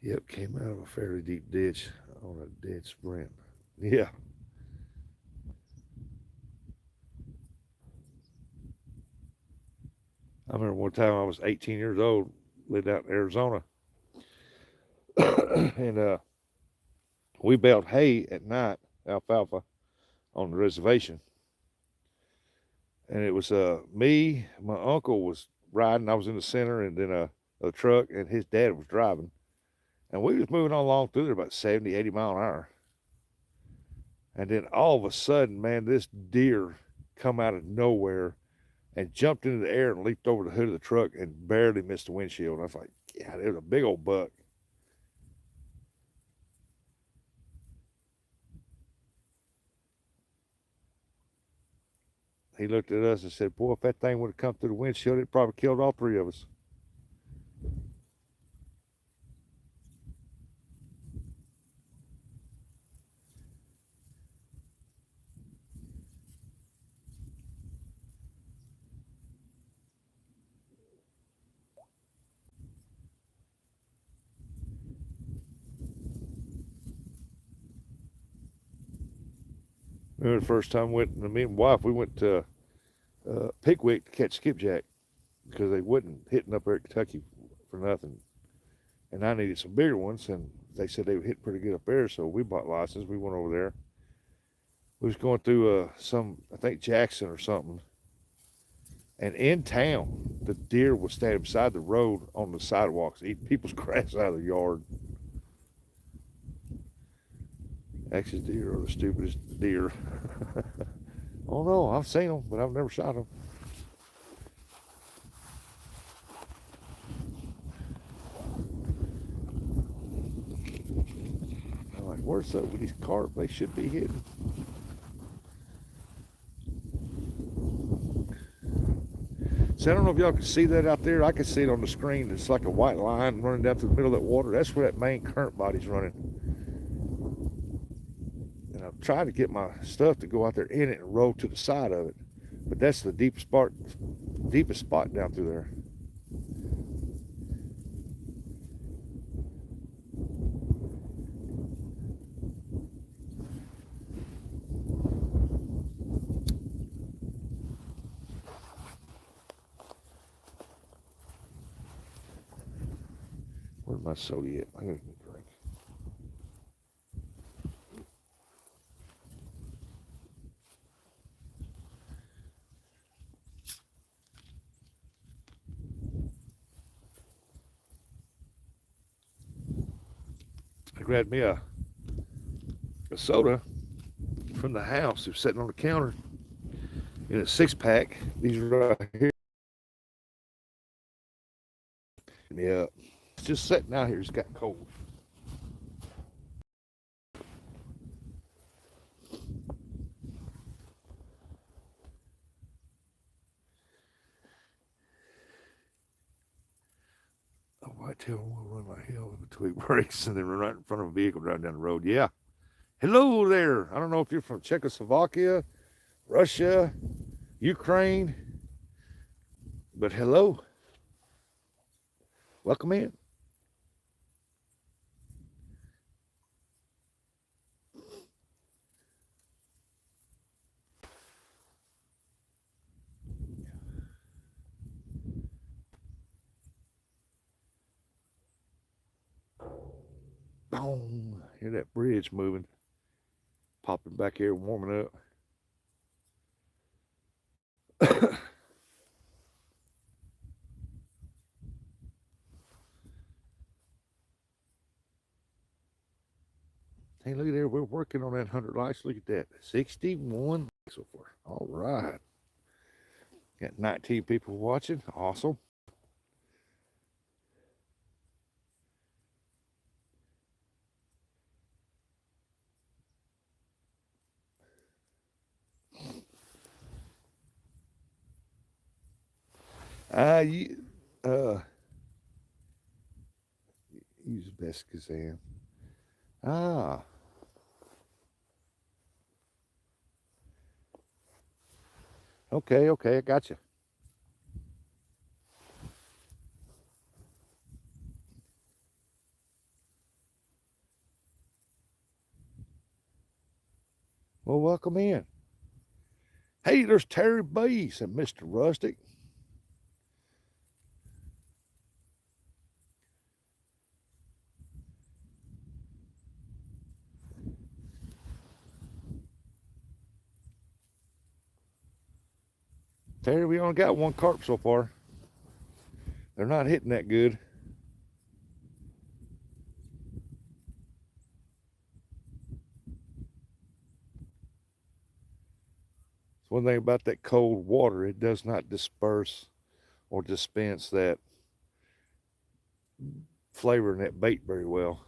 Yep, came out of a fairly deep ditch on a dead sprint. Yeah. I remember one time I was 18 years old, lived out in Arizona, and we baled hay at night, alfalfa, on the reservation. And it was me, my uncle was riding, I was in the center, and then a truck, and his dad was driving. And we was moving on along through there about 70, 80 mile an hour. And then all of a sudden, man, this deer come out of nowhere and jumped into the air and leaped over the hood of the truck and barely missed the windshield. And I was like, yeah, it was a big old buck. He looked at us and said, boy, if that thing would have come through the windshield, it probably killed all three of us. Remember the first time me and my wife, we went to Pickwick to catch skipjack because they wasn't hitting up there at Kentucky for nothing. And I needed some bigger ones, and they said they would hit pretty good up there, so we bought license. We went over there. We was going through I think Jackson or something, and in town, the deer was standing beside the road on the sidewalks, eating people's grass out of their yard. Texas deer are the stupidest deer. Oh no, I've seen them, but I've never shot them. I'm like, where's up with these carp? They should be hidden. So I don't know if y'all can see that out there. I can see it on the screen. It's like a white line running down through the middle of that water. That's where that main current body's running. And I'm trying to get my stuff to go out there in it and roll to the side of it. But that's the deepest spot down through there. Where's my soda at? I gotta get a drink. I grabbed me a soda from the house. It was sitting on the counter in a 6-pack. These right here. Yeah. It's just sitting out here. It's got cold. A whitetail will run like hell with between brakes and then run right in front of a vehicle driving down the road. Yeah. Hello there. I don't know if you're from Czechoslovakia, Russia, Ukraine, but hello. Welcome in. Boom. Hear that bridge moving. Popping back here, warming up. Hey, look at there. We're working on that 100 likes. Look at that. 61 so far. All right. Got 19 people watching. Awesome. You, use the best Kazam. Ah. Okay, I got you. Well, welcome in. Hey, there's Terry Bass and Mr. Rustic. Terry, we only got one carp so far. They're not hitting that good. One thing about that cold water, it does not disperse or dispense that flavor in that bait very well.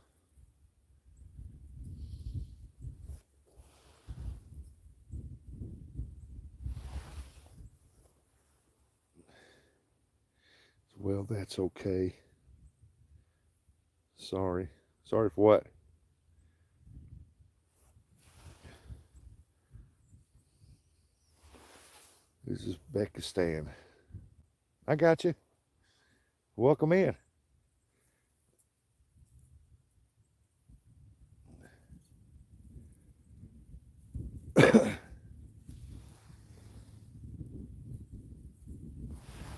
Well, that's okay. Sorry. Sorry for what? This is Uzbekistan. I got you. Welcome in.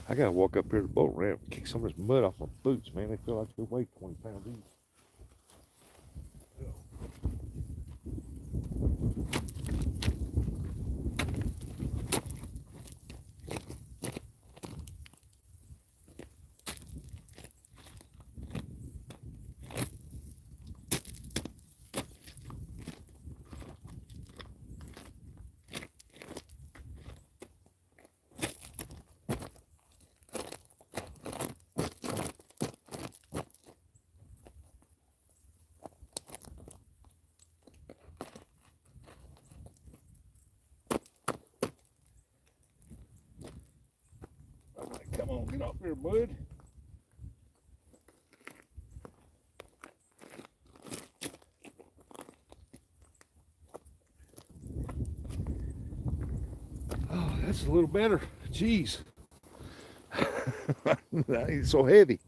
I gotta walk up here to the boat ramp and kick some of this mud off my boots, man. They feel like they weigh 20 pounds each. I'm like, come on, get off here, bud. Oh, that's a little better. Jeez. It's so heavy.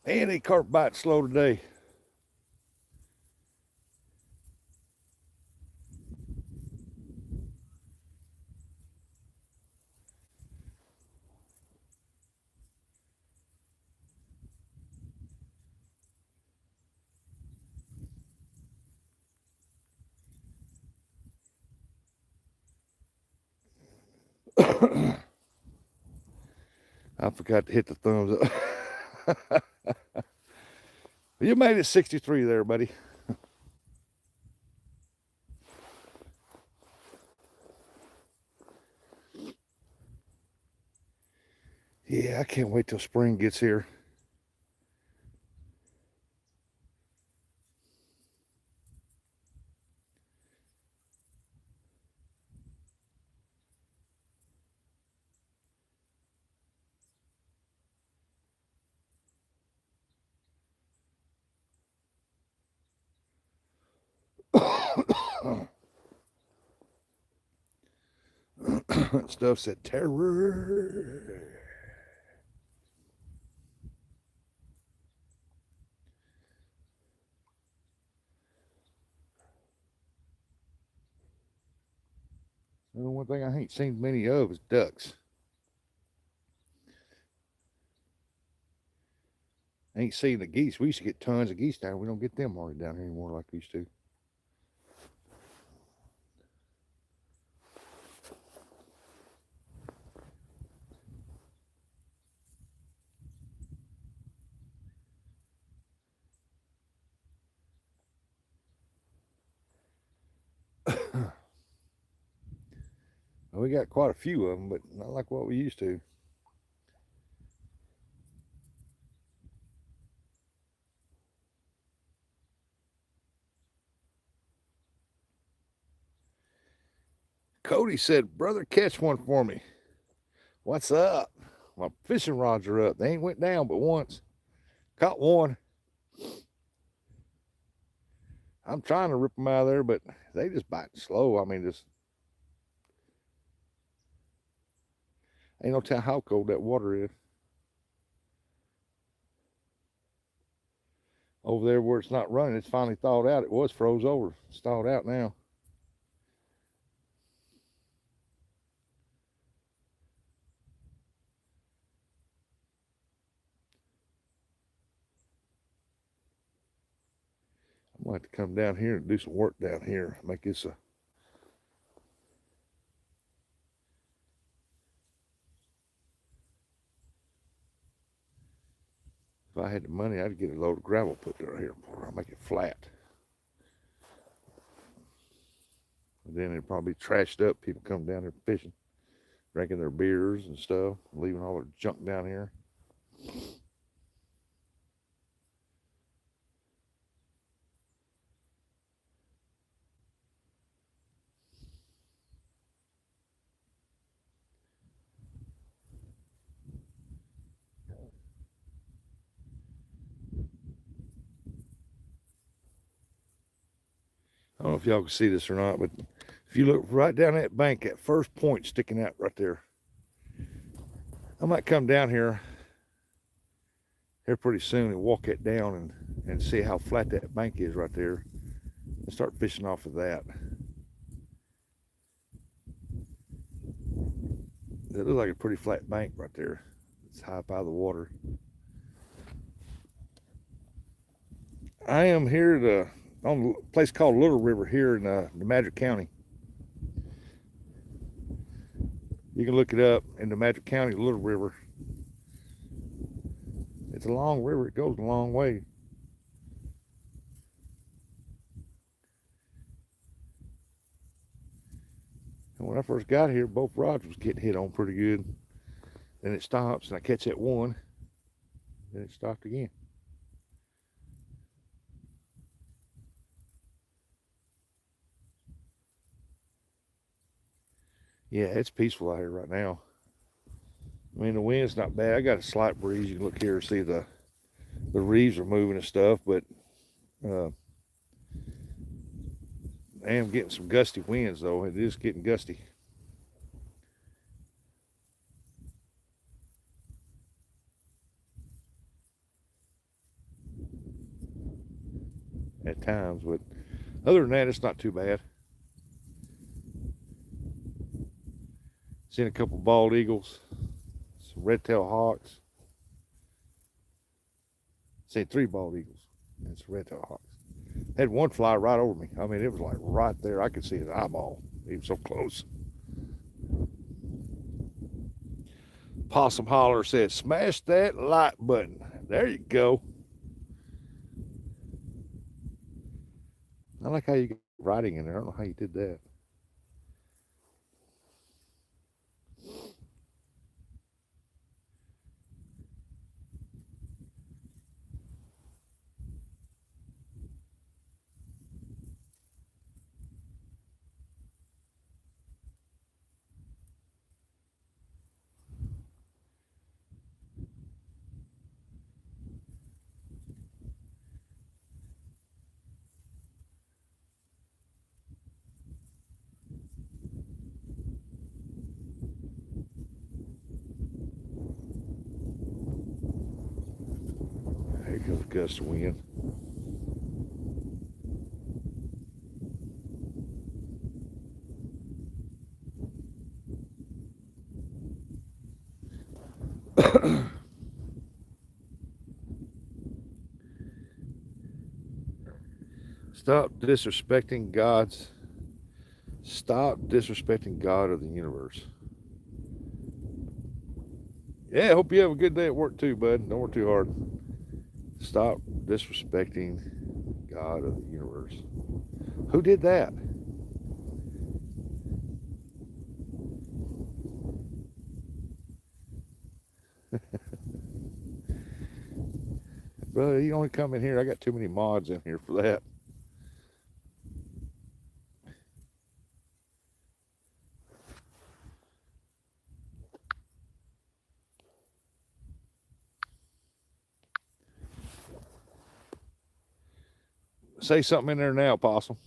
Man, they carp bite slow today. I forgot to hit the thumbs up. You made it 63 there, buddy. Yeah, I can't wait till spring gets here. Stuff said terror. The one thing I ain't seen many of is ducks. I ain't seen the geese. We used to get tons of geese down. We don't get them hardly down here anymore like we used to. We got quite a few of them, but not like what we used to. Cody said, brother, catch one for me. What's up? My fishing rods are up. They ain't went down but once. Caught one. I'm trying to rip them out of there, but they just bite slow. I mean, just ain't no telling how cold that water is. Over there where it's not running, it's finally thawed out. It was froze over. It's thawed out now. I'm going to have to come down here and do some work down here. Make this a... If I had the money, I'd get a load of gravel put right here. I'll make it flat. And then it'd probably be trashed up. People come down here fishing, drinking their beers and stuff, leaving all their junk down here. don't know if y'all can see this or not, but if you look right down that bank, that first point sticking out right there, I might come down here pretty soon and walk it down and see how flat that bank is right there and start fishing off of that. It looks like a pretty flat bank right there. It's high up out of the water. I am here on a place called Little River here in New Madrid County. You can look it up in New Madrid County, Little River. It's a long river. It goes a long way. And when I first got here, both rods was getting hit on pretty good. Then it stops, and I catch that one. Then it stopped again. Yeah, it's peaceful out here right now. I mean, the wind's not bad. I got a slight breeze. You can look here and see the reeds are moving and stuff, but I am getting some gusty winds, though. It is getting gusty. At times, but other than that, it's not too bad. Seen a couple bald eagles, some red-tailed hawks. Seen 3 bald eagles and some red-tailed hawks. Had one fly right over me. I mean, it was like right there. I could see his eyeball. He was so close. Possum Holler said, smash that like button. There you go. I like how you got writing in there. I don't know how you did that. Here comes a gust of wind. Stop disrespecting God of the universe. Yeah, I hope you have a good day at work too, bud. Don't work too hard. Stop disrespecting God of the universe. Who did that? Brother, you only come in here. I got too many mods in here for that. Say something in there now, Possum.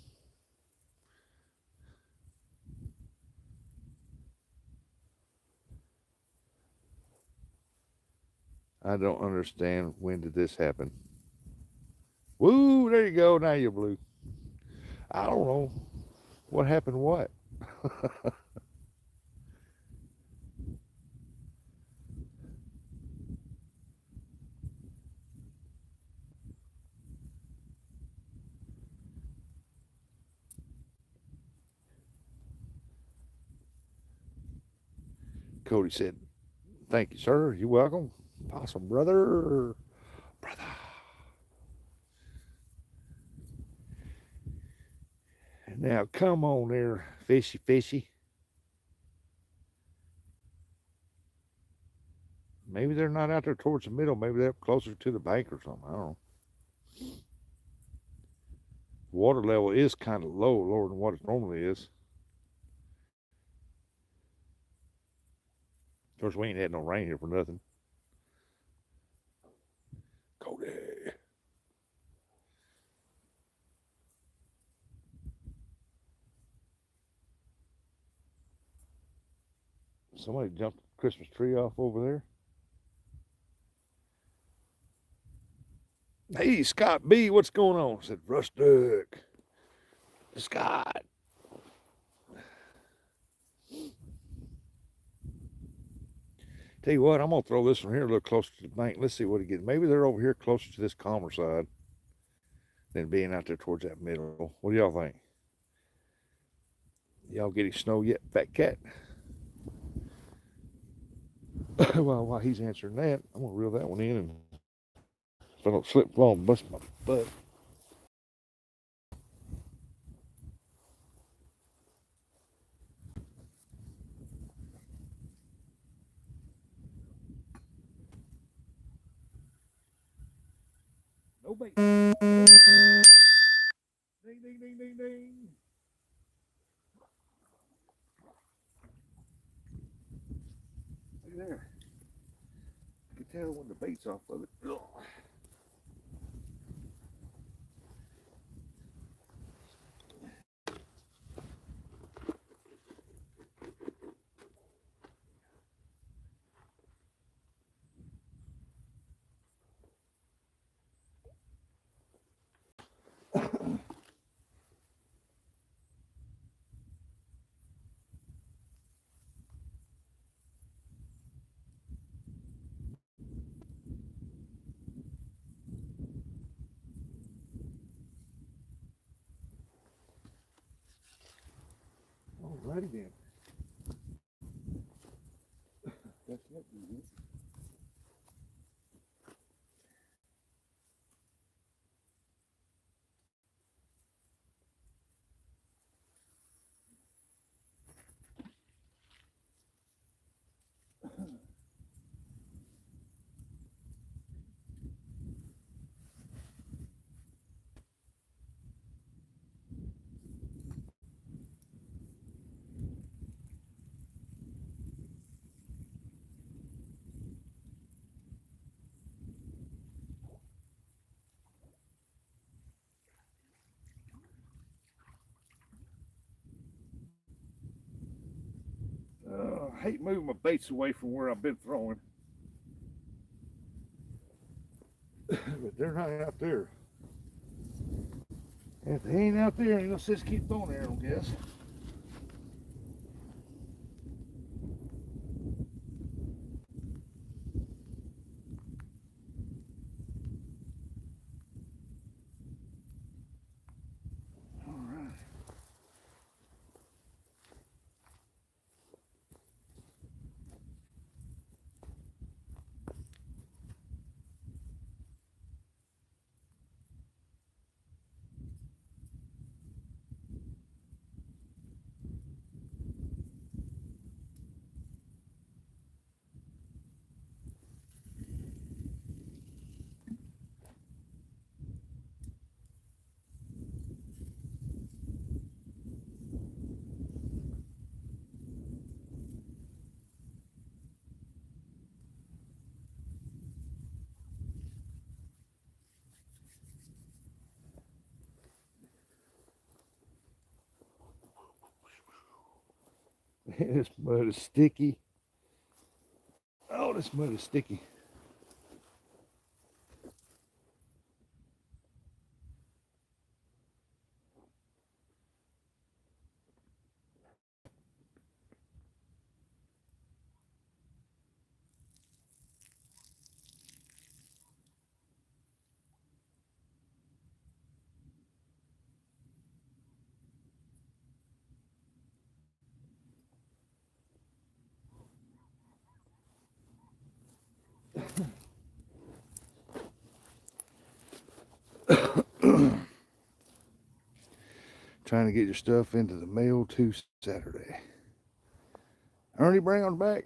I don't understand. When did this happen? Woo, there you go. Now you're blue. I don't know. What happened what? Cody said, thank you, sir. You're welcome. Possum brother. Brother. Now, come on there, fishy, fishy. Maybe they're not out there towards the middle. Maybe they're up closer to the bank or something. I don't know. Water level is kind of low, lower than what it normally is. Of course, we ain't had no rain here for nothing. Cody. Somebody jumped the Christmas tree off over there. Hey, Scott B, what's going on? I said, Rustic. Scott. Tell you what, I'm going to throw this one here a little closer to the bank. Let's see what it gets. Maybe they're over here closer to this calmer side than being out there towards that middle. What do y'all think? Y'all getting snow yet, fat cat? Well, while he's answering that, I'm going to reel that one in. And if I don't slip, fall, and bust my butt. No bait. Ding, ding, ding, ding, ding. Look there. You can tell when the bait's off of it. Ugh. Alrighty then. That's it. I hate moving my baits away from where I've been throwing. But they're not out there. And if they ain't out there, ain't no sense keep throwing there, I don't guess. Alright. This mud is sticky. Oh, this mud is sticky. Trying to get your stuff into the mail too Saturday. Ernie, bring on back.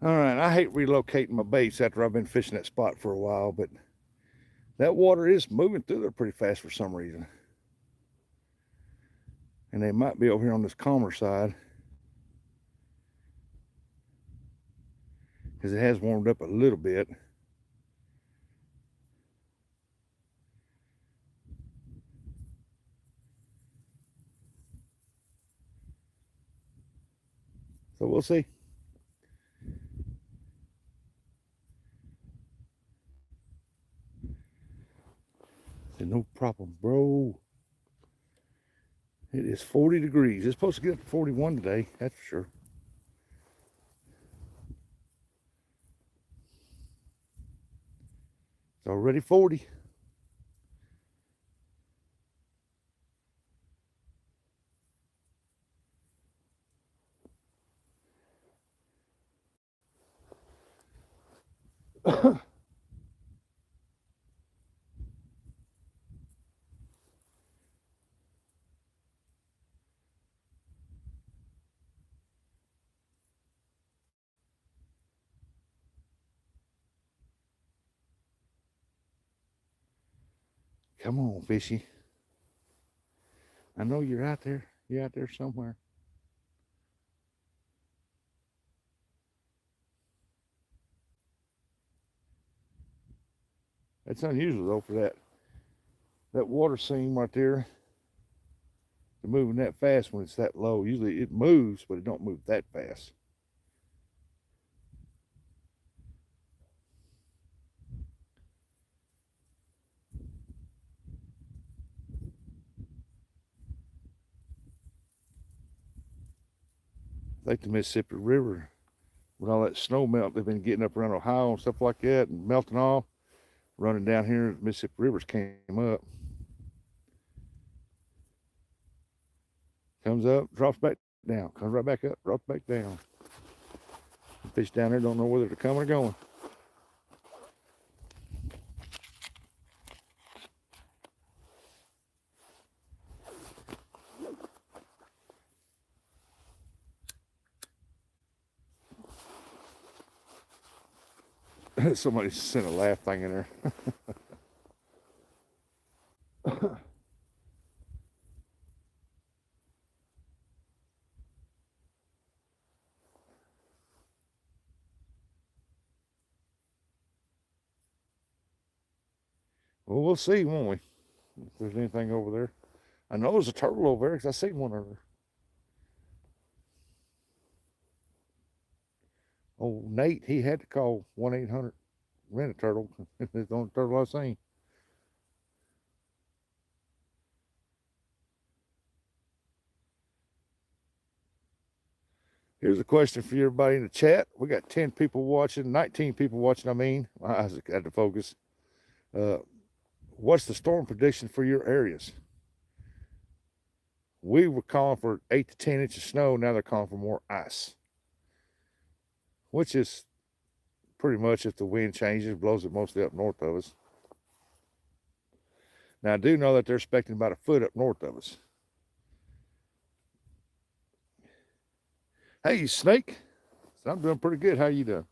All right, I hate relocating my baits after I've been fishing that spot for a while, but that water is moving through there pretty fast for some reason. And they might be over here on this calmer side, because it has warmed up a little bit. So we'll see. No problem, bro. It is 40 degrees. It's supposed to get up to 41 today, that's for sure. It's already 40. Come on, fishy. I know you're out there. You're out there somewhere. That's unusual though for that water seam right there to moving that fast when it's that low. Usually it moves, but it don't move that fast. I think the Mississippi River, with all that snow melt they've been getting up around Ohio and stuff like that and melting off, running down here, the Mississippi Rivers came up. Comes up, drops back down, comes right back up, drops back down. The fish down there don't know whether they're coming or going. Somebody sent a laugh thing in there. Well, we'll see, won't we? If there's anything over there. I know there's a turtle over there because I seen one earlier. Oh, Nate, he had to call 1-800 rent a turtle. It's the only turtle I've seen. Here's a question for everybody in the chat. We got 10 people watching, 19 people watching, I mean. My eyes had to focus. What's the storm prediction for your areas? We were calling for 8 to 10 inches of snow. Now they're calling for more ice, which is pretty much if the wind changes, blows it mostly up north of us. Now I do know that they're expecting about a foot up north of us. Hey, Snake. I'm doing pretty good. How you doing?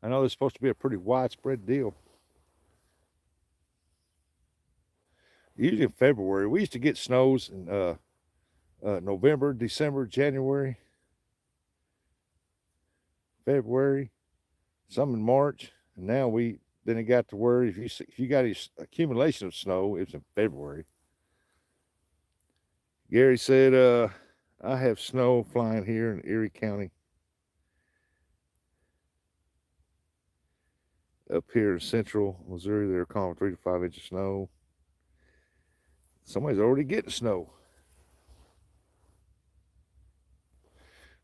I know it's supposed to be a pretty widespread deal. Usually in February, we used to get snows in November, December, January, February, some in March, and now then it got to where if you got a accumulation of snow, it's in February. Gary said, I have snow flying here in Erie County. Up here in central Missouri, they're calling 3 to 5 inches of snow. Somebody's already getting snow.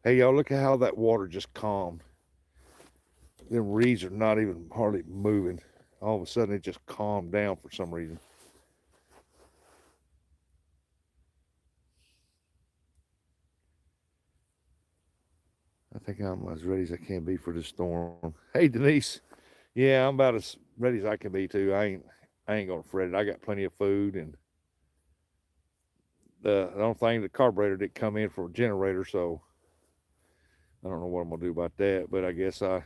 Hey, y'all, look at how that water just calmed. Them reeds are not even hardly moving. All of a sudden, it just calmed down for some reason. I think I'm as ready as I can be for this storm. Hey, Denise. Yeah, I'm about as ready as I can be too. I ain't gonna fret it. I got plenty of food, and the only thing, the carburetor didn't come in for a generator, so I don't know what I'm gonna do about that. But I guess I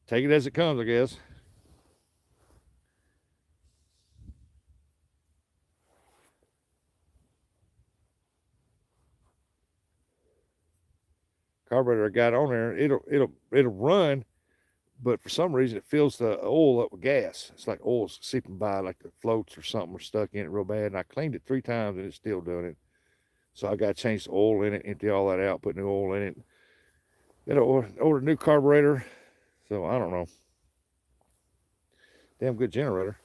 take it as it comes, I guess. carburetor I got on there, it'll run, but for some reason it fills the oil up with gas. It's like oil's seeping by, like the floats or something are stuck in it real bad. And I cleaned it 3 times and it's still doing it. So I got to change the oil in it, empty all that out, put new oil in it. Got to order a new carburetor. So I don't know. Damn good generator.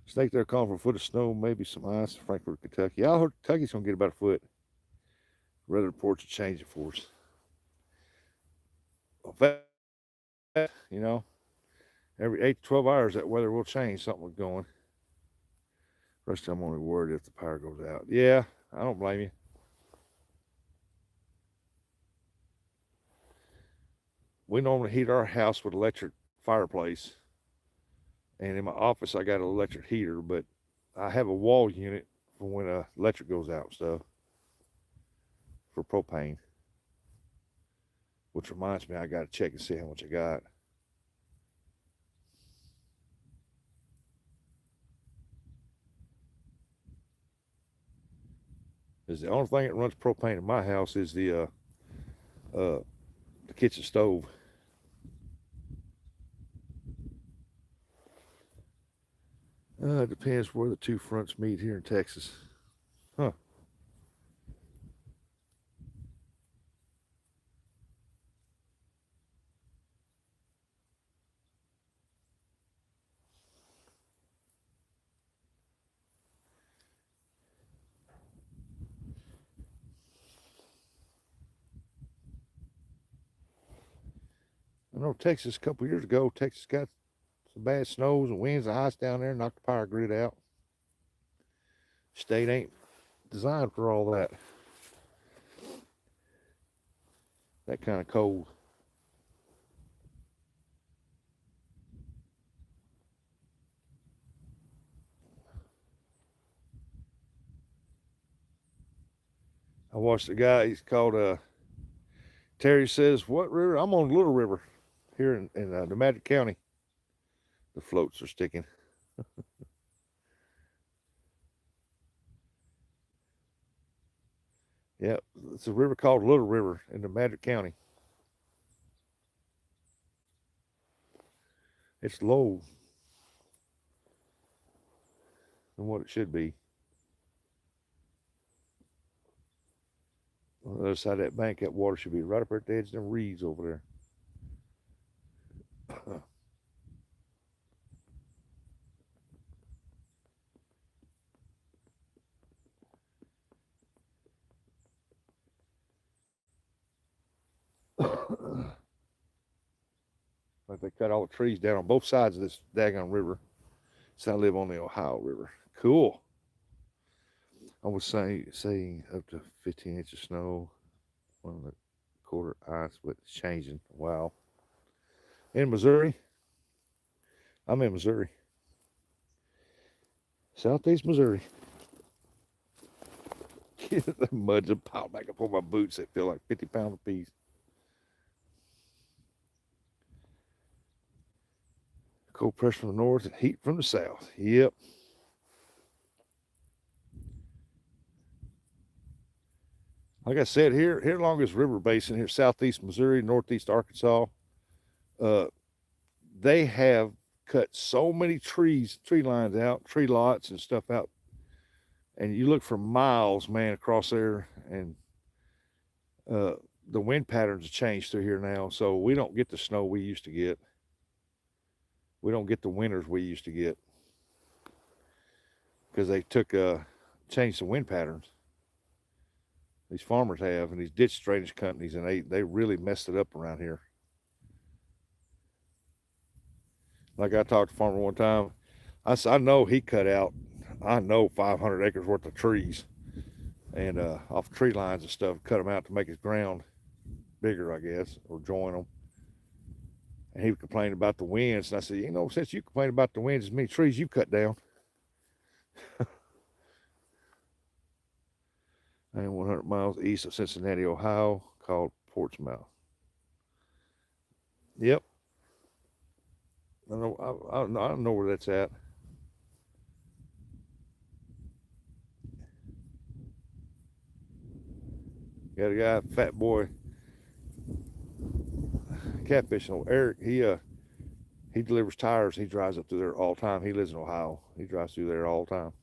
Snake there calling for a foot of snow, maybe some ice in Frankfort, Kentucky. I heard Kentucky's going to get about a foot. Weather reports will change it for us. You know, every 8 to 12 hours that weather will change. Something was going. Rest of I'm only worried if the power goes out. Yeah, I don't blame you. We normally heat our house with electric fireplace. And in my office, I got an electric heater, but I have a wall unit for when electric goes out and stuff for propane. Which reminds me, I got to check and see how much I got. Is the only thing that runs propane in my house is the kitchen stove. It depends where the two fronts meet here in Texas. Huh. I know Texas a couple years ago, Texas got some bad snows and winds and ice down there, knocked the power grid out. State ain't designed for all that. That kind of cold. I watched a guy, he's called Terry says, what river? I'm on Little River here in Magic County. The floats are sticking. Yeah, it's a river called Little River in the Magic County. It's low than what it should be. On the other side of that bank, that water should be right up at the edge of them reeds over there. Like they cut all the trees down on both sides of this daggone river. So I live on the Ohio River. Cool. I was saying up to 15 inches of snow, 1.25 ice, but it's changing. Wow. In Missouri, I'm in Missouri, southeast Missouri. The mud's piled back up on my boots that feel like 50 pounds a piece. Cold pressure from the north and heat from the south. Yep. Like I said, here along this river basin here, southeast Missouri, northeast Arkansas, they have cut so many tree lines out, tree lots and stuff out. And you look for miles, man, across there, and the wind patterns have changed through here now. So we don't get the snow we used to get. We don't get the winters we used to get because they changed the wind patterns. These farmers have, and these ditch drainage companies, and they really messed it up around here. Like I talked to a farmer one time, I know he cut out, 500 acres worth of trees, and off tree lines and stuff, cut them out to make his ground bigger, I guess, or join them. And he was complaining about the winds, and I said, since you complain about the winds, as many trees you cut down. I am 100 miles east of Cincinnati, Ohio, called Portsmouth. Yep. I don't know where that's at. Got a guy, fat boy, catfishing. Eric, he delivers tires. He drives up through there all the time. He lives in Ohio. He drives through there all the time.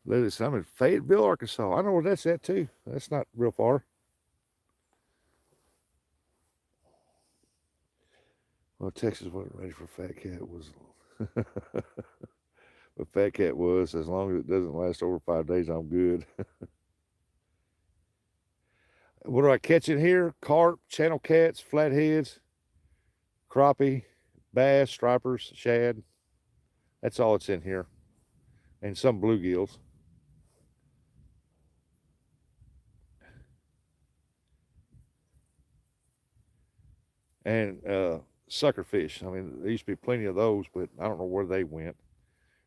Listen, I'm in Fayetteville, Arkansas. I know where that's at too. That's not real far. Well, Texas wasn't ready for Fat Cat, was but Fat Cat was. As long as it doesn't last over 5 days, I'm good. What do I catch in here? Carp, channel cats, flatheads, crappie, bass, stripers, shad. That's all it's in here. And some bluegills. And suckerfish. I mean, there used to be plenty of those, but I don't know where they went.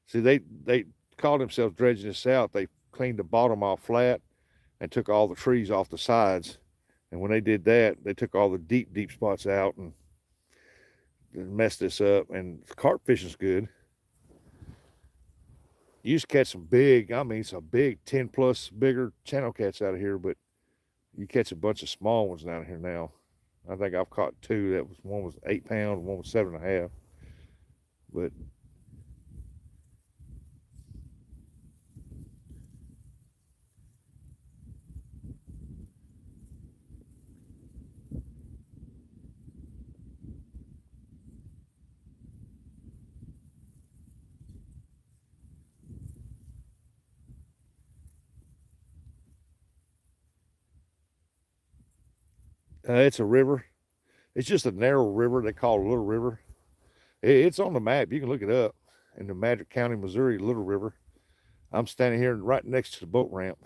See, they called themselves dredging this out. They cleaned the bottom off flat and took all the trees off the sides. And when they did that, they took all the deep spots out and messed this up. And carp fishing's good. You used to catch some big, I mean, some big 10 plus bigger channel cats out of here, but you catch a bunch of small ones down here now. I think I've caught two. That was one was 8 pounds, one was 7.5. But it's a river. It's just a narrow river. They call it a little river. It's on the map. You can look it up. In the Magic County, Missouri, Little River. I'm standing here right next to the boat ramp.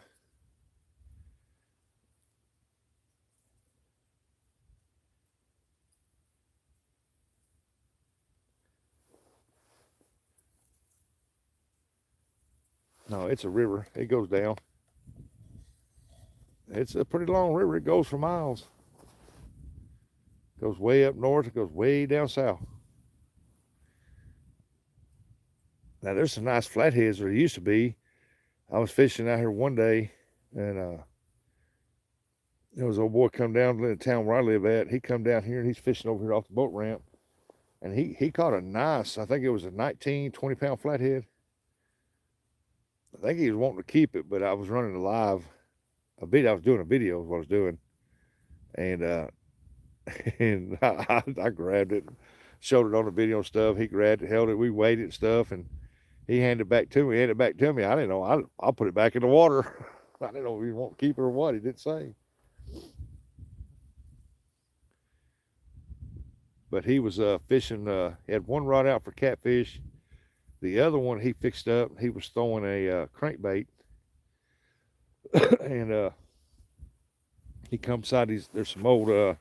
No, it's a river. It goes down. It's a pretty long river. It goes for miles. It goes way up north. It goes way down south. Now, there's some nice flatheads there used to be. I was fishing out here one day, and there was an old boy come down to the town where I live at. He come down here, and he's fishing over here off the boat ramp. And he caught a nice, I think it was a 19, 20-pound flathead. I think he was wanting to keep it, but I was running a live a video. I was doing a video is what I was doing. And and I grabbed it, showed it on the video and stuff. He grabbed it, held it, we weighed it and stuff, and he handed it back to me. Handed it back to me. I didn't know. I'll put it back in the water. I didn't know if he want to keep it or what. He didn't say. But he was fishing. He had one rod out for catfish. The other one he fixed up. He was throwing a crankbait, and he comes beside these. There's some old.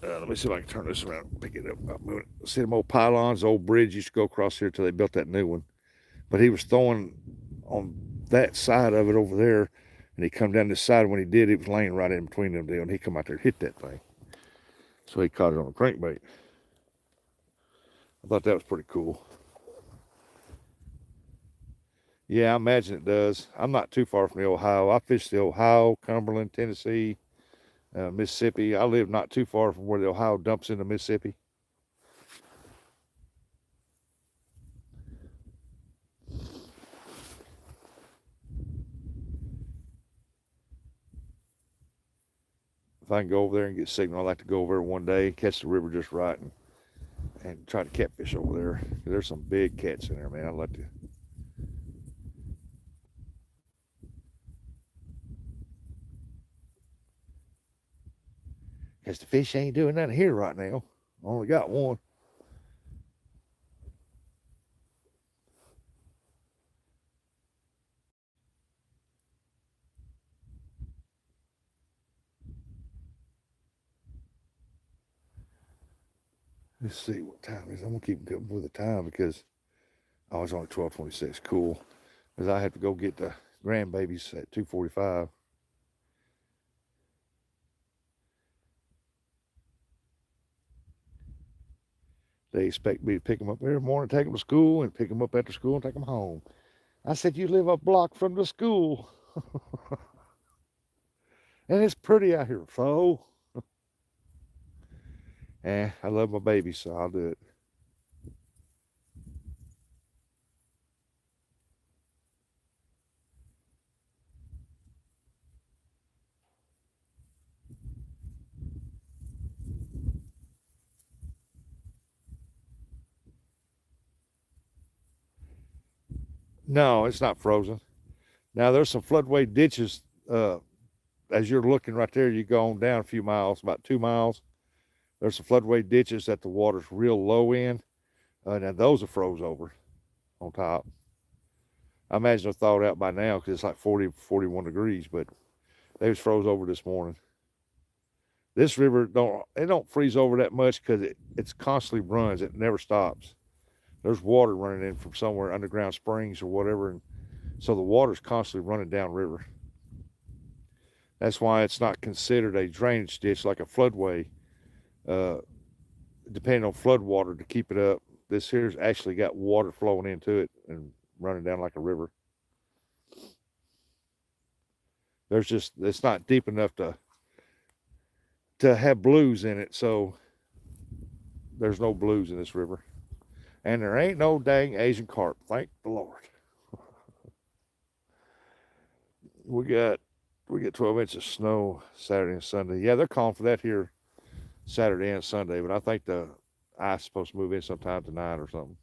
Let me see if I can turn this around and pick it up. See them old pylons, old bridge used to go across here till they built that new one. But he was throwing on that side of it over there, and he come down this side. When he did, it was laying right in between them deal, and he come out there and hit that thing. So he caught it on a crankbait. I thought that was pretty cool. Yeah, I imagine it does. I'm not too far from the Ohio. I fished the Ohio, Cumberland, Tennessee, Mississippi. I live not too far from where the Ohio dumps into Mississippi. If I can go over there and get signal, I like to go over there one day, catch the river just right, and try to catfish over there. There's some big cats in there, man. I'd like to. Because the fish ain't doing nothing here right now. I only got one. Let's see what time it is. I'm gonna keep up with the time because it's only 12:26. Cool. Because I have to go get the grandbabies at 2:45. They expect me to pick them up every morning, take them to school, and pick them up after school and take them home. I said, you live a block from the school. And it's pretty out here, so. I love my baby, so I'll do it. No, it's not frozen. Now there's some floodway ditches. As you're looking right there, you go on down a few miles, about 2 miles. There's some floodway ditches that the water's real low in. Now those are froze over on top. I imagine they're thawed out by now because it's like 40, 41 degrees, but they was froze over this morning. This river don't freeze over that much because it's constantly runs. It never stops. There's water running in from somewhere, underground springs or whatever, and so the water's constantly running down river. That's why it's not considered a drainage ditch like a floodway. Uh, Depending on flood water to keep it up, this here's actually got water flowing into it and running down like a river. It's not deep enough to have blues in it, so there's no blues in this river. And there ain't no dang Asian carp, thank the Lord. We get 12 inches of snow Saturday and Sunday. Yeah, they're calling for that here Saturday and Sunday, but I think the ice is supposed to move in sometime tonight or something.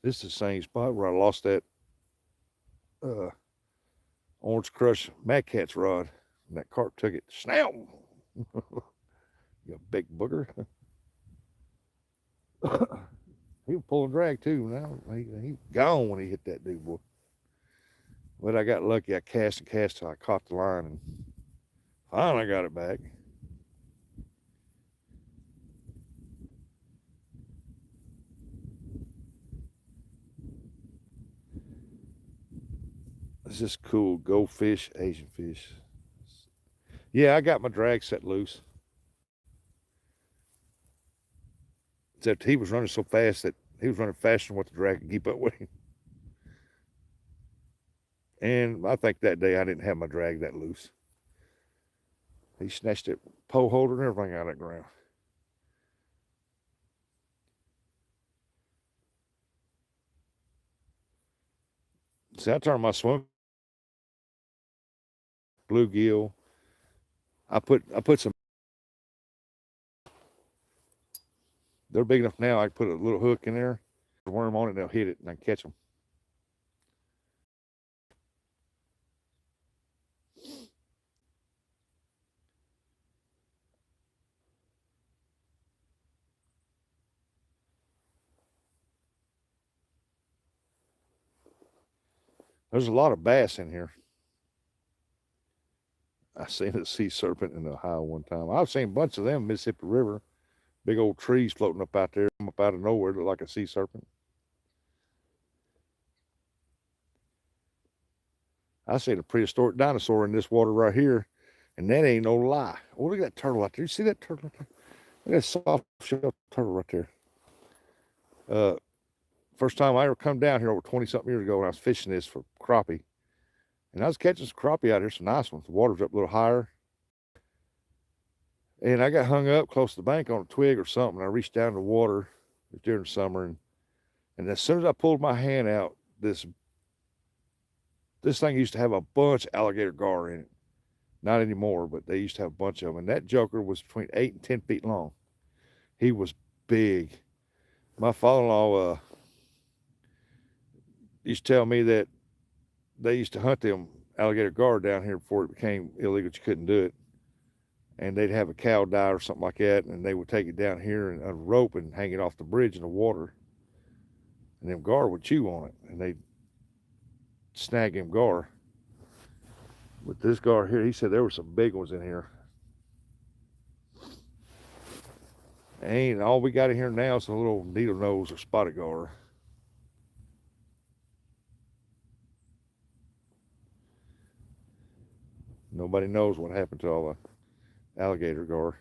This is the same spot where I lost that uh, Orange Crush Mad Cat's rod. And that carp took it. Snap! You big booger. He was pulling drag too. Now he gone when he hit that dude, boy. But I got lucky. I cast and cast till I caught the line and finally got it back. It's just cool. Goldfish, Asian fish. Yeah, I got my drag set loose. Except he was running so fast that he was running faster than what the drag could keep up with him. And I think that day I didn't have my drag that loose. He snatched that pole holder and everything out of that ground. See, I turned my swim bluegill. I put some. They're big enough now. I can put a little hook in there, worm on it, and they'll hit it, and I can catch them. There's a lot of bass in here. I seen a sea serpent in Ohio one time. I've seen a bunch of them in Mississippi River. Big old trees floating up out there, up out of nowhere, look like a sea serpent. I seen a prehistoric dinosaur in this water right here, and that ain't no lie. Oh, look at that turtle out there. You see that turtle right there? Look at that soft shell turtle right there. Uh, First time I ever come down here over 20 something years ago when I was fishing this for crappie. And I was catching some crappie out here, some nice ones. The water's up a little higher. And I got hung up close to the bank on a twig or something. I reached down in the water. It was during the summer. And as soon as I pulled my hand out, this thing used to have a bunch of alligator gar in it. Not anymore, but they used to have a bunch of them. And that joker was between 8 and 10 feet long. He was big. My father-in-law used to tell me that they used to hunt them alligator gar down here before it became illegal. You couldn't do it. And they'd have a cow die or something like that, and they would take it down here and a rope and hang it off the bridge in the water. And them gar would chew on it, and they'd snag him gar. But this gar here, he said there were some big ones in here. And all we got in here now is a little needle nose or spotted gar. Nobody knows what happened to all the alligator gar.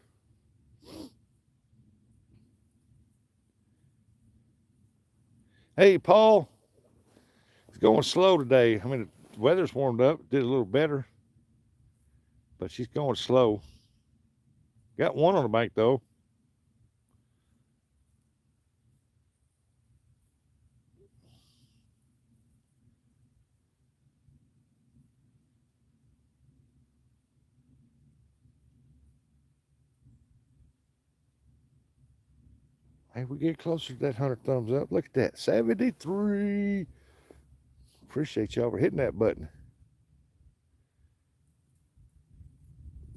Hey, Paul, it's going slow today. I mean, the weather's warmed up, did a little better, but she's going slow. Got one on the bank, though. Hey, we get closer to that 100 thumbs up. Look at that, 73. Appreciate y'all for hitting that button.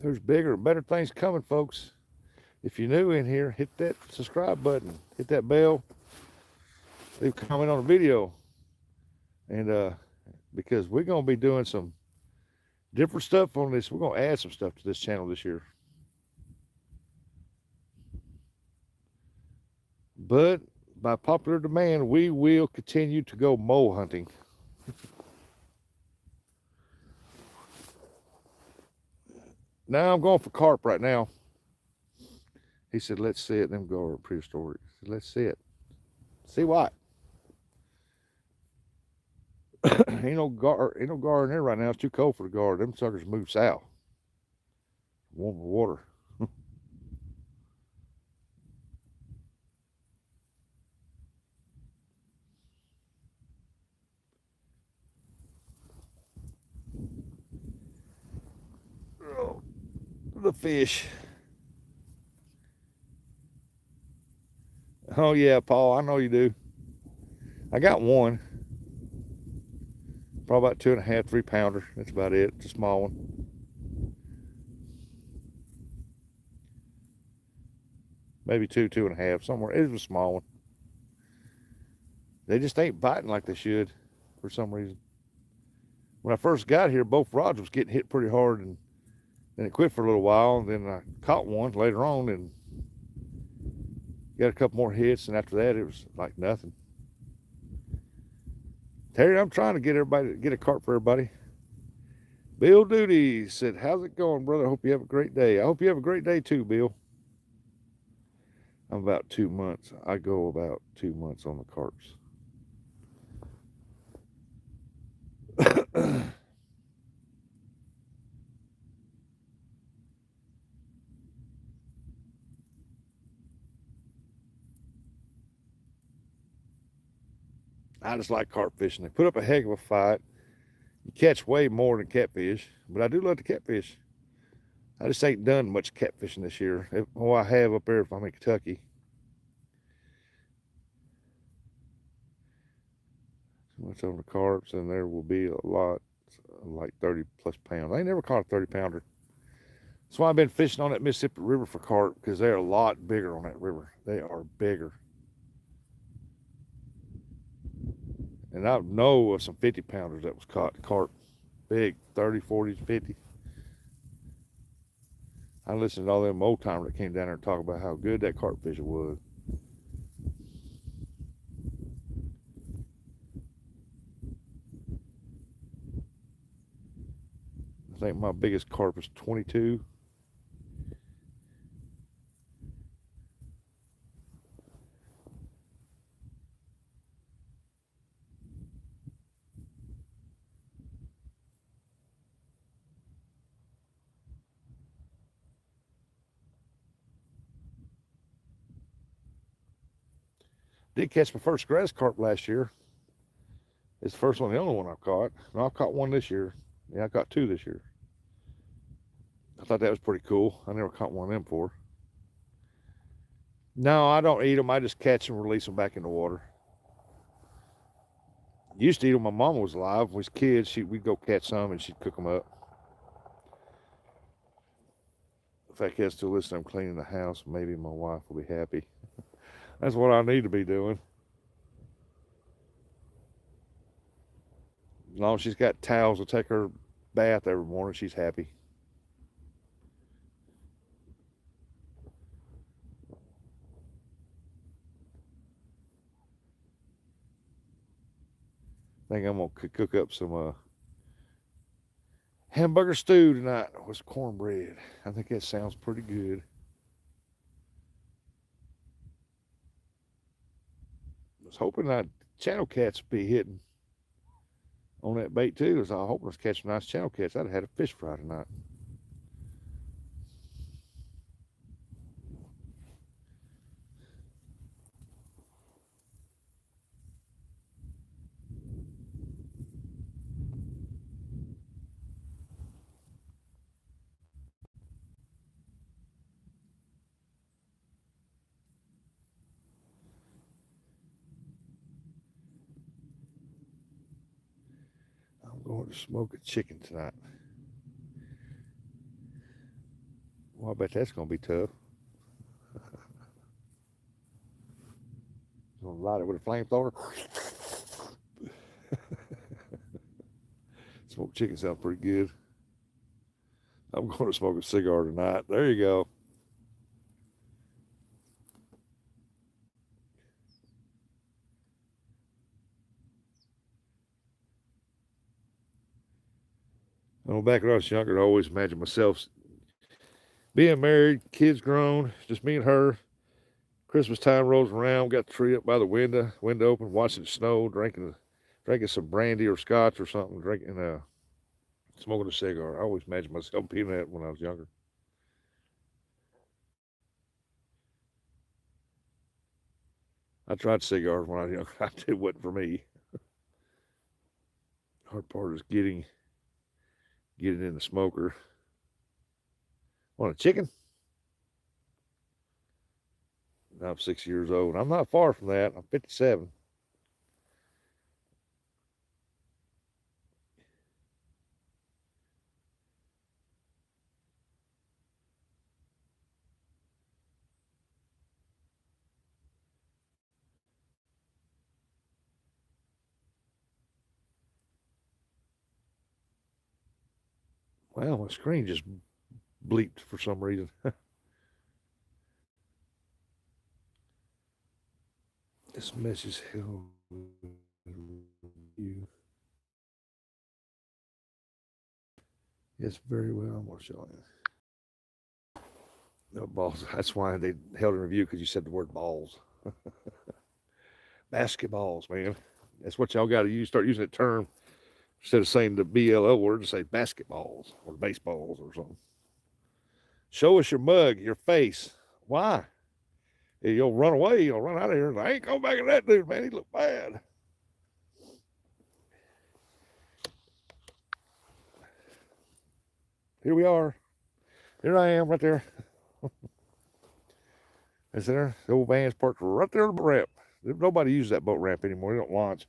There's bigger and better things coming, folks. If you're new in here, hit that subscribe button, hit that bell, leave a comment on the video. And because we're going to be doing some different stuff on this. We're going to add some stuff to this channel this year. But by popular demand, we will continue to go mole hunting. Now I'm going for carp right now. He said, let's see it. Them go prehistoric. I said, let's see it. See what? ain't no gar in there right now. It's too cold for the gar. Them suckers move south. Warmer water. Oh, the fish. Oh yeah, Paul, I know you do. I got one. Probably about 2.5, 3 pounder. That's about it. It's a small one. Maybe 2.5, somewhere. It was a small one. They just ain't biting like they should for some reason. When I first got here, both rods was getting hit pretty hard, and then it quit for a little while. And then I caught one later on and got a couple more hits, and after that, it was like nothing. Terry, I'm trying to get everybody to get a carp for everybody. Bill Duty said, how's it going, brother? I hope you have a great day. I hope you have a great day too, Bill. I'm about 2 months. I go about 2 months on the carps. I just like carp fishing. They put up a heck of a fight. You catch way more than catfish, but I do love the catfish. I just ain't done much catfishing this year. Oh, I have up there if I'm in Kentucky. So much on the carps, and there will be a lot, like 30 plus pounds. I ain't never caught a 30 pounder. That's why I've been fishing on that Mississippi River for carp, because they're a lot bigger on that river. They are bigger. And I know of some 50 pounders that was caught carp. Big, 30, 40, 50. I listened to all them old timers that came down there and talk about how good that carp fishing was. I think my biggest carp is 22. Did catch my first grass carp last year. It's the first one, the only one I've caught. No, I've caught one this year. Yeah, I caught 2 this year. I thought that was pretty cool. I never caught one of them before. No, I don't eat them. I just catch them and release them back in the water. Used to eat them when my mama was alive. When we was kids, we'd go catch some and she'd cook them up. If I catch still listen, I'm cleaning the house. Maybe my wife will be happy. That's what I need to be doing. As long as she's got towels to take her bath every morning, she's happy. I think I'm gonna cook up some Hamburger stew tonight with cornbread. I think that sounds pretty good. I was hoping that channel cats would be hitting on that bait too. I was hoping I was catching nice channel cats. I'd have had a fish fry tonight. I'm going to smoke a chicken tonight. Well, I bet that's going to be tough. I'm going to light it with a flamethrower. Smoked chicken sounds pretty good. I'm going to smoke a cigar tonight. There you go. Back when I was younger, I always imagined myself being married, kids grown, just me and her. Christmas time rolls around, got the tree up by the window open, watching it snow, drinking some brandy or scotch or something, smoking a cigar. I always imagined myself being that when I was younger. I tried cigars when I was younger. It wasn't for me. Hard part is getting in the smoker. Want a chicken? I'm 6 years old. I'm not far from that. I'm 57. Well, my screen just bleeped for some reason. This message held you. Yes, very well. I'm going to show you. No balls. That's why they held a review, because you said the word balls. Basketballs, man. That's what y'all got to use. Start using that term instead of saying the BLO word. Say basketballs or baseballs or something. Show us your mug, your face. Why? You'll run away. You'll run out of here. I ain't going back at that dude, man. He looked bad. Here we are. Here I am right there. Is there? The old van's parked right there on the ramp. Nobody uses that boat ramp anymore. They don't launch.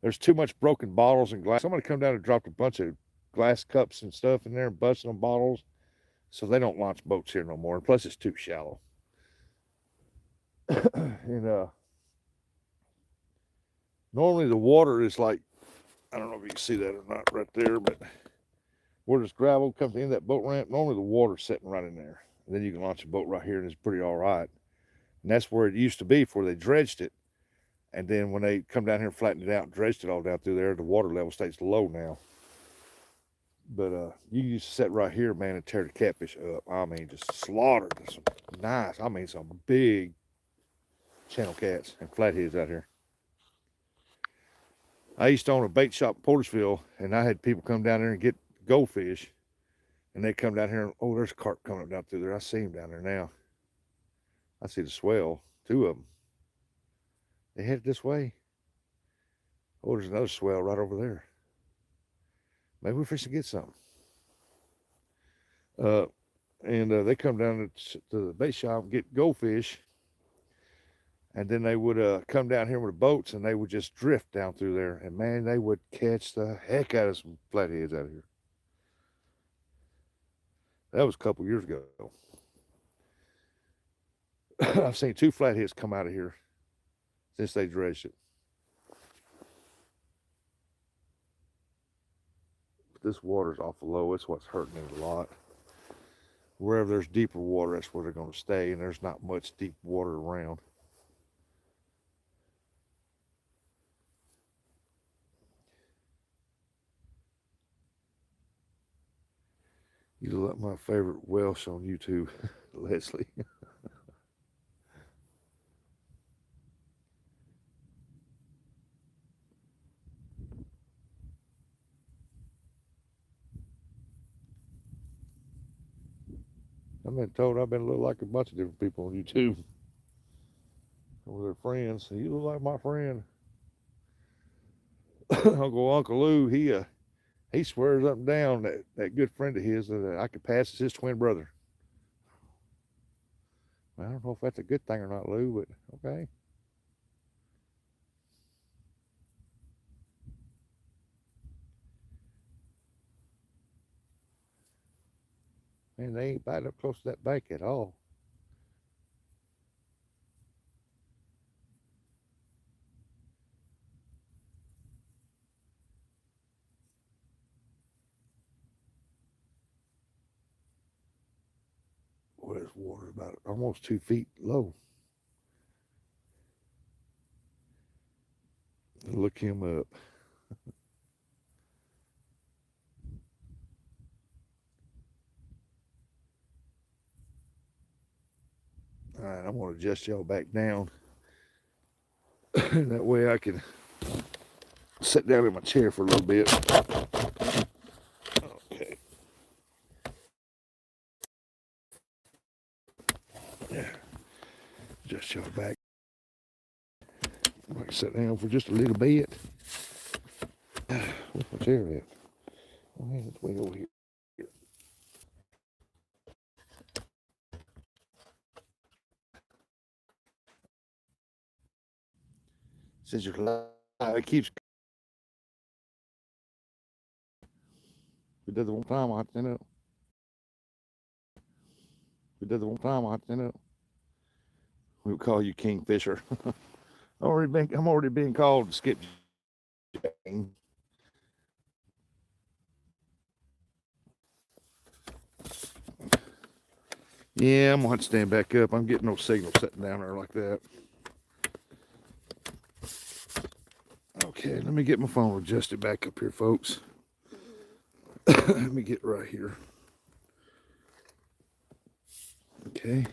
There's too much broken bottles and glass. Somebody come down and dropped a bunch of glass cups and stuff in there and busted on bottles. So they don't launch boats here no more. And plus, it's too shallow. And normally the water is like, I don't know if you can see that or not right there, but where this gravel comes in that boat ramp, normally the water's sitting right in there. And then you can launch a boat right here and it's pretty all right. And that's where it used to be before they dredged it. And then when they come down here and flattened it out and dredged it all down through there, the water level stays low now. But you used to sit right here, man, and tear the catfish up. I mean, just slaughtered some nice, some big channel cats and flatheads out here. I used to own a bait shop in Portersville, and I had people come down there and get goldfish. And they come down here, and oh, there's carp coming up down through there. I see them down there now. I see the swell, 2 of them. They headed this way. Oh, there's another swell right over there. Maybe we're fishing to get something. And they come down to the bait shop and get goldfish. And then they would come down here with the boats, and they would just drift down through there. And, man, they would catch the heck out of some flatheads out of here. That was a couple years ago. I've seen 2 flatheads come out of here since they dredged it. But this water's awful low. It's what's hurting it a lot. Wherever there's deeper water, that's where they're going to stay, and there's not much deep water around. You look like my favorite Welsh on YouTube, Leslie. I've been told I've been look like a bunch of different people on YouTube with their friends. You look like my friend. Uncle Lou, he swears up and down that that good friend of his that I could pass as his twin brother. I don't know if that's a good thing or not, Lou, but okay. Man, they ain't right up close to that bank at all. Boy, this water about almost 2 feet low. Look him up. All right, I'm gonna adjust y'all back down. That way I can sit down in my chair for a little bit. Okay. Yeah. Adjust y'all back. I can sit down for just a little bit. Where's my chair at? Oh, man, it's way over here. Since you're live, it keeps. We did the one time, I stand up. We did the one time, I stand up. We'll call you Kingfisher. I'm already being called Skip. Yeah, I'm gonna have to stand back up. I'm getting no signal sitting down there like that. Okay, let me get my phone adjusted back up here, folks. Let me get right here. Okay.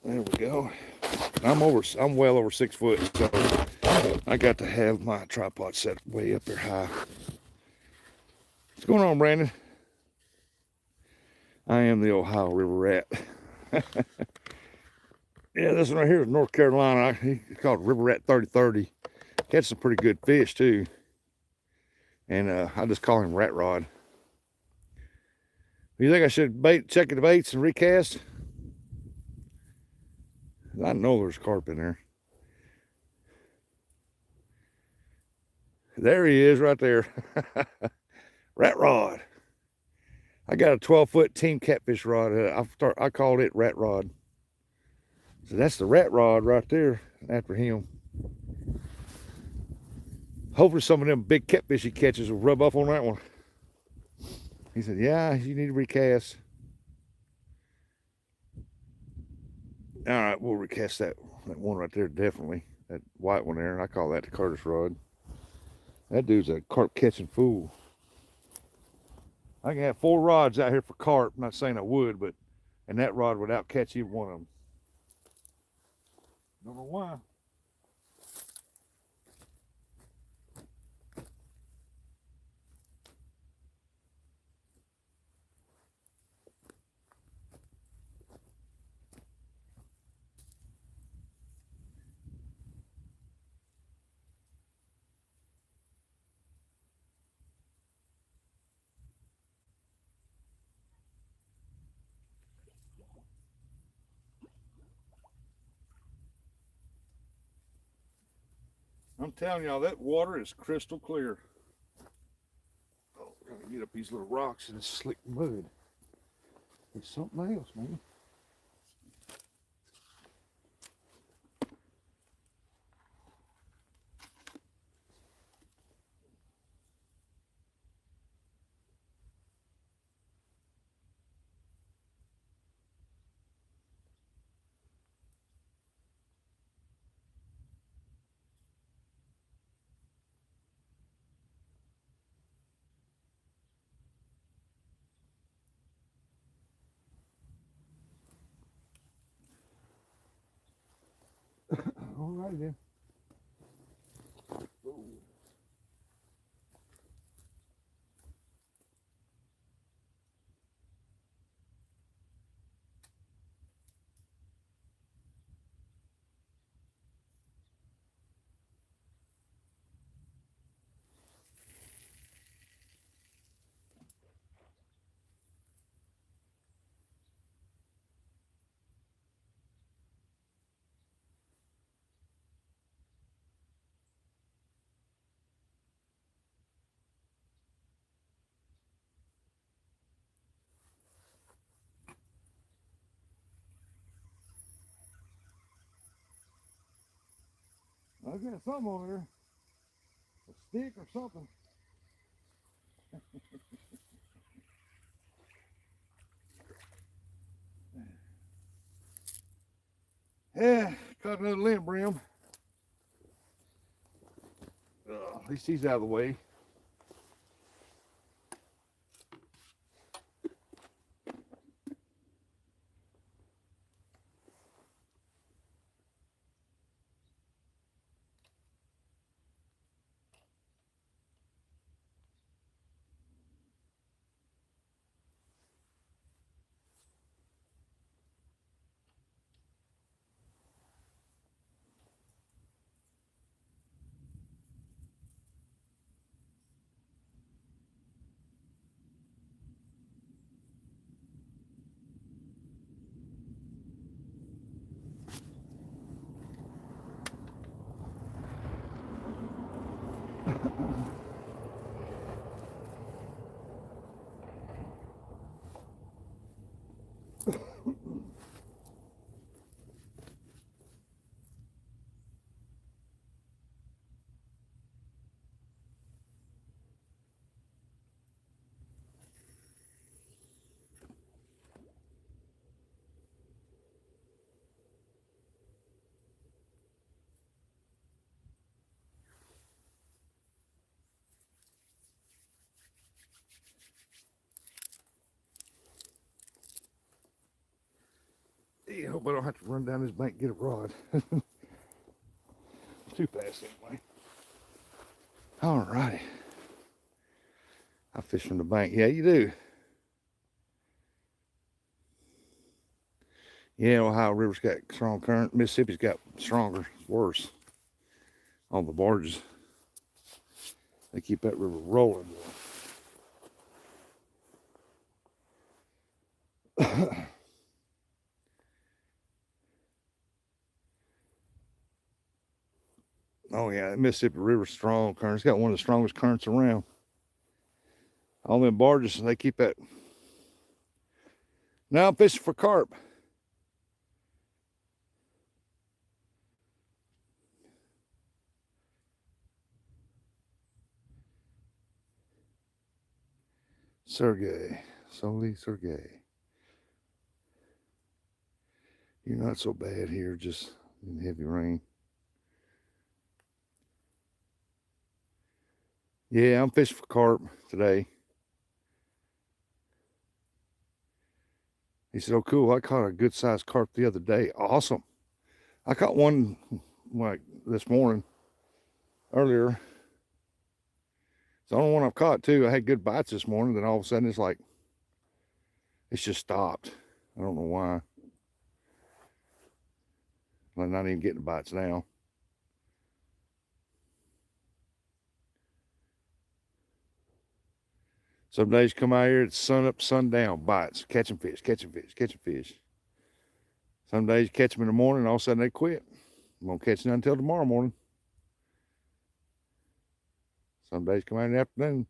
There we go. I'm well over 6 foot, so I got to have my tripod set way up there high. What's going on, Brandon? I am the Ohio River rat. Yeah, this one right here is North Carolina. It's called River Rat 3030. Catch some pretty good fish too. And I just call him Rat Rod. You think I should check the baits and recast? I know there's carp in there. There he is right there. Rat Rod. I got a 12-foot team catfish rod. I called it Rat Rod. So that's the Rat Rod right there after him. Hopefully some of them big catfish he catches will rub off on that one. He said, yeah, you need to recast. All right, we'll recast that one right there, definitely. That white one there. I call that the Curtis rod. That dude's a carp catching fool. I can have 4 rods out here for carp. I'm not saying I would, but and that rod would out catch either one of them. Don't know why. I'm telling y'all, that water is crystal clear. Oh, we're gonna get up these little rocks and slick mud. It's something else, man. All right then. I got something over there. A stick or something. Yeah, caught another limb brim. At least he's out of the way. Yeah, hope I don't have to run down this bank and get a rod. Too fast anyway. All righty. I fish from the bank. Yeah, you do. Yeah, Ohio River's got strong current. Mississippi's got stronger, worse. On the barges. They keep that river rolling. Oh yeah, the Mississippi River's strong current. It's got one of the strongest currents around. All them barges, they keep that. Now I'm fishing for carp. Sergey, Soli Sergey. You're not so bad here, just in heavy rain. Yeah, I'm fishing for carp today. He said, oh, cool. I caught a good sized carp the other day. Awesome. I caught one like this morning, earlier. It's the only one I've caught, too. I had good bites this morning. Then all of a sudden, it's just stopped. I don't know why. I'm not even getting bites now. Some days come out here, it's sun up, sun down, bites, catching fish, catching fish, catching fish. Some days you catch them in the morning, all of a sudden they quit. I'm going to catch none until tomorrow morning. Some days come out in the afternoon.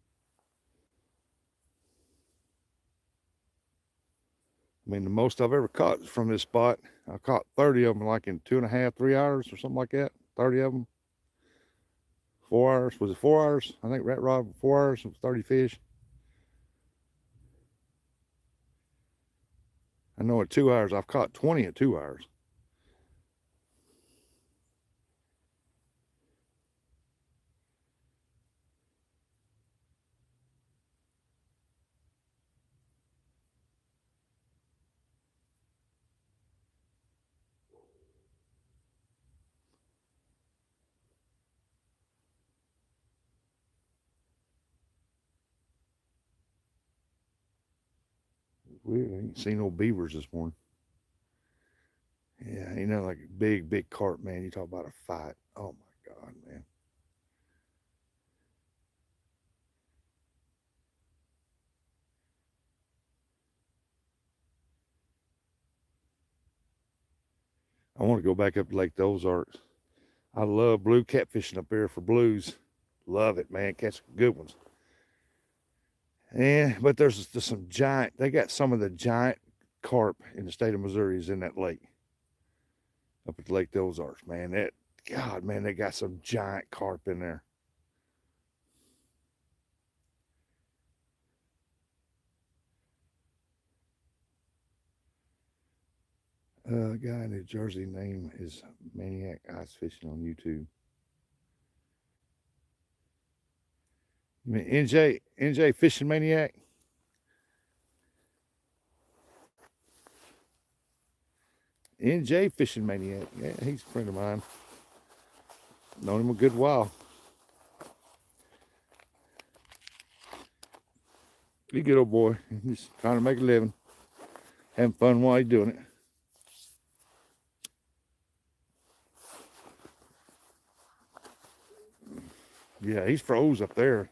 I mean, the most I've ever caught is from this spot. I caught 30 of them like in 2.5, 3 hours or something like that. 30 of them. 4 hours. Was it 4 hours? I think rat rod, 4 hours, 30 fish. I know at 2 hours, I've caught 20 at 2 hours. Weird. I ain't seen no beavers this morning. Yeah, ain't nothing like a big carp, man. You talk about a fight. Oh my God, man. I want to go back up to Lake Ozarks. I love blue catfishing up there for blues. Love it, man. Catch good ones. And but there's some giant. They got some of the giant carp in the state of Missouri is in that lake up at Lake Ozarks, man. That God, man, they got some giant carp in there. A guy in New Jersey name is Maniac Ice Fishing on YouTube. You mean NJ Fishing Maniac? NJ Fishing Maniac. Yeah, he's a friend of mine. Known him a good while. He's a good old boy. He's trying to make a living. Having fun while he's doing it. Yeah, he's froze up there.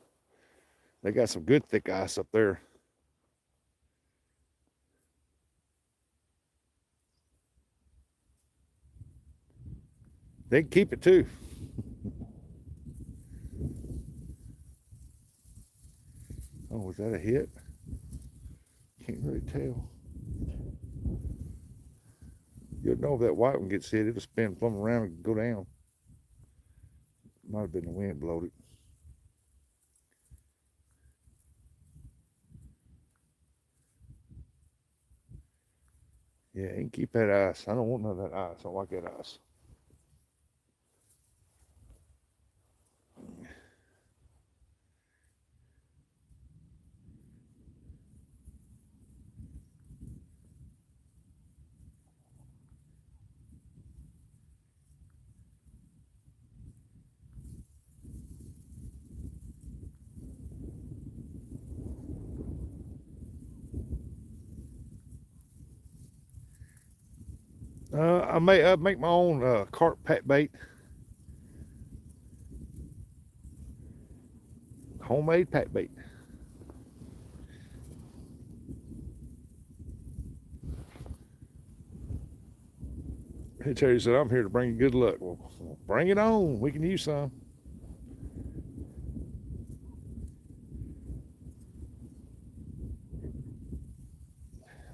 They got some good thick ice up there. They can keep it too. Oh, was that a hit? Can't really tell. You'll know if that white one gets hit, it'll spin plumb around and go down. Might have been the wind blowed it. Yeah, he can keep that ice. I don't want none of that ice. I don't like that ice. I make my own carp pat bait, homemade pat bait. Terry said, "I'm here to bring you good luck." Well, bring it on. We can use some.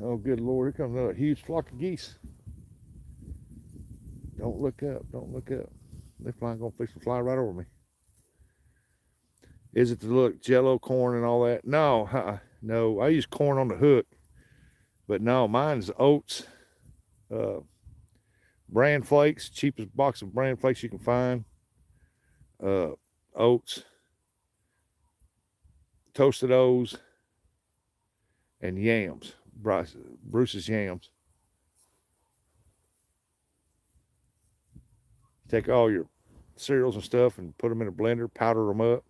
Oh, good Lord! Here comes another huge flock of geese. Don't look up. Don't look up. They're flying, gonna fly right over me. Is it the look jello corn and all that? No, no. I use corn on the hook, but no, mine's oats, uh, bran flakes, cheapest box of bran flakes you can find. Uh, Oats, toasted O's, and yams. Bruce's yams. Take all your cereals and stuff and put them in a blender, powder them up.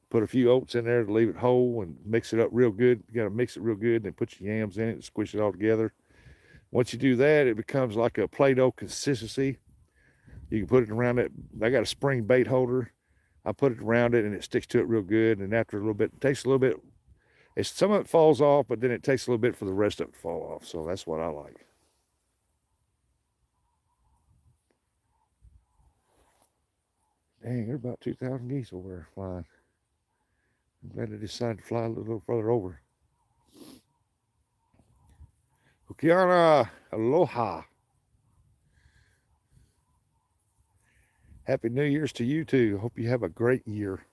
Put a few oats in there to leave it whole and mix it up real good. You got to mix it real good, and then put your yams in it and squish it all together. Once you do that, it becomes like a Play-Doh consistency. You can put it around it. I got a spring bait holder. I put it around it, and it sticks to it real good. And after a little bit, it takes a little bit. Some of it falls off, but then it takes a little bit for the rest of it to fall off. So that's what I like. Dang, there's about 2,000 geese over there flying. I'm glad they decided to fly a little further over. Ukiana, aloha. Happy New Year's to you too. Hope you have a great year.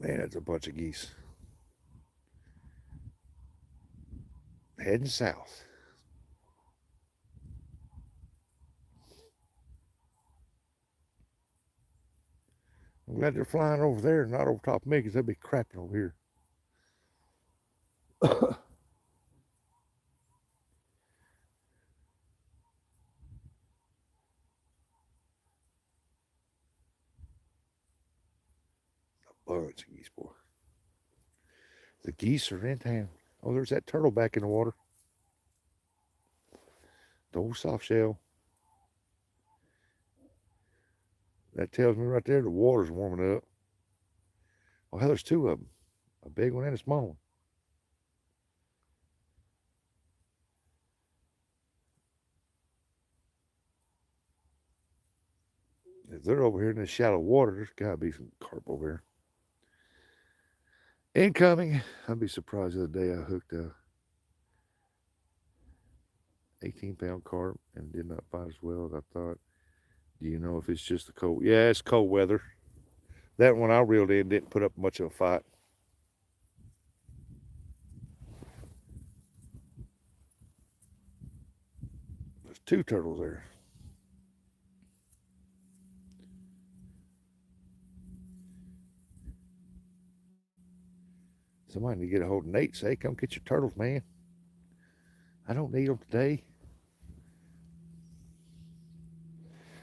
Man, that's a bunch of geese. heading south. I'm glad they're flying over there and not over top of me because they'd be crapping over here. Bunch of geese, boy. The geese are in town. Oh, there's that turtle back in the water. The old soft shell. That tells me right there the water's warming up. Oh, hell, there's two of them. A big one and a small one. If they're over here in this shallow water, there's got to be some carp over here. Incoming. I'd be surprised the other day I hooked a 18-pound carp and did not fight as well as I thought. Do you know if it's just the cold? Yeah, it's cold weather. That one I reeled in didn't put up much of a fight. There's two turtles there. Somebody need to get a hold of Nate. Say, come get your turtles, man. I don't need them today.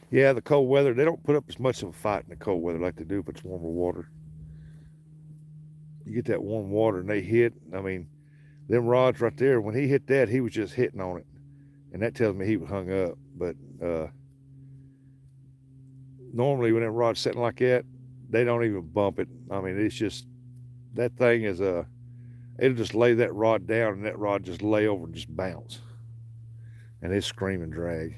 Yeah, the cold weather, they don't put up as much of a fight in the cold weather like they do if it's warmer water. You get that warm water and they hit. I mean, them rods right there, when he hit that, he was just hitting on it. And that tells me he was hung up. But normally when them rods sitting like that, they don't even bump it. I mean, it's just, that thing is it'll just lay that rod down and that rod just lay over and just bounce. And it's scream and drag.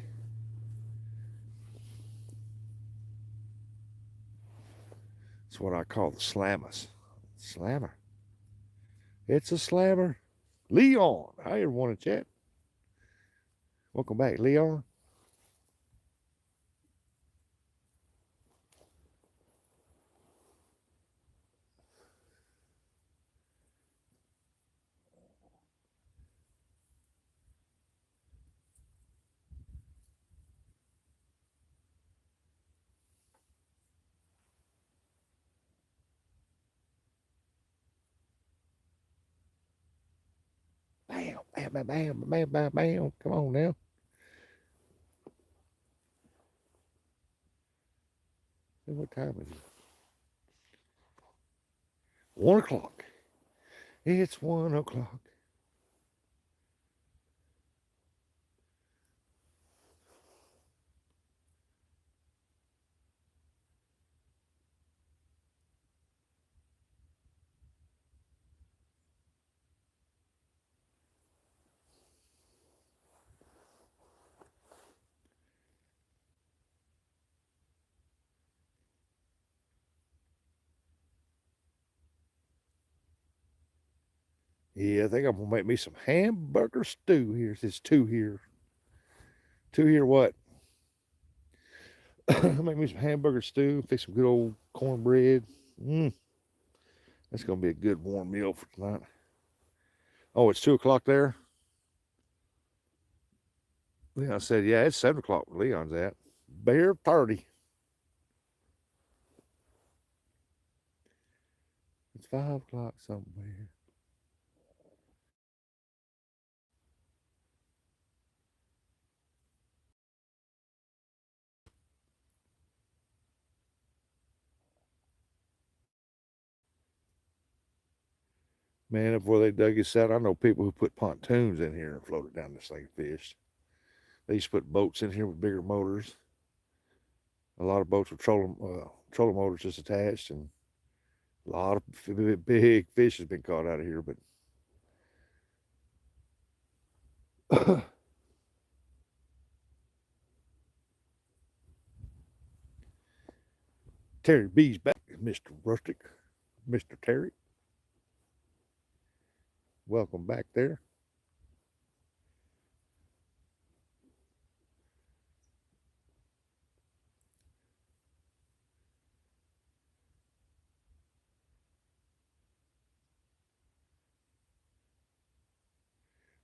It's what I call the slammers. Slammer. It's a slammer. Leon. Hi, everyone in chat. Welcome back, Leon. Bam, bam, bam, bam, bam, bam, bam. Come on now. See what time is it? 1 o'clock. It's 1 o'clock. Yeah, I think I'm gonna make me some hamburger stew here. It says two here. Two here what? Make me some hamburger stew, fix some good old cornbread. That's gonna be a good warm meal for tonight. Oh, it's 2 o'clock there? Leon said, yeah, it's 7 o'clock where Leon's at. Bear 30. It's 5 o'clock somewhere. Man, before they dug this out, I know people who put pontoons in here and floated down this thing and fished. They used to put boats in here with bigger motors. A lot of boats with trolling motors just attached, and a lot of big fish has been caught out of here. But Terry B's back, Mr. Rustic, Mr. Terry. Welcome back there.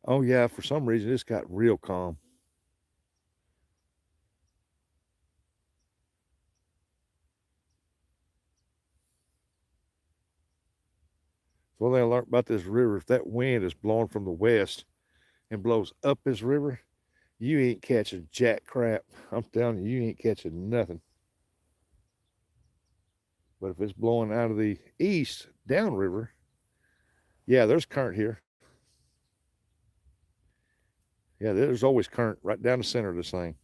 Oh yeah, for some reason it's got real calm. So one thing I learned about this river, if that wind is blowing from the west and blows up this river, you ain't catching jack crap. I'm telling you, you ain't catching nothing. But if it's blowing out of the east downriver, yeah, there's current here. Yeah, there's always current right down the center of this thing.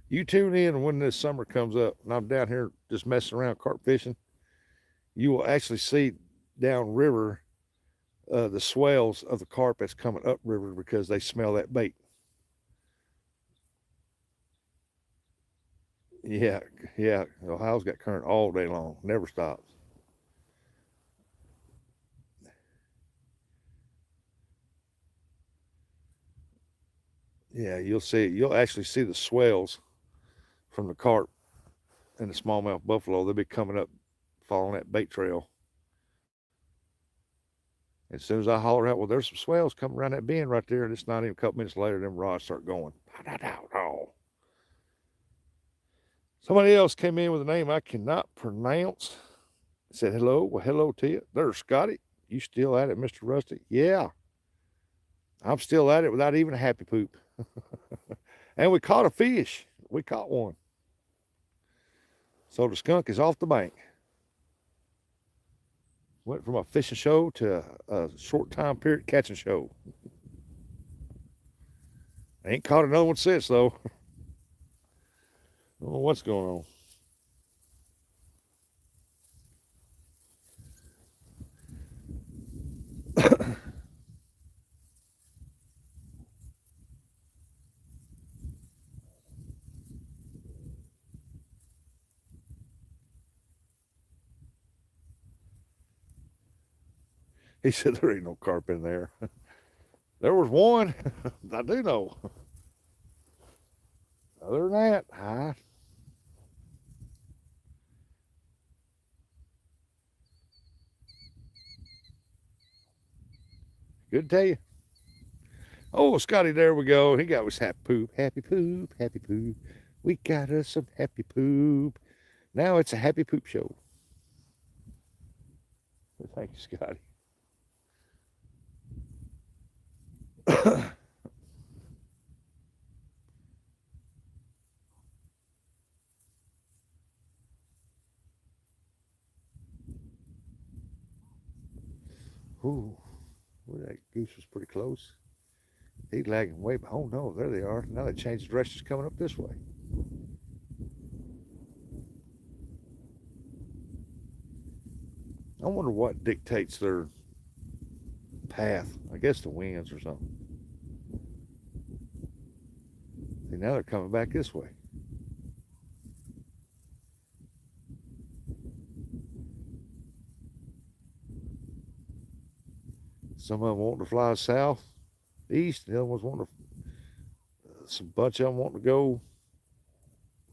You tune in when this summer comes up, and I'm down here just messing around carp fishing. You will actually see downriver the swells of the carp that's coming upriver because they smell that bait. Yeah, yeah. Ohio's got current all day long, never stops. Yeah, you'll see. You'll actually see the swells from the carp and the smallmouth buffalo. They'll be coming up, following that bait trail. As soon as I holler out, well, there's some swells coming around that bend right there, and it's not even a couple minutes later, them rods start going. Somebody else came in with a name I cannot pronounce. Said hello. Well, hello to you. There's Scotty. You still at it, Mr. Rusty? Yeah, I'm still at it without even a happy poop. And we caught a fish. We caught one. So the skunk is off the bank. Went from a fishing show to a short time period catching show. Ain't caught another one since though. I don't know what's going on. He said there ain't no carp in there. There was one. I do know. Other than that, good to tell you. Oh, Scotty, there we go. He got us happy poop, happy poop, happy poop. We got us some happy poop. Now it's a happy poop show. Thank you, Scotty. Ooh, well, that goose was pretty close. He's lagging way behind. Oh no, there they are. Now they changed the direction. It's coming up this way. I wonder what dictates their path. I guess the winds or something. See, now they're coming back this way. Some of them wanting to fly south, east, and the other ones wanting to. Some bunch of them wanting to go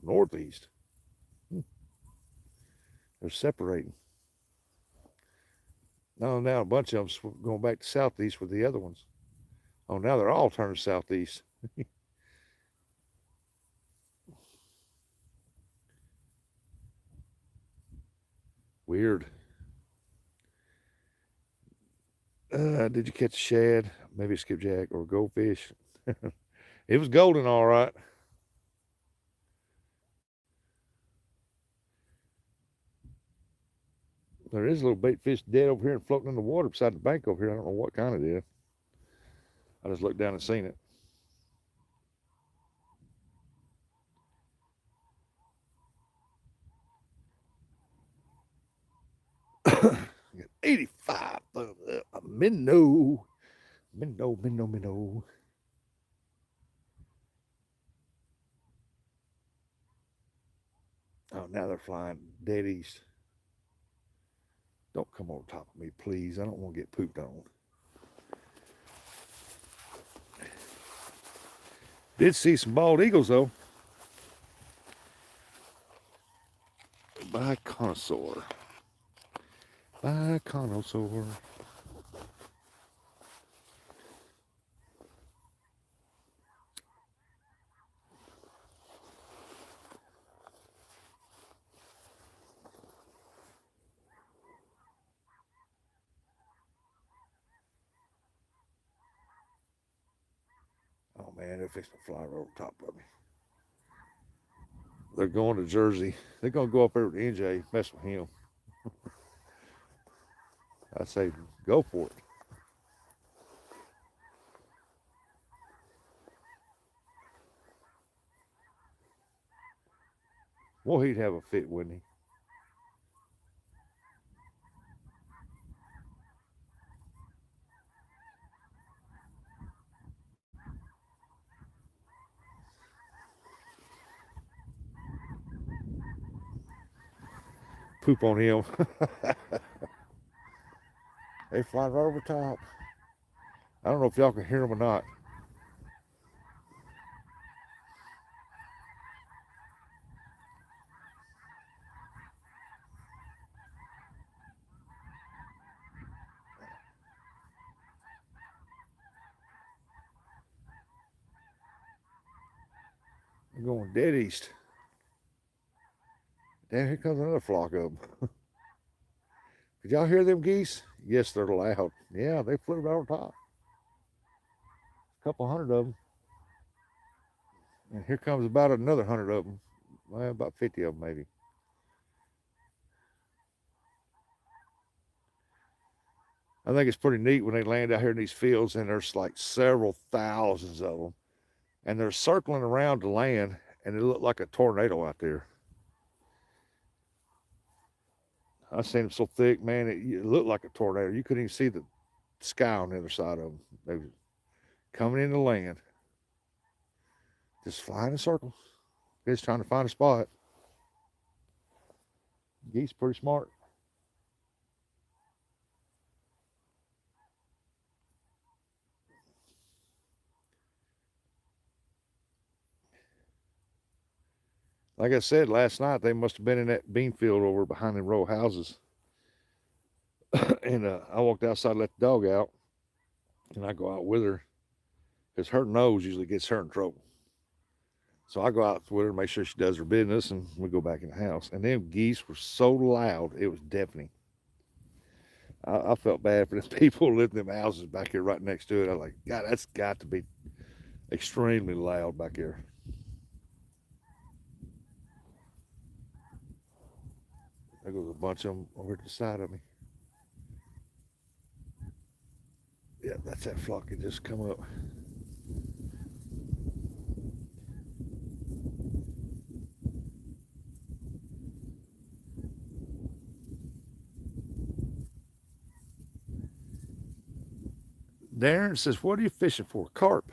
northeast. Hmm. They're separating. No, now a bunch of them going back to southeast with the other ones. Oh, now they're all turning southeast. Weird. Did you catch a shad? Maybe a skipjack or a goldfish? It was golden, all right. There is a little bait fish dead over here and floating in the water beside the bank over here. I don't know what kind it is. I just looked down and seen it. 85 thumbs up. Minnow. Minnow, minnow, minnow. Oh, now they're flying dead east. Don't come on top of me, please. I don't want to get pooped on. Did see some bald eagles, though. By connoisseur. By connoisseur. Oh man, they're fixing to fly over top of me. They're going to Jersey. They're gonna go up there with NJ, mess with him. I say, go for it. Well, he'd have a fit, wouldn't he? Poop on him. They fly right over top. I don't know if y'all can hear them or not. They're going dead east. Damn, here comes another flock of them. Did y'all hear them geese? Yes, they're loud. Yeah, they flew right on top. A couple hundred of them. And here comes about another 100 of them. Well, about 50 of them, maybe. I think it's pretty neat when they land out here in these fields and there's like several thousands of them. And they're circling around the land and it looked like a tornado out there. I seen them so thick, man, it looked like a tornado. You couldn't even see the sky on the other side of them. They were coming into land, just flying in circles. Just trying to find a spot. Geese pretty smart. Like I said last night, they must have been in that bean field over behind the row of houses. And I walked outside, let the dog out, and I go out with her because her nose usually gets her in trouble. So I go out with her, make sure she does her business, and we go back in the house. And them geese were so loud, it was deafening. I felt bad for the people living in them houses back here right next to it. I was like, God, that's got to be extremely loud back here. There goes a bunch of them over to the side of me. Yeah, that's that flock that just come up. Darren says, what are you fishing for? Carp.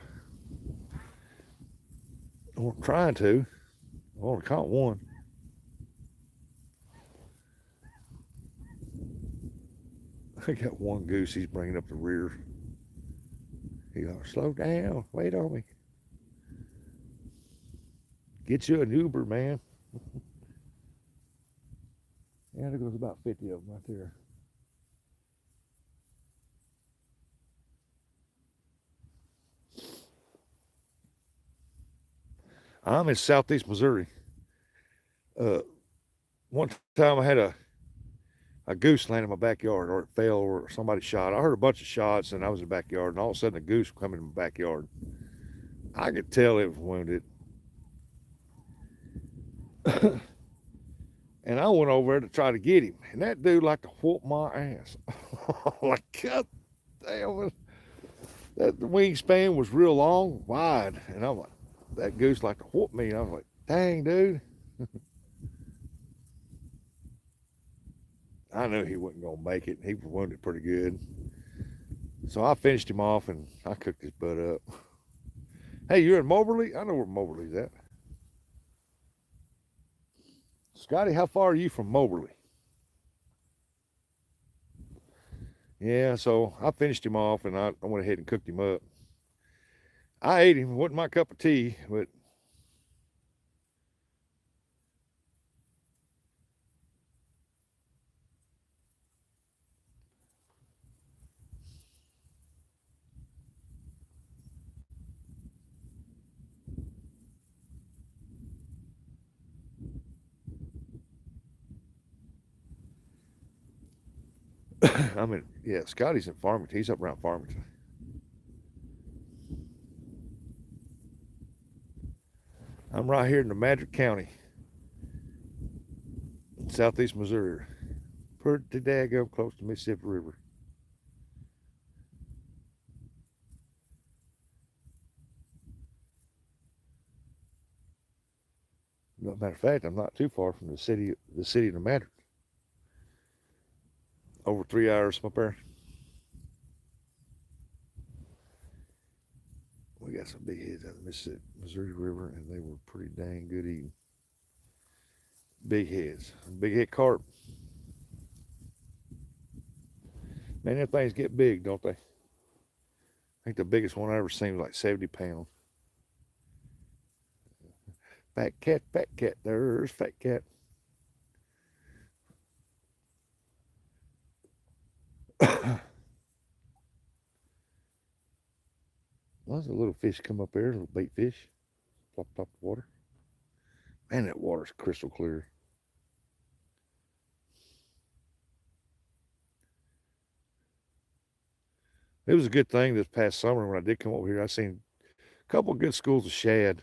Well, I'm trying to. I only caught one. I got one goose. He's bringing up the rear. He goes, slow down. Wait on me. Get you an Uber, man. Yeah, there goes about 50 of them right there. I'm in southeast Missouri. One time I had a goose land in my backyard, or it fell, or somebody shot. I heard a bunch of shots, and I was in the backyard, and all of a sudden a goose come in my backyard. I could tell it was wounded. And I went over there to try to get him, and that dude like to whoop my ass. Like, God damn, that wingspan was real long, wide, and I'm like, that goose like to whoop me. And I was like, dang, dude. I knew he wasn't gonna make it. He was wounded pretty good, so I finished him off and I cooked his butt up. Hey, you're in Moberly? I know where Moberly's at. Scotty, how far are you from Moberly? Yeah, so I finished him off and I went ahead and cooked him up. I ate him. It wasn't my cup of tea, but I mean, yeah, Scotty's in Farmington. He's up around Farmington. I'm right here in the Madrid County, southeast Missouri. Pretty daggone close to Mississippi River. Matter of fact, I'm not too far from the city of Madrid. Over 3 hours from up there. We got some big heads out of the Mississippi, Missouri River, and they were pretty dang good eating. Big heads, big head carp. Man, them things get big, don't they? I think the biggest one I ever seen was like 70 pounds. Fat cat, fat cat. There's fat cat. Lots of little fish come up there, little bait fish, plop top the water. Man, that water's crystal clear. It was a good thing this past summer when I did come over here. I seen a couple of good schools of shad.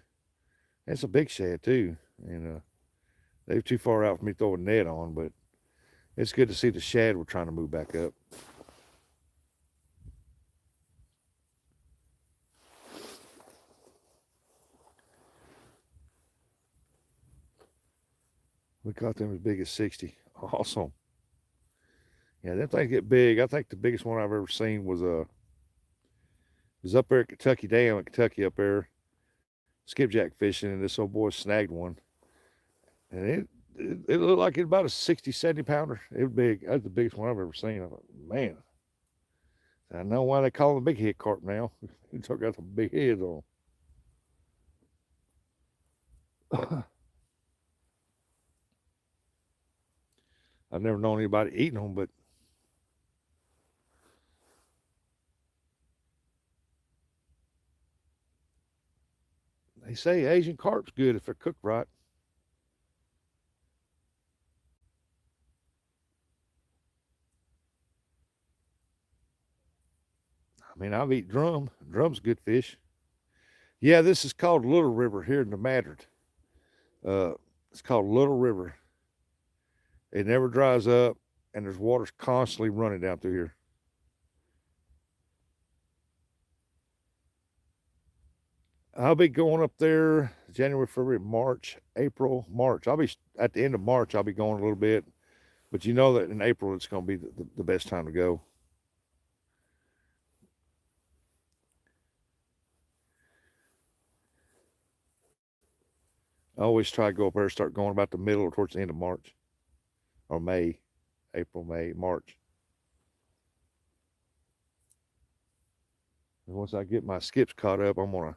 It's a big shad too, and they were too far out for me to throw a net on. But it's good to see the shad were trying to move back up. We caught them as big as 60. Awesome. Yeah, them things get big. I think the biggest one I've ever seen was up there at Kentucky Dam in Kentucky up there, skipjack fishing, and this old boy snagged one, and it looked like it about a 60, 70 pounder. It was big. That's the biggest one I've ever seen. I thought, man, I know why they call them big head carp now. He took out some big heads on. I've never known anybody eating them, but they say Asian carp's good if they're cooked right. I mean, I've eaten drum. Drum's good fish. Yeah, this is called Little River here in the Madrid. Uh, it's called Little River. It never dries up, and there's water's constantly running down through here. I'll be going up there January, February, March, April, March. I'll be at the end of March. I'll be going a little bit, but you know that in April it's going to be the best time to go. I always try to go up there, start going about the middle or towards the end of March or May, April, May, March. And once I get my skips caught up, I'm gonna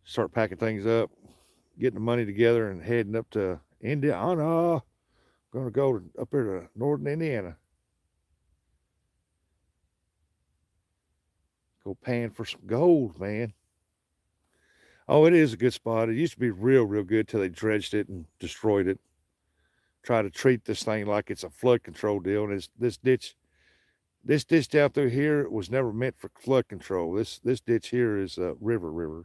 start packing things up, getting the money together, and heading up to Indiana. Gonna go up there to northern Indiana. Go pan for some gold, man. Oh, it is a good spot. It used to be real, real good till they dredged it and destroyed it. Try to treat this thing like it's a flood control deal. And this ditch down through here was never meant for flood control. This ditch here is a river,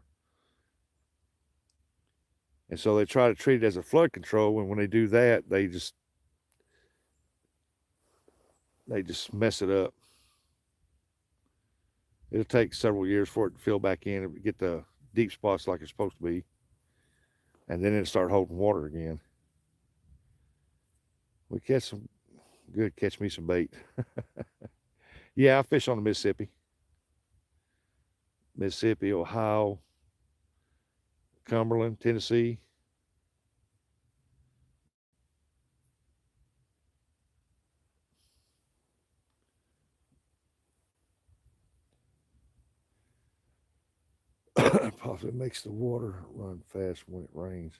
and so they try to treat it as a flood control. And when they do that, they just mess it up. It'll take several years for it to fill back in and get the deep spots like it's supposed to be, and then it'll start holding water again. We catch some good. Catch me some bait. Yeah, I fish on the Mississippi, Ohio, Cumberland, Tennessee. Oh, it makes the water run fast when it rains.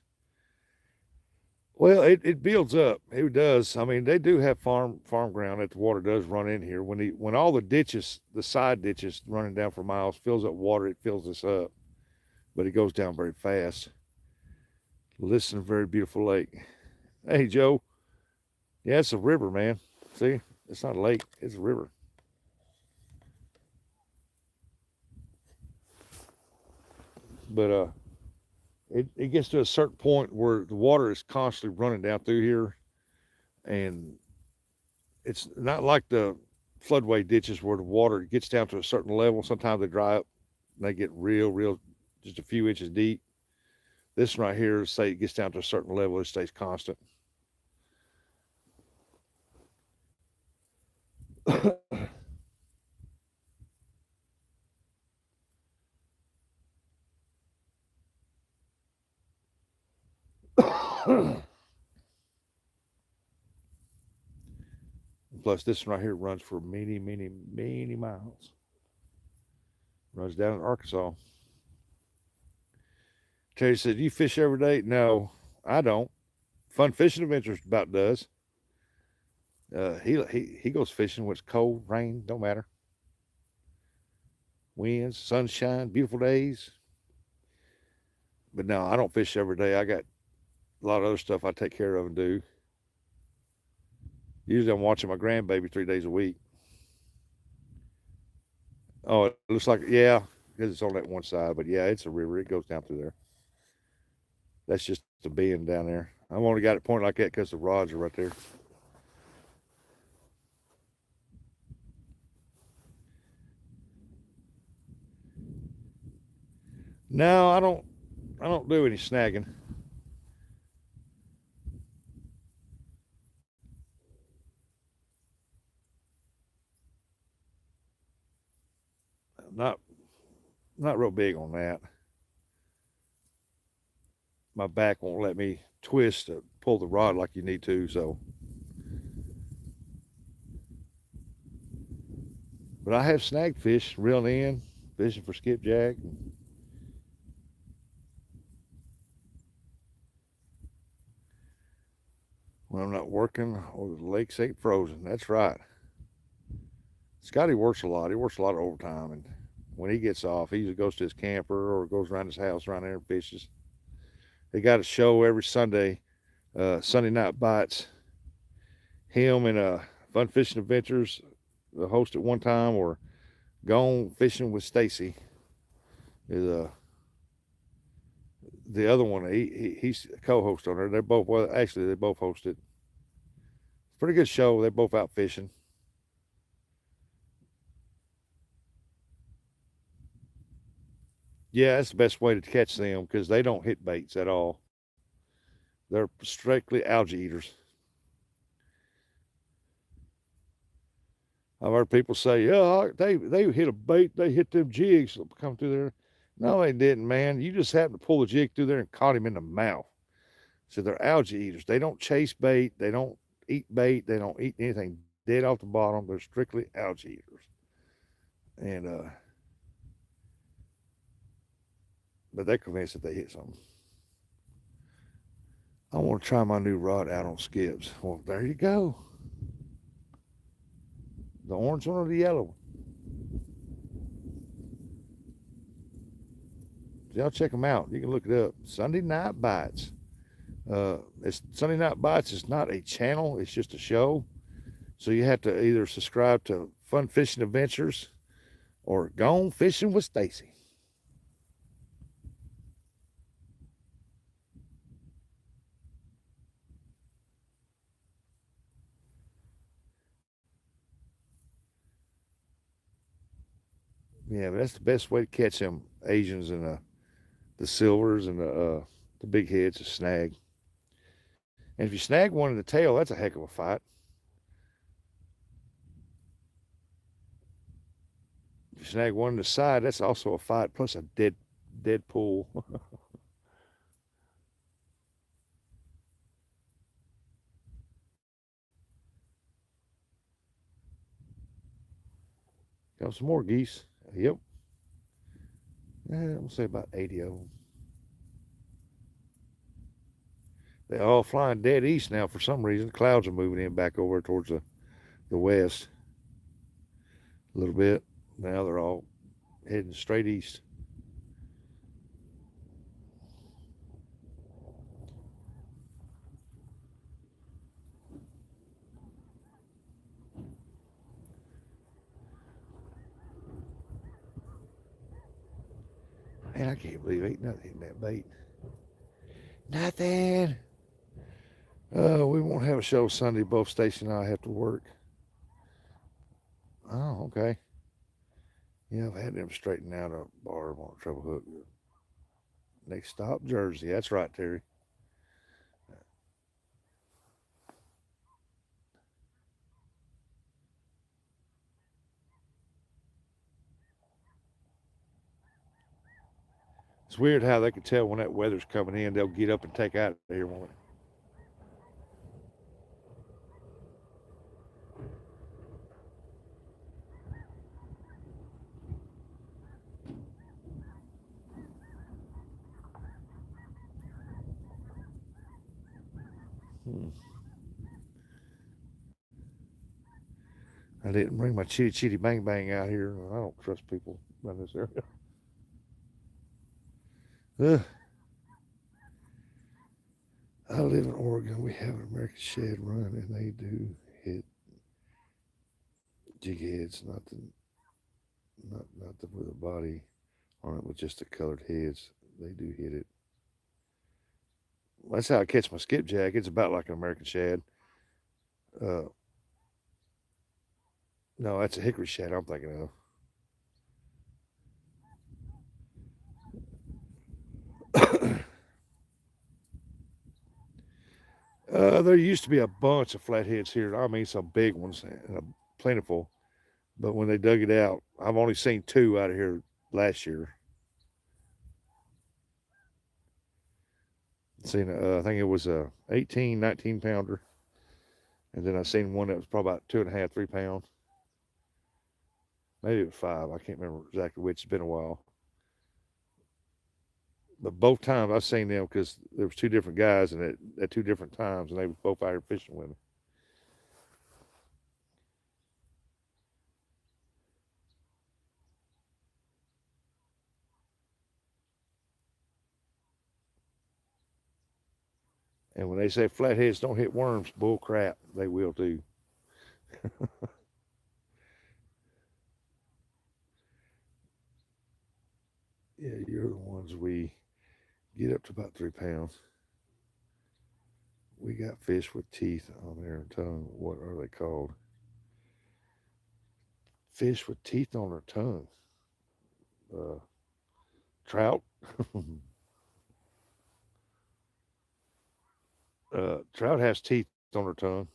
Well, it builds up. It does. I mean, they do have farm ground that the water does run in here. When all the ditches, the side ditches running down for miles, fills up water, it fills this up, but it goes down very fast. Listen, a very beautiful lake. Hey, Joe. Yeah, it's a river, man. See, it's not a lake; it's a river. But it gets to a certain point where the water is constantly running down through here, and it's not like the floodway ditches where the water gets down to a certain level. Sometimes they dry up and they get real, just a few inches deep. This one right here, say it gets down to a certain level, it stays constant. Plus, this one right here runs for many miles. Runs down in Arkansas. Terry said, "You fish every day?" No, I don't. Fun Fishing Adventures about does. He goes fishing when it's cold, rain, don't matter. Winds, sunshine, beautiful days. But no, I don't fish every day. I got a lot of other stuff I take care of and do. Usually I'm watching my grandbaby 3 days a week. Oh, it looks like, yeah, because it's on that one side. But yeah, it's a river. It goes down through there. That's just a bend down there. I've only got it pointed like that because the rods are right there. No, I don't. I don't do any snagging. Not not real big on that. My back won't let me twist to pull the rod like you need to. So, but I have snagged fish, reeled in, fishing for skipjack. When I'm not working or the lakes ain't frozen. That's right. Scotty works a lot. He works a lot of overtime, and when he gets off, he either goes to his camper or goes around his house around there and fishes. They got a show every Sunday, Sunday Night Bites. Him and Fun Fishing Adventures, the host at one time, or Gone Fishing with Stacy is the other one. He's a co-host on there. They're both, well, actually they both host it. Pretty good show. They're both out fishing. Yeah, that's the best way to catch them because they don't hit baits at all. They're strictly algae eaters. I've heard people say, "Yeah, they hit a bait. They hit them jigs that come through there." No, they didn't, man. You just happened to pull the jig through there and caught him in the mouth. So they're algae eaters. They don't chase bait. They don't eat bait. They don't eat anything dead off the bottom. They're strictly algae eaters. And but they're convinced that they hit something. I want to try my new rod out on skips. Well, there you go. The orange one or the yellow one? Y'all check them out. You can look it up. Sunday Night Bites. It's Sunday Night Bites is not a channel. It's just a show. So you have to either subscribe to Fun Fishing Adventures or Gone Fishing with Stacy. Yeah, but that's the best way to catch them Asians and the silvers and the big heads to snag. And if you snag one in the tail, that's a heck of a fight. If you snag one in the side, that's also a fight. Plus a dead pool. Got some more geese. Yep. I'm gonna say about 80 of them. They're all flying dead east now for some reason. Clouds are moving in back over towards the west a little bit. Now they're all heading straight east. Man, I can't believe ain't nothing hitting that bait. Nothing. We won't have a show Sunday. Both Stacy and I have to work. Oh, okay. Yeah, I've had them straighten out a barb on a treble hook. Next stop, Jersey. That's right, Terry. It's weird how they can tell when that weather's coming in. They'll get up and take out of here, won't it? Hmm. I didn't bring my chitty chitty bang bang out here. I don't trust people in this area. Ugh. I live in Oregon. We have an American Shed run, and they do hit jig heads, not the with a body on it, with just the colored heads. They do hit it. That's how I catch my skipjack. It's about like an American Shad. Uh, no, that's a hickory shad I'm thinking of. There used to be a bunch of flatheads here. I mean, some big ones, and plentiful. But when they dug it out, I've only seen two out of here last year. Seen, I think it was a 18, 19 pounder, and then I seen one that was probably about 2.5, 3 pounds. Maybe it was five. I can't remember exactly which. It's been a while. But both times I've seen them because there was two different guys, and at two different times, and they were both out here fishing with me. And when they say flatheads don't hit worms, bull crap, they will too. Yeah, you're the ones we get up to about 3 pounds. We got fish with teeth on their tongue. What are they called? Fish with teeth on their tongue. Uh, Trout. Trout has teeth on her tongue.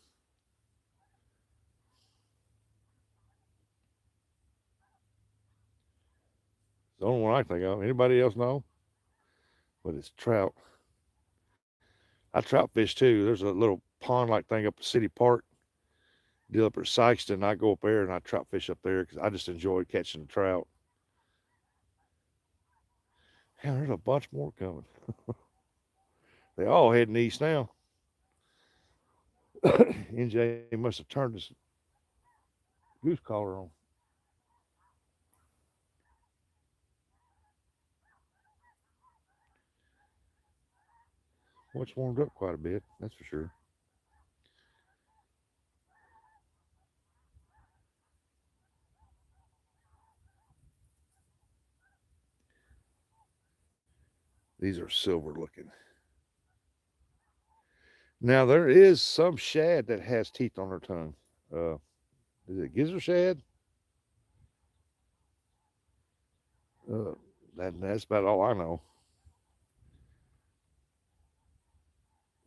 It's the only one I think of. Anybody else know? But it's trout. I trout fish too. There's a little pond like thing up at City Park, deal up at Sykeston. I go up there and I trout fish up there because I just enjoy catching the trout. Yeah, there's a bunch more coming. They all heading east now. NJ must have turned his goose collar on. Well, it's warmed up quite a bit, that's for sure. These are silver looking. Now there is some shad that has teeth on her tongue. Uh, is it gizzard shad? Uh, that's about all I know.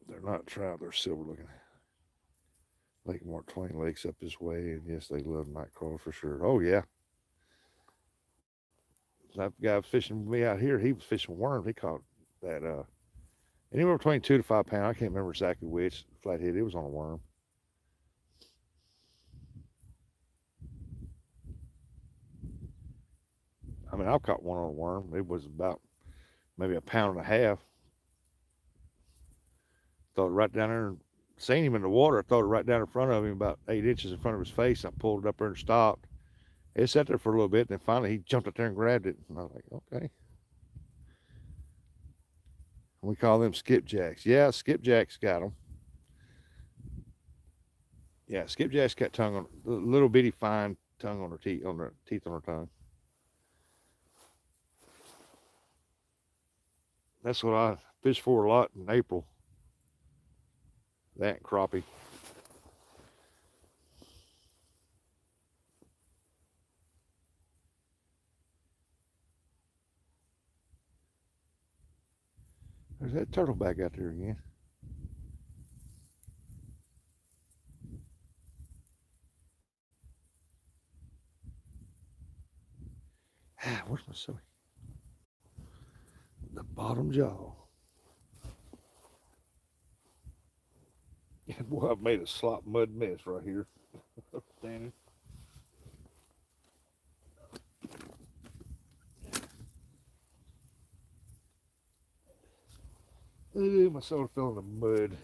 They're not trout. They're silver looking. Lake Mark Twain Lake's up this way, and yes, they love night crawls for sure. Oh yeah, that guy was fishing with me out here. He was fishing worms. He caught that anywhere between 2 to 5 pounds. I can't remember exactly which flathead. It was on a worm. mean, I've caught one on a worm. It was about maybe a pound and a half. Throw it right down there and seen him in the water. I throw it right down in front of him, about 8 inches in front of his face. I pulled it up there and stopped. It sat there for a little bit, and then finally he jumped up there and grabbed it. And I was like, okay. We call them skipjacks. Yeah, skipjacks got them. Yeah, skipjacks got tongue on the little bitty fine tongue on their teeth on their tongue. That's what I fish for a lot in April. That and crappie. There's that turtle back out there again. Ah, where's my soy? The bottom jaw. Boy, I've made a slop mud mess right here. Standing. Ooh, my soda fell in the mud.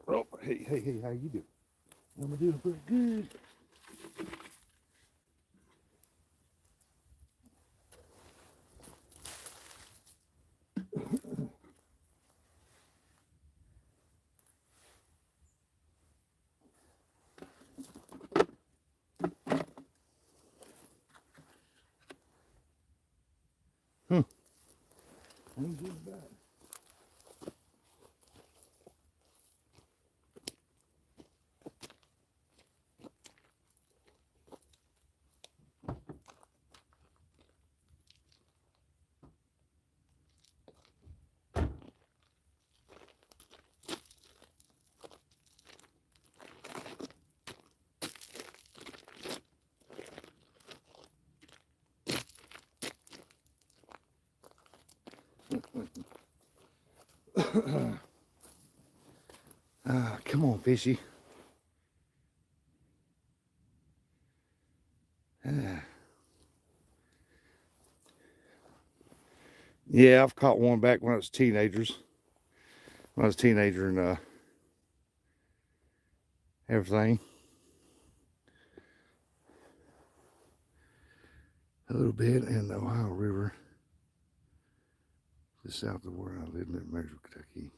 Oh, hey, how you doing? I'm doing pretty good. Huh. I'm just back. Come on, fishy. Yeah, I've caught one back when I was teenagers. When I was a teenager and everything. A little bit in the Ohio River, just south of where I live in Marysville, Kentucky.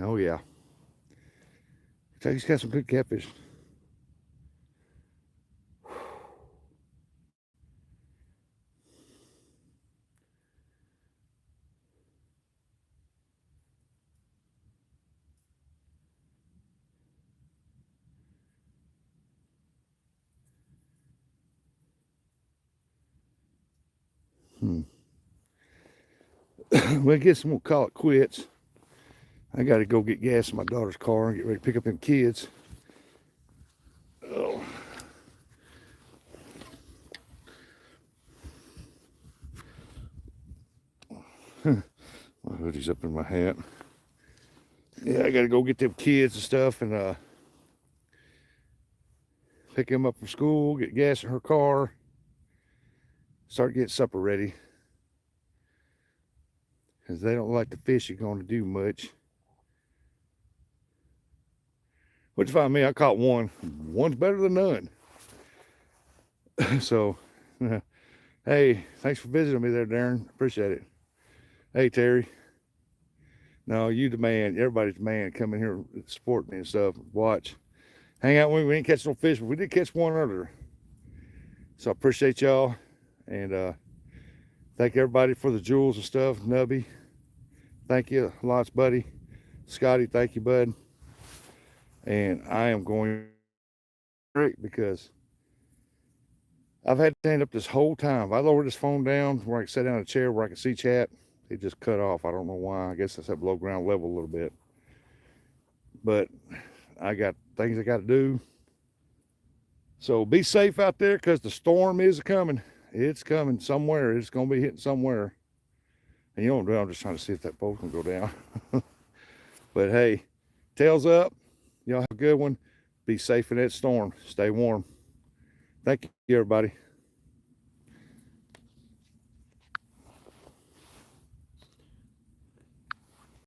Oh yeah, Kentucky's got some good catfish. Well, I guess we'll call it quits. I got to go get gas in my daughter's car and get ready to pick up them kids. Oh. hoodie's up in my hat. Yeah, I gotta go get them kids and stuff and pick them up from school, get gas in her car, start getting supper ready. Because they don't like the fish are going to do much. Which, if I mean, I caught one. One's better than none. So, hey, thanks for visiting me there, Darren. Appreciate it. Hey, Terry. No, you the man. Everybody's the man. Come in here and support me and stuff. Watch. Hang out with me. We didn't catch no fish, but we did catch one earlier. So I appreciate y'all. And thank everybody for the jewels and stuff. Nubby, thank you lots, buddy. Scotty, thank you, bud. And I am going straight because I've had to stand up this whole time. If I lower this phone down where I can sit down in a chair where I can see chat, it just cut off. I don't know why. I guess it's at below ground level a little bit. But I got things I got to do. So be safe out there because the storm is coming. It's coming somewhere. It's going to be hitting somewhere. And you know what I'm doing? I'm just trying to see if that boat can go down. But hey, tails up. Y'all have a good one. Be safe in that storm. Stay warm. Thank you, everybody.